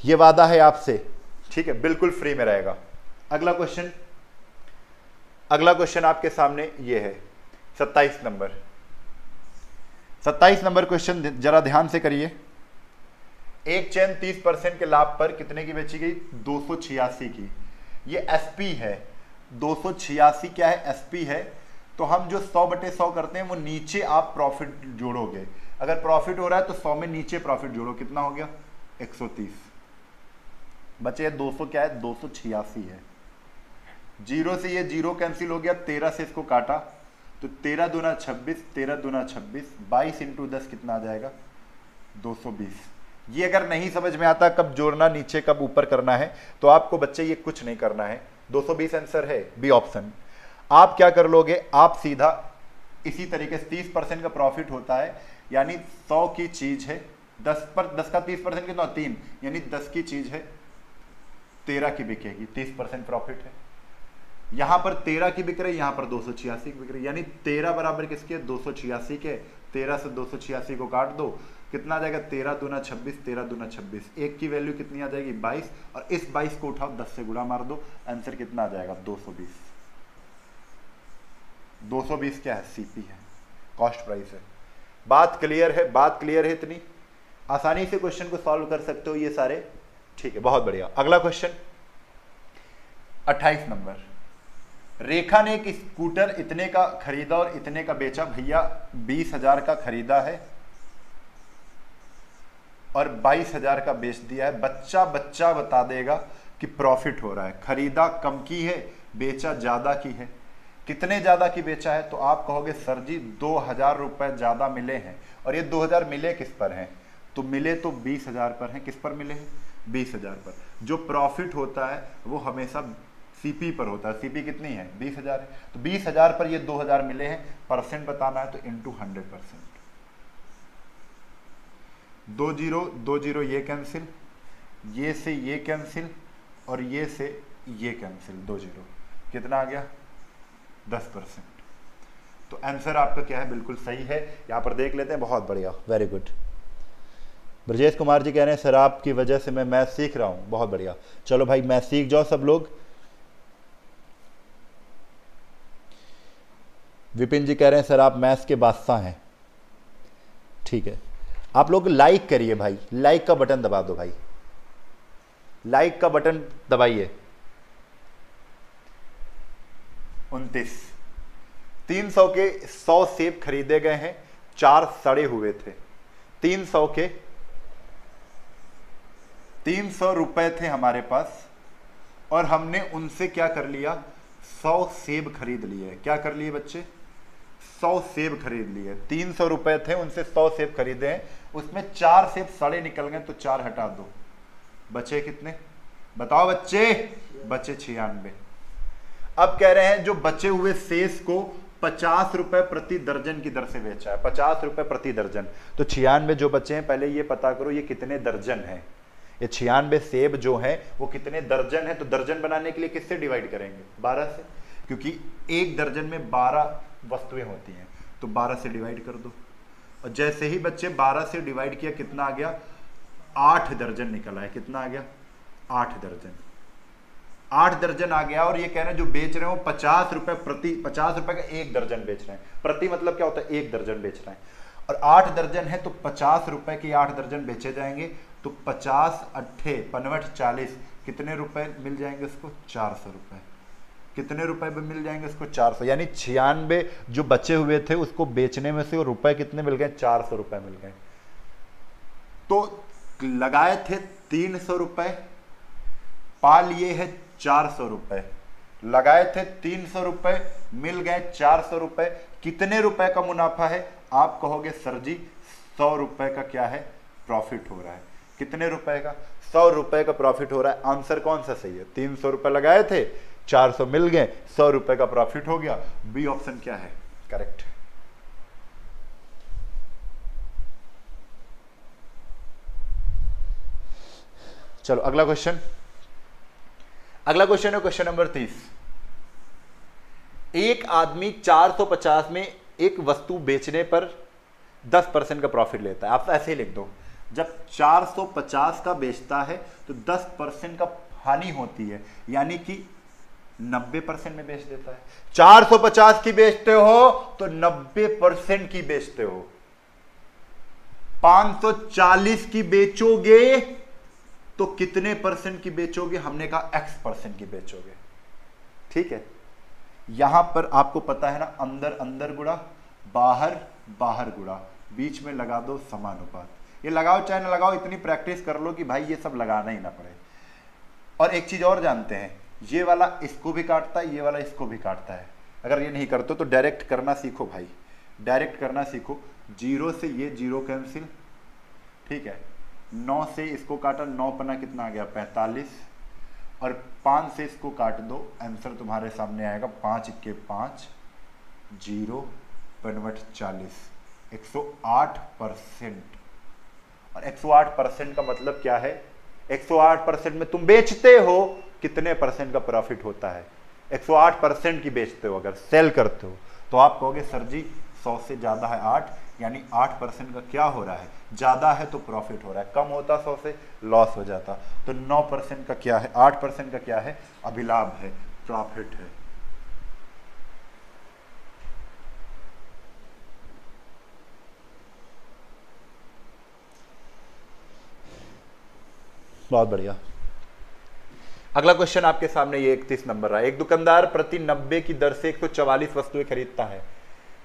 ये वादा है आपसे, ठीक है, बिल्कुल फ्री में रहेगा। अगला क्वेश्चन, अगला क्वेश्चन आपके सामने ये है 27 नंबर। 27 नंबर क्वेश्चन जरा ध्यान से करिए। एक चेन 30% के लाभ पर कितने की बेची गई? 286 की। ये एसपी है, 286 क्या है? एसपी है। तो हम जो 100/100 करते हैं वो नीचे आप प्रॉफिट जोड़ोगे। अगर प्रॉफिट हो रहा है तो 100 में नीचे प्रॉफिट जोड़ो, कितना हो गया? 130। बचे 200 क्या है? 286 है। जीरो से ये जीरो कैंसिल हो गया, 13 से इसको काटा तो 13 दूना 26, 13 दूना 26, 22 इंटू 10 कितना आ जाएगा? 220। ये अगर नहीं समझ में आता कब जोड़ना नीचे कब ऊपर करना है तो आपको बच्चे ये कुछ नहीं करना है। 220 आंसर है, बी ऑप्शन। आप क्या कर लोगे? आप सीधा इसी तरीके से 30% का प्रॉफिट होता है, यानी 100 की चीज है, 10 का 30% कितना? 3, यानी 10 की चीज है 13 की बिकेगी, 30% प्रॉफिट है। यहां पर 13 की बिक रही, यहां पर 286 की बिक रही, यानी 13 बराबर किसके? 286 के। 13 से 286 को काट दो, कितना आ जाएगा? 13 दूना 26, 13 दूना 26, एक की वैल्यू कितनी आ जाएगी? 22, और इस 22 को उठाओ 10 से गुणा मार दो, आंसर कितना आ जाएगा? 220। 220 क्या है? सीपी है, कॉस्ट प्राइस है। बात क्लियर है? बात क्लियर है? इतनी आसानी से क्वेश्चन को सॉल्व कर सकते हो ये सारे, ठीक है, बहुत बढ़िया। अगला क्वेश्चन 28 नंबर। रेखा ने एक स्कूटर इतने का खरीदा और इतने का बेचा। भैया 20,000 का खरीदा है और 22,000 का बेच दिया है। बच्चा बता देगा कि प्रॉफिट हो रहा है। खरीदा कम की है, बेचा ज्यादा की है। कितने ज्यादा की बेचा है? तो आप कहोगे सर जी 2,000 रुपए ज्यादा मिले हैं। और ये 2,000 मिले किस पर हैं? तो मिले तो 20,000 पर हैं। किस पर मिले हैं? 20,000 पर। जो प्रॉफिट होता है वो हमेशा सीपी पर होता है। सीपी कितनी है? 20,000 है। तो 20,000 पर ये 2,000 मिले हैं, परसेंट बताना है तो इंटू 100%। 2 0 ये कैंसिल, ये से ये कैंसिल, और ये से ये कैंसिल, 2 0, कितना आ गया? 10%। तो आंसर आपका क्या है? बिल्कुल सही है। यहां पर देख लेते हैं, बहुत बढ़िया, वेरी गुड। ब्रजेश कुमार जी कह रहे हैं सर आपकी वजह से मैं मैथ सीख रहा हूं। बहुत बढ़िया, चलो भाई मैथ सीख जाओ सब लोग। विपिन जी कह रहे हैं सर आप मैथ्स के बादशाह हैं। ठीक है, आप लोग लाइक करिए भाई, लाइक का बटन दबा दो भाई, लाइक का बटन दबाइए। 29। 300 के 100 सेब खरीदे गए हैं, 4 सड़े हुए थे। 300 के 300 रुपए थे हमारे पास और हमने उनसे क्या कर लिया? 100 सेब खरीद लिए। क्या कर लिए बच्चे? 100 सेब खरीद लिए। 300 रुपए थे, उनसे 100 सेब खरीदे हैं, उसमें 4 सेब सड़े निकल गए तो 4 हटा दो, बचे कितने? बताओ बच्चे। बचे 96। अब कह रहे हैं जो बचे हुए शेष को 50 रुपए प्रति दर्जन की दर से बेचा है। 50 रुपए प्रति दर्जन। तो 96 जो बचे हैं, पहले ये पता करो ये कितने दर्जन है। ये 96 सेब जो है वो कितने दर्जन है? तो दर्जन बनाने के लिए किससे डिवाइड करेंगे? 12 से, क्योंकि एक दर्जन में 12 वस्तुएं होती हैं, तो 12 से डिवाइड कर दो। और जैसे ही बच्चे 12 से डिवाइड किया, कितना आ गया? 8 दर्जन निकला है। कितना आ गया? 8 दर्जन। 8 दर्जन आ गया। और ये कह रहे हैं जो बेच रहे हो 50 रुपए प्रति, 50 रुपए का एक दर्जन बेच रहे हैं। प्रति मतलब क्या होता है? एक दर्जन बेच रहे हैं। और 8 दर्जन है तो 50 रुपए के 8 दर्जन बेचे जाएंगे। तो 50 अट्ठे 55 40, कितने रुपए मिल जाएंगे उसको? 400 रुपए। कितने रुपए में मिल जाएंगे उसको? 400। यानी 96 जो बचे हुए थे उसको बेचने में से रुपए कितने मिल गए? 400 रुपए मिल गए। तो लगाए थे 300 रुपए, पा लिए है 400 रुपए। लगाए थे 300 रुपए, मिल गए 400 रुपए। कितने रुपए का मुनाफा है? आप कहोगे सर जी 100 रुपए का क्या है? प्रॉफिट हो रहा है। कितने रुपए का? 100 रुपए का प्रॉफिट हो रहा है। आंसर कौन सा सही है? 300 रुपए लगाए थे, 400 मिल गए, 100 रुपए का प्रॉफिट हो गया। बी ऑप्शन क्या है? करेक्ट है। चलो अगला क्वेश्चन है क्वेश्चन नंबर 30। एक आदमी 450 में एक वस्तु बेचने पर 10% का प्रॉफिट लेता है। आप ऐसे ही लिख दो, जब 450 का बेचता है तो 10% का हानि होती है, यानी कि 90% में बेच देता है। 450 की बेचते हो तो 90% की बेचते हो। 540 की बेचोगे तो कितने परसेंट की बेचोगे? हमने कहा X% की बेचोगे। ठीक है, यहां पर आपको पता है ना, अंदर अंदर गुणा बाहर बाहर गुणा, बीच में लगा दो समानुपात। ये लगाओ चाहे ना लगाओ, इतनी प्रैक्टिस कर लो कि भाई ये सब लगाना ही ना पड़े। और एक चीज और जानते हैं, ये वाला इसको भी काटता है, ये वाला इसको भी काटता है। अगर ये नहीं करते तो डायरेक्ट करना सीखो भाई, डायरेक्ट करना सीखो। 0 से ये 0 कैंसिल, ठीक है। 9 से इसको काटा, 9 पना कितना आ गया? 45। और 5 से इसको काट दो, आंसर तुम्हारे सामने आएगा 5 के 5, 0 बनवट 40, 108%। और 108% का मतलब क्या है? 108% में तुम बेचते हो, कितने परसेंट का प्रॉफिट होता है? 108% की बेचते हो। अगर सेल करते हो तो आप कहोगे सर जी 100 से ज्यादा है 8, यानी 8% का क्या हो रहा है? ज्यादा है तो प्रॉफिट हो रहा है, कम होता 100 से लॉस हो जाता। तो 9% का क्या है? 8% का क्या है? अभिलाभ है, प्रॉफिट है। बहुत बढ़िया। अगला क्वेश्चन आपके सामने ये 31 नंबर रहा। एक दुकानदार प्रति 90 की दर से 144 वस्तुएं खरीदता है।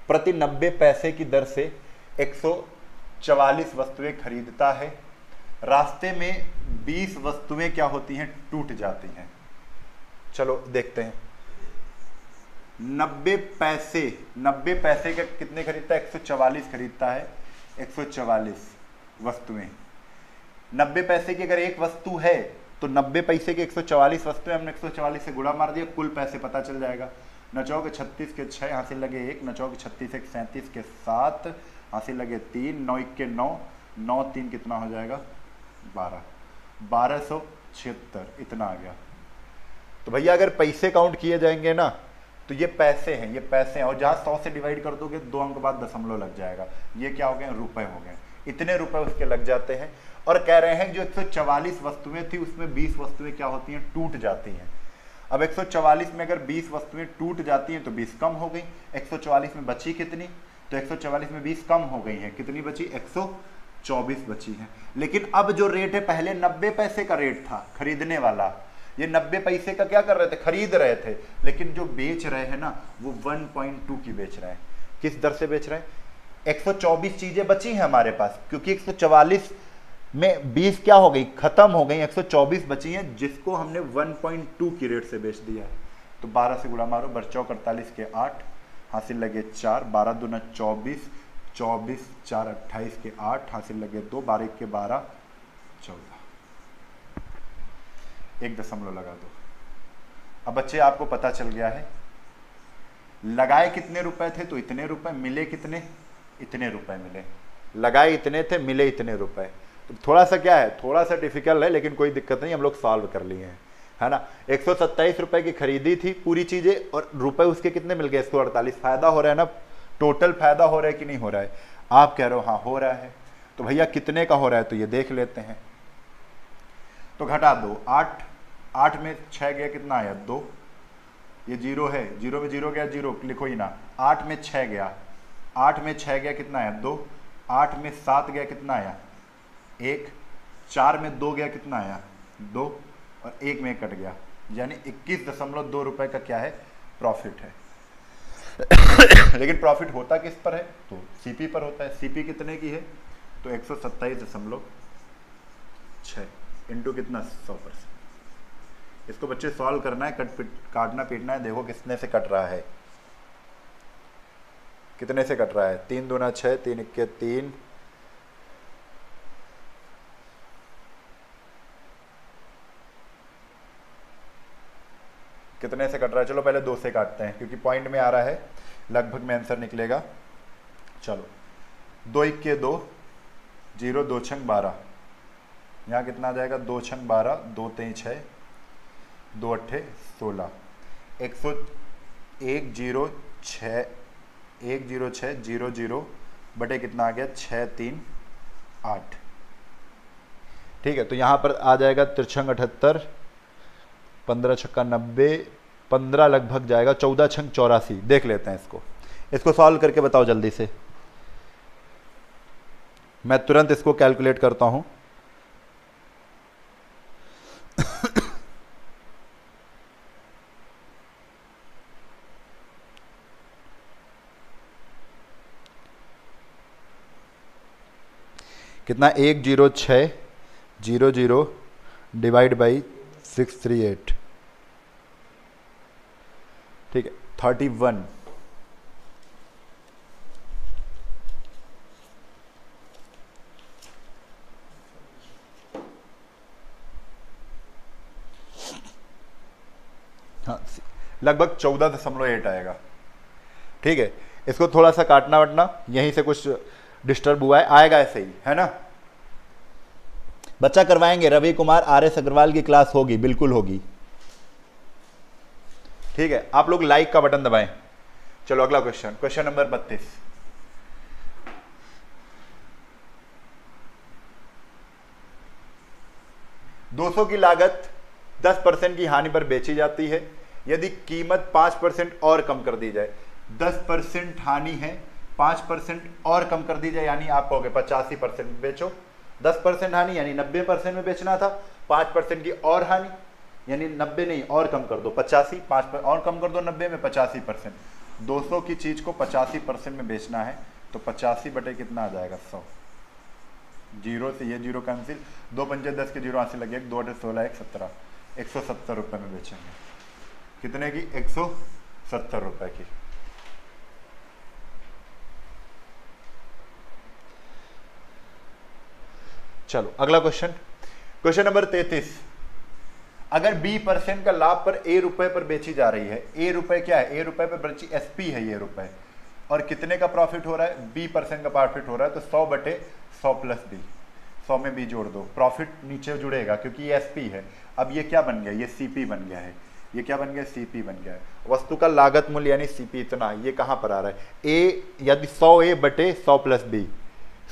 प्रति 90 पैसे की दर से 144 वस्तुएं खरीदता है। रास्ते में 20 वस्तुएं क्या होती हैं? टूट जाती हैं। चलो देखते हैं। 90 पैसे का कितने खरीदता है? 144 खरीदता है। 144 वस्तुएं। 90 पैसे की अगर एक वस्तु है तो 90 पैसे की 144 वस्तुएं, हमने 144 से गुणा मार दिया, कुल पैसे पता चल जाएगा। नचौ के 36 के 6, हासिल लगे 1, नचौ के 36 एक 37 के 7, हासिल लगे 3, 9 के 9, 9 3 कितना हो जाएगा? 12, 1276 इतना आ गया। तो भैया अगर पैसे काउंट किए जाएंगे ना तो ये पैसे हैं, ये पैसे हैं। और जहाँ 100 से डिवाइड कर दोगे 2 अंक बाद दशमलव लग जाएगा। ये क्या हो गए? रुपए हो गए। इतने रुपए उसके लग जाते हैं। और कह रहे हैं जो 144 वस्तुएं थी उसमें 20 वस्तुएं क्या होती हैं? टूट जाती हैं। अब 144 में अगर 20 वस्तुएं टूट जाती हैं तो 20 कम हो गई। 144 में बची कितनी? तो 144 में 20 कम हो गई हैं। कितनी बची? 124 बची हैं। लेकिन अब जो रेट है, पहले 90 पैसे का रेट था खरीदने वाला, ये 90 पैसे का क्या कर रहे थे? खरीद रहे थे। लेकिन जो बेच रहे हैं ना वो 1.2 की बेच रहे हैं। किस दर से बेच रहे हैं? 124 चीजें बची हैं हमारे पास, क्योंकि 144 में 20 क्या हो गई? खत्म हो गई। 124 बची हैं जिसको हमने 1.2 की रेट से बेच दिया है। तो 12 से गुणा मारो, बच्चों 48 के 8, हासिल लगे 4, 12 दूना 24, 24 4 28 के 8, हासिल लगे 2, 12 के 12 14, एक दशमलव लगा दो। अब बच्चे आपको पता चल गया है लगाए कितने रुपए थे? तो इतने रुपए। मिले कितने? इतने रुपए मिले। लगाए इतने थे, मिले इतने रुपए। तो थोड़ा सा क्या है, थोड़ा सा डिफिकल्ट है, लेकिन कोई दिक्कत नहीं, हम लोग सॉल्व कर लिए हैं, है ना। 127 रुपए की खरीदी थी पूरी चीजें, और रुपए उसके कितने मिल गए? 148। फायदा हो रहा है ना, टोटल फायदा हो रहा है कि नहीं हो रहा है? आप कह रहे हो हाँ हो रहा है। तो भैया कितने का हो रहा है? तो ये देख लेते हैं। तो घटा दो, 8 में 6 गया, कितना आया? 2। ये 0 है, 0 में 0 गया, 0 लिखो ही ना। 8 में 6 गया, 8 में 6 गया, कितना आया? 2। 8 में 7 गया, कितना आया? 1। 4 में 2 गया, कितना आया? 2। और 1 में कट गया, यानी 21.2 रुपए का क्या है? प्रॉफिट है। लेकिन प्रॉफिट होता किस पर है? तो सीपी पर होता है। सीपी कितने की है? तो 127.6 इंटू कितना? 100%। इसको बच्चे सॉल्व करना है, काटना पीटना है। देखो कितने से कट रहा है, कितने से कट रहा है? 3 दूना 6, 3 इक्के 3, कितने से कट रहा है? चलो पहले 2 से काटते हैं, क्योंकि पॉइंट में आ रहा है, लगभग में आंसर निकलेगा। चलो 2 इक्के 2, 0 2 छंग 12, यहाँ कितना आ जाएगा, 2 छंग 12, 2 तेई 6, 2 अट्ठे 16, 106 बटे कितना आ गया, 6 3 8। ठीक है, तो यहाँ पर आ जाएगा तिरछंग 78, 15 छक्का 90, 15 लगभग जाएगा, 14 छंग 84। देख लेते हैं इसको सॉल्व करके बताओ जल्दी से। मैं तुरंत इसको कैलकुलेट करता हूं। कितना, 10600 डिवाइड बाई 638, ठीक है, 31। हाँ, लगभग 14.8 आएगा। ठीक है, इसको थोड़ा सा काटना वटना, यहीं से कुछ डिस्टर्ब हुआ है, आएगा ऐसे ही, है ना। बच्चा करवाएंगे, रवि कुमार RS अग्रवाल की क्लास होगी, बिल्कुल होगी। ठीक है, आप लोग लाइक का बटन दबाएं। चलो अगला क्वेश्चन, क्वेश्चन नंबर 32। $200 की लागत 10% की हानि पर बेची जाती है, यदि कीमत 5% और कम कर दी जाए। 10% हानि है, 5% और कम कर दी जाए, यानी आप कहोगे 85% बेचो। 10% हानि यानी 90% में बेचना था, 5% की और हानि यानी 90 नहीं और कम कर दो 85, 5 और कम कर दो 90 में 85%। 200 की चीज को 85% में बेचना है तो 85 बटे कितना आ जाएगा, 100। जीरो से ये जीरो कैंसिल, 2 पंजे 10 के जीरो यहाँ से लगे, 2 अठे 16, 1 17, 170 रुपये में बेचेंगे। कितने की, 170 रुपये की। चलो अगला क्वेश्चन, क्वेश्चन नंबर 33। अगर B% का लाभ पर A रुपए पर बेची जा रही है, A रुपए क्या है, A रुपए पर बेची SP है ये रुपए, और कितने का प्रॉफिट हो रहा है, B% का प्रॉफिट हो रहा है, तो 100 बटे 100 प्लस B, 100 में B जोड़ दो, प्रॉफिट नीचे जुड़ेगा क्योंकि ये SP है। अब ये क्या बन गया, ये CP बन गया है, ये क्या बन गया, CP बन गया है। वस्तु का लागत मूल्य यानी CP इतना, ये कहाँ पर आ रहा है, A यदि 100A बटे 100 प्लस B,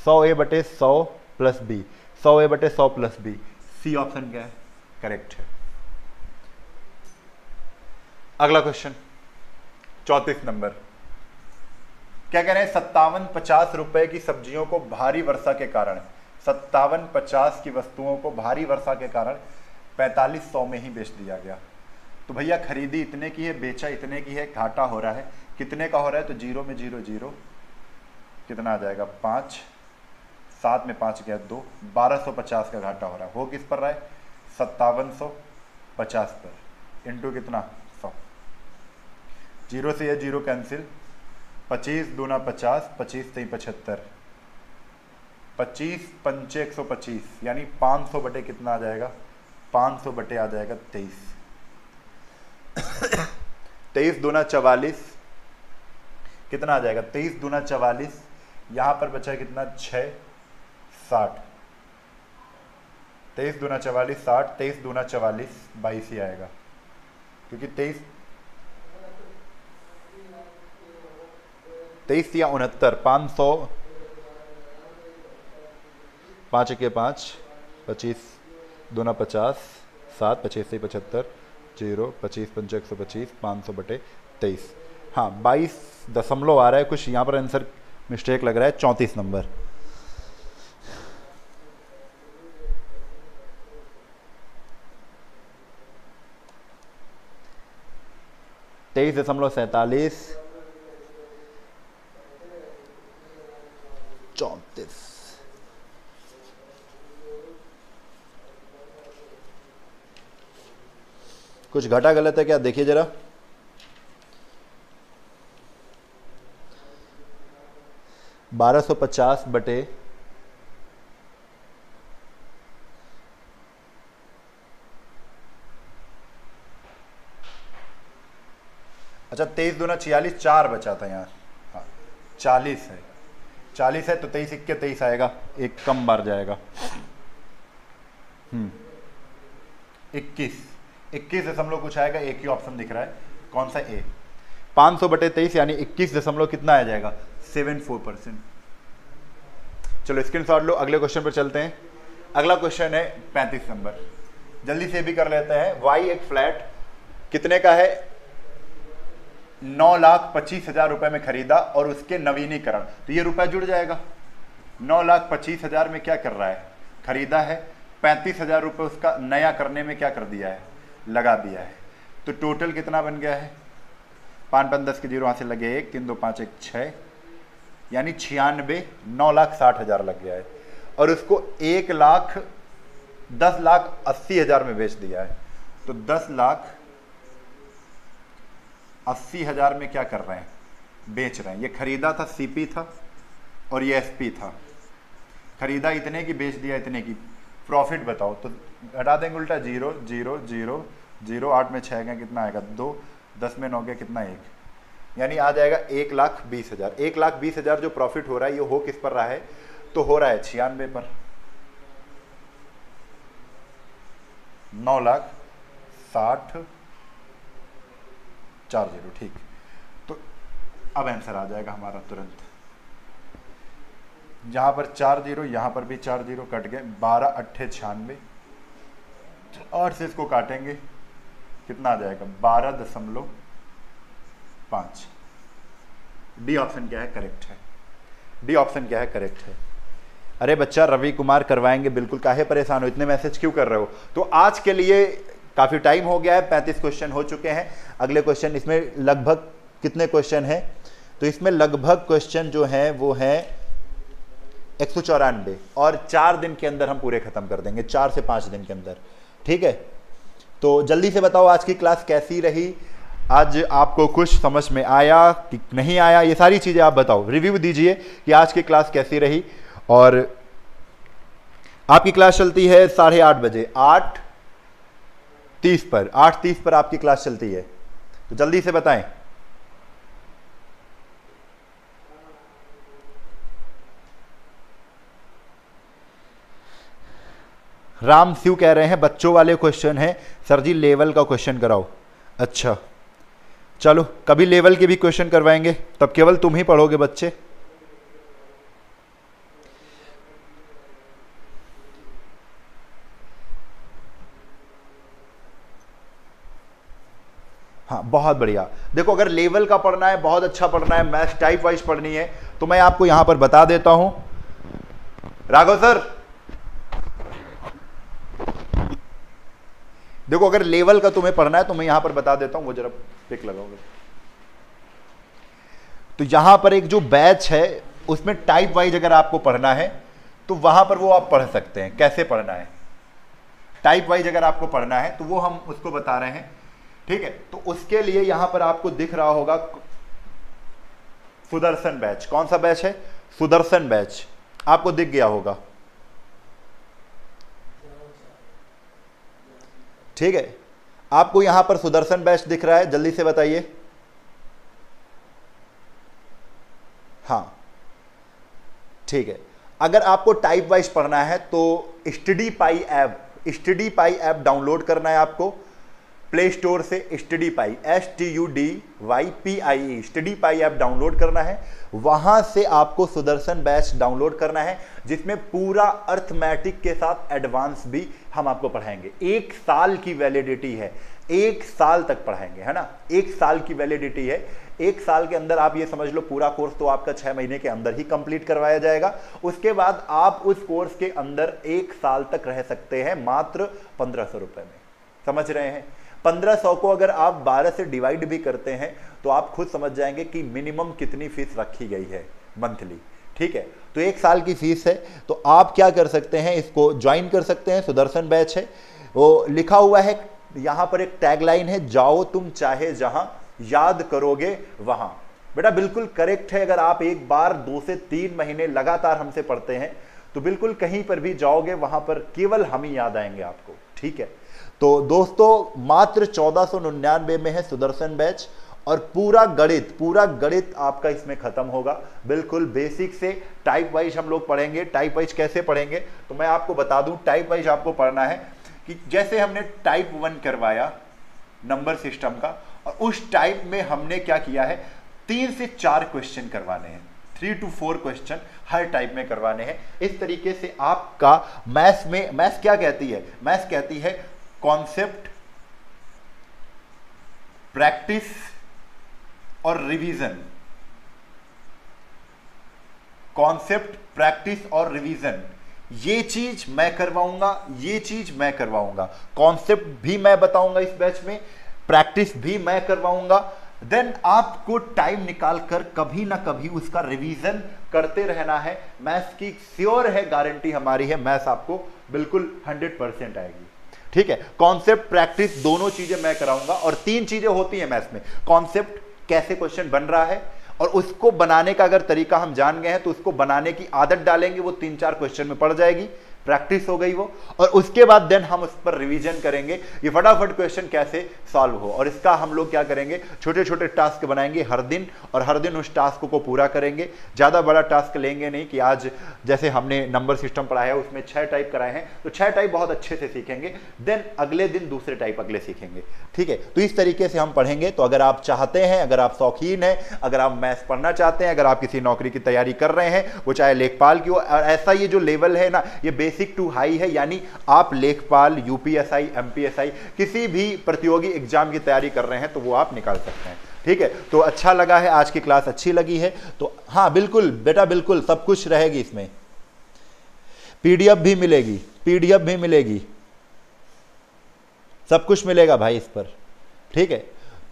100A बटे 100 प्लस B, 100A बटे 100 प्लस B, C ऑप्शन क्या है, करेक्ट है। अगला क्वेश्चन 34 नंबर, क्या कह रहे हैं, 57-50 रुपए की सब्जियों को भारी वर्षा के कारण, 57-50 की वस्तुओं को भारी वर्षा के कारण 4500 में ही बेच दिया गया। तो भैया खरीदी इतने की है, बेचा इतने की है, घाटा हो रहा है, कितने का हो रहा है, तो जीरो में जीरो जीरो, कितना आ जाएगा 5, 7 में 5 गया 2, 1250 का घाटा हो रहा है। हो किस पर रहा है, 5750 पर, इंटू कितना 100, जीरो से यह जीरो कैंसिल, 25 दूना 50, 25 3 75, 25 पंचे 125, यानी 500 बटे कितना आ जाएगा, 500 बटे आ जाएगा 23, 23 दूना 44, कितना आ जाएगा, 23 दूना 44, यहां पर बचा कितना 6 60, 23 दूना 44 60, 23 दूना 44 22 ही आएगा, क्योंकि 23 या 69, 500, 5 के 5, 25 दूना 50, 7 25 से 75, जीरो, 25 पंचे 125, 500 बटे 23। हाँ 22 दशमलव आ रहा है, कुछ यहाँ पर आंसर मिस्टेक लग रहा है। 34 नंबर, 23.47, 34, कुछ घटा गलत है क्या, देखिए जरा। $1250 बटे अच्छा 23 दूना 46, 4 बचा था यहाँ, हाँ 40 है, 40 है तो 23 इक्के 23 आएगा, एक कम बार जाएगा। 21 दशमलव कुछ आएगा, एक ही ऑप्शन दिख रहा है, कौन सा? ए। 500/23 यानी 21 दशमलव कितना आ जाएगा? 74%। चलो स्क्रीनशॉट लो, अगले क्वेश्चन पर चलते हैं। अगला क्वेश्चन है 35 नंबर, जल्दी से भी कर लेते हैं। वाई एक फ्लैट कितने का है? 9,25,000 रुपए में खरीदा और उसके नवीनीकरण, तो ये रुपया जुड़ जाएगा। 9,25,000 में क्या कर रहा है? खरीदा है। 35,000 रुपये उसका नया करने में क्या कर दिया है? लगा दिया है। तो टोटल कितना बन गया है? 5 5 10 के 0 वहाँ से लगे 1, 3 2 5 1 6, यानी 96, 9,60,000 लग गया है। और उसको 10,80,000 में बेच दिया है। तो 10,80,000 में क्या कर रहे हैं? बेच रहे हैं। ये खरीदा था, सीपी था, और ये एसपी था। खरीदा इतने की, बेच दिया इतने की। प्रॉफिट बताओ, तो हटा देंगे उल्टा, 0 0 0 0, 8 में 6 गए कितना आएगा? 2, 10 में 9 गए कितना? 1, यानी आ जाएगा 1,20,000। 1,20,000 जो प्रॉफिट हो रहा है, ये हो किस पर रहा है? तो हो रहा है 96 पर। 9,60,40, ठीक। तो अब आंसर आ जाएगा हमारा तुरंत। जहां पर 4 0, यहां पर भी 4 0 कट गए, 12 8 96, और से इसको काटेंगे कितना आ जाएगा? 12.5। डी ऑप्शन क्या है? करेक्ट है। डी ऑप्शन क्या है? करेक्ट है। अरे बच्चा रवि कुमार करवाएंगे, बिल्कुल, काहे परेशान हो, इतने मैसेज क्यों कर रहे हो? तो आज के लिए काफी टाइम हो गया है, 35 क्वेश्चन हो चुके हैं। अगले क्वेश्चन, इसमें लगभग कितने क्वेश्चन हैं? तो इसमें लगभग क्वेश्चन जो है वो है 194, और 4 दिन के अंदर हम पूरे खत्म कर देंगे, 4 से 5 दिन के अंदर, ठीक है। तो जल्दी से बताओ आज की क्लास कैसी रही, आज आपको कुछ समझ में आया कि नहीं आया, ये सारी चीजें आप बताओ, रिव्यू दीजिए कि आज की क्लास कैसी रही। और आपकी क्लास चलती है 8:30 बजे, 8:30 पर, 8:30 पर आपकी क्लास चलती है, तो जल्दी से बताएं। राम शिव कह रहे हैं बच्चों वाले क्वेश्चन है सर जी, लेवल का क्वेश्चन कराओ। अच्छा चलो, कभी लेवल के भी क्वेश्चन करवाएंगे, तब केवल तुम ही पढ़ोगे बच्चे। हाँ बहुत बढ़िया। देखो अगर लेवल का पढ़ना है, बहुत अच्छा पढ़ना है, मैथ्स टाइप वाइज पढ़नी है, तो मैं आपको यहां पर बता देता हूं। राघव सर देखो, अगर लेवल का तुम्हें पढ़ना है तो मैं यहां पर बता देता हूं, वो जरा पिक लगाओगे। तो यहां पर एक जो बैच है उसमें टाइप वाइज अगर आपको पढ़ना है तो वहां पर वो आप पढ़ सकते हैं। कैसे पढ़ना है टाइप वाइज अगर आपको पढ़ना है तो वो हम उसको बता रहे हैं, ठीक है। तो उसके लिए यहां पर आपको दिख रहा होगा सुदर्शन बैच। कौन सा बैच है? सुदर्शन बैच, आपको दिख गया होगा, ठीक है। आपको यहां पर सुदर्शन बैच दिख रहा है, जल्दी से बताइए। हाँ ठीक है। अगर आपको टाइप वाइज पढ़ना है तो स्टडी पाई ऐप डाउनलोड करना है आपको प्ले स्टोर से। स्टडी पाई STUDYPIE स्टडी पाई ऐप डाउनलोड करना है। वहां से आपको सुदर्शन बैच डाउनलोड करना है, जिसमें पूरा अर्थमेटिक के साथ एडवांस भी हम आपको पढ़ाएंगे। 1 साल की वैलिडिटी है, 1 साल तक पढ़ाएंगे, है ना। 1 साल की वैलिडिटी है। 1 साल के अंदर आप ये समझ लो पूरा कोर्स तो आपका 6 महीने के अंदर ही कंप्लीट करवाया जाएगा। उसके बाद आप उस कोर्स के अंदर 1 साल तक रह सकते हैं मात्र 1500 रुपए में। समझ रहे हैं? 1500 को अगर आप 12 से डिवाइड भी करते हैं तो आप खुद समझ जाएंगे कि मिनिमम कितनी फीस रखी गई है मंथली, ठीक है। तो 1 साल की फीस है, तो आप क्या कर सकते हैं, इसको ज्वाइन कर सकते हैं। सुदर्शन बैच है, वो लिखा हुआ है यहां पर, एक टैगलाइन है, जाओ तुम चाहे जहां, याद करोगे वहां। बेटा बिल्कुल करेक्ट है। अगर आप एक बार 2 से 3 महीने लगातार हमसे पढ़ते हैं तो बिल्कुल कहीं पर भी जाओगे वहां पर केवल हम ही याद आएंगे आपको, ठीक है। तो दोस्तों मात्र 1499 में है सुदर्शन बैच, और पूरा गणित आपका इसमें खत्म होगा। बिल्कुल बेसिक से टाइप वाइज हम लोग पढ़ेंगे। टाइप वाइज कैसे पढ़ेंगे तो मैं आपको बता दूं, टाइप वाइज आपको पढ़ना है कि जैसे हमने टाइप 1 करवाया नंबर सिस्टम का, और उस टाइप में हमने क्या किया है, 3 से 4 क्वेश्चन करवाने हैं, 3 to 4 क्वेश्चन हर टाइप में करवाने हैं। इस तरीके से आपका मैथ्स क्या कहती है, मैथ्स कहती है कॉन्सेप्ट, प्रैक्टिस और रिवीजन। कॉन्सेप्ट, प्रैक्टिस और रिवीजन, ये चीज मैं करवाऊंगा, ये चीज मैं करवाऊंगा। कॉन्सेप्ट भी मैं बताऊंगा इस बैच में, प्रैक्टिस भी मैं करवाऊंगा। देन आपको टाइम निकालकर कभी ना कभी उसका रिवीजन करते रहना है। मैथ्स की श्योर है, गारंटी हमारी है, मैथ्स आपको बिल्कुल 100% आएगी। ठीक है, कॉन्सेप्ट प्रैक्टिस दोनों चीजें मैं कराऊंगा। और 3 चीजें होती हैं मैथ्स में, कॉन्सेप्ट कैसे क्वेश्चन बन रहा है, और उसको बनाने का अगर तरीका हम जान गए हैं तो उसको बनाने की आदत डालेंगे, वो 3-4 क्वेश्चन में पड़ जाएगी, प्रैक्टिस हो गई वो। और उसके बाद देन हम उस पर रिवीजन करेंगे, ये फटाफट क्वेश्चन कैसे सॉल्व हो। और इसका हम लोग क्या करेंगे, छोटे छोटे टास्क बनाएंगे हर दिन, और हर दिन उस टास्क को पूरा करेंगे। ज़्यादा बड़ा टास्क लेंगे नहीं कि आज जैसे हमने नंबर सिस्टम पढ़ाया है उसमें 6 टाइप कराए हैं तो 6 टाइप बहुत अच्छे से सीखेंगे, देन अगले दिन दूसरे टाइप अगले सीखेंगे। ठीक है, तो इस तरीके से हम पढ़ेंगे। तो अगर आप चाहते हैं, अगर आप शौकीन हैं, अगर आप मैथ्स पढ़ना चाहते हैं, अगर आप किसी नौकरी की तैयारी कर रहे हैं, वो चाहे लेखपाल की हो, और ऐसा ये जो लेवल है ना, ये बेसिक टू हाई है, यानी आप लेखपाल, यूपीएसआई, एमपीएसआई किसी भी प्रतियोगी एग्जाम की तैयारी कर रहे हैं तो वो आप निकाल सकते हैं। ठीक है, तो अच्छा लगा है, आज की क्लास अच्छी लगी है तो हाँ बिल्कुल बेटा, बिल्कुल सब कुछ रहेगी इसमें, पीडीएफ भी मिलेगी, पीडीएफ भी मिलेगी, सब कुछ मिलेगा भाई इस पर। ठीक है,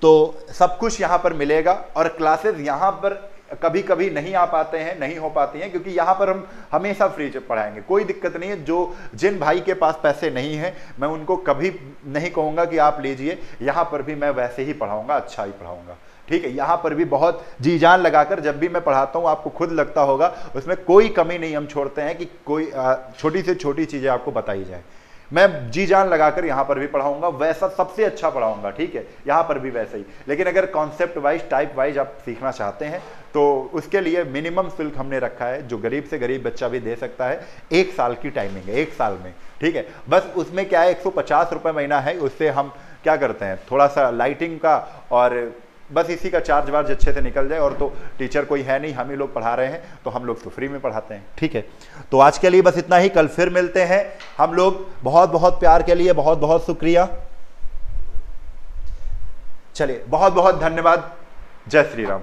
तो सब कुछ यहां पर मिलेगा। और क्लासेस यहां पर कभी कभी नहीं आ पाते हैं, नहीं हो पाती हैं, क्योंकि यहाँ पर हम हमेशा फ्री पढ़ाएंगे, कोई दिक्कत नहीं है। जिन भाई के पास पैसे नहीं हैं मैं उनको कभी नहीं कहूँगा कि आप लीजिए, यहाँ पर भी मैं वैसे ही पढ़ाऊँगा, अच्छा ही पढ़ाऊँगा। ठीक है, यहाँ पर भी बहुत जी जान लगाकर जब भी मैं पढ़ाता हूँ, आपको खुद लगता होगा उसमें कोई कमी नहीं हम छोड़ते हैं कि कोई छोटी से छोटी चीज़ें आपको बताई जाए। मैं जी जान लगाकर यहाँ पर भी पढ़ाऊंगा, वैसा सबसे अच्छा पढ़ाऊंगा। ठीक है, यहाँ पर भी वैसे ही। लेकिन अगर कॉन्सेप्ट वाइज, टाइप वाइज आप सीखना चाहते हैं तो उसके लिए मिनिमम शुल्क हमने रखा है, जो गरीब से गरीब बच्चा भी दे सकता है। 1 साल की टाइमिंग है, 1 साल में। ठीक है, बस उसमें क्या है, 150 रुपये महीना है। उससे हम क्या करते हैं, थोड़ा सा लाइटिंग का और बस इसी का चार्ज वार्ज अच्छे से निकल जाए। और तो टीचर कोई है नहीं, हम ही लोग पढ़ा रहे हैं, तो हम लोग तो फ्री में पढ़ाते हैं। ठीक है, तो आज के लिए बस इतना ही, कल फिर मिलते हैं हम लोग। बहुत बहुत प्यार के लिए बहुत बहुत शुक्रिया। चलिए, बहुत बहुत धन्यवाद। जय श्री राम।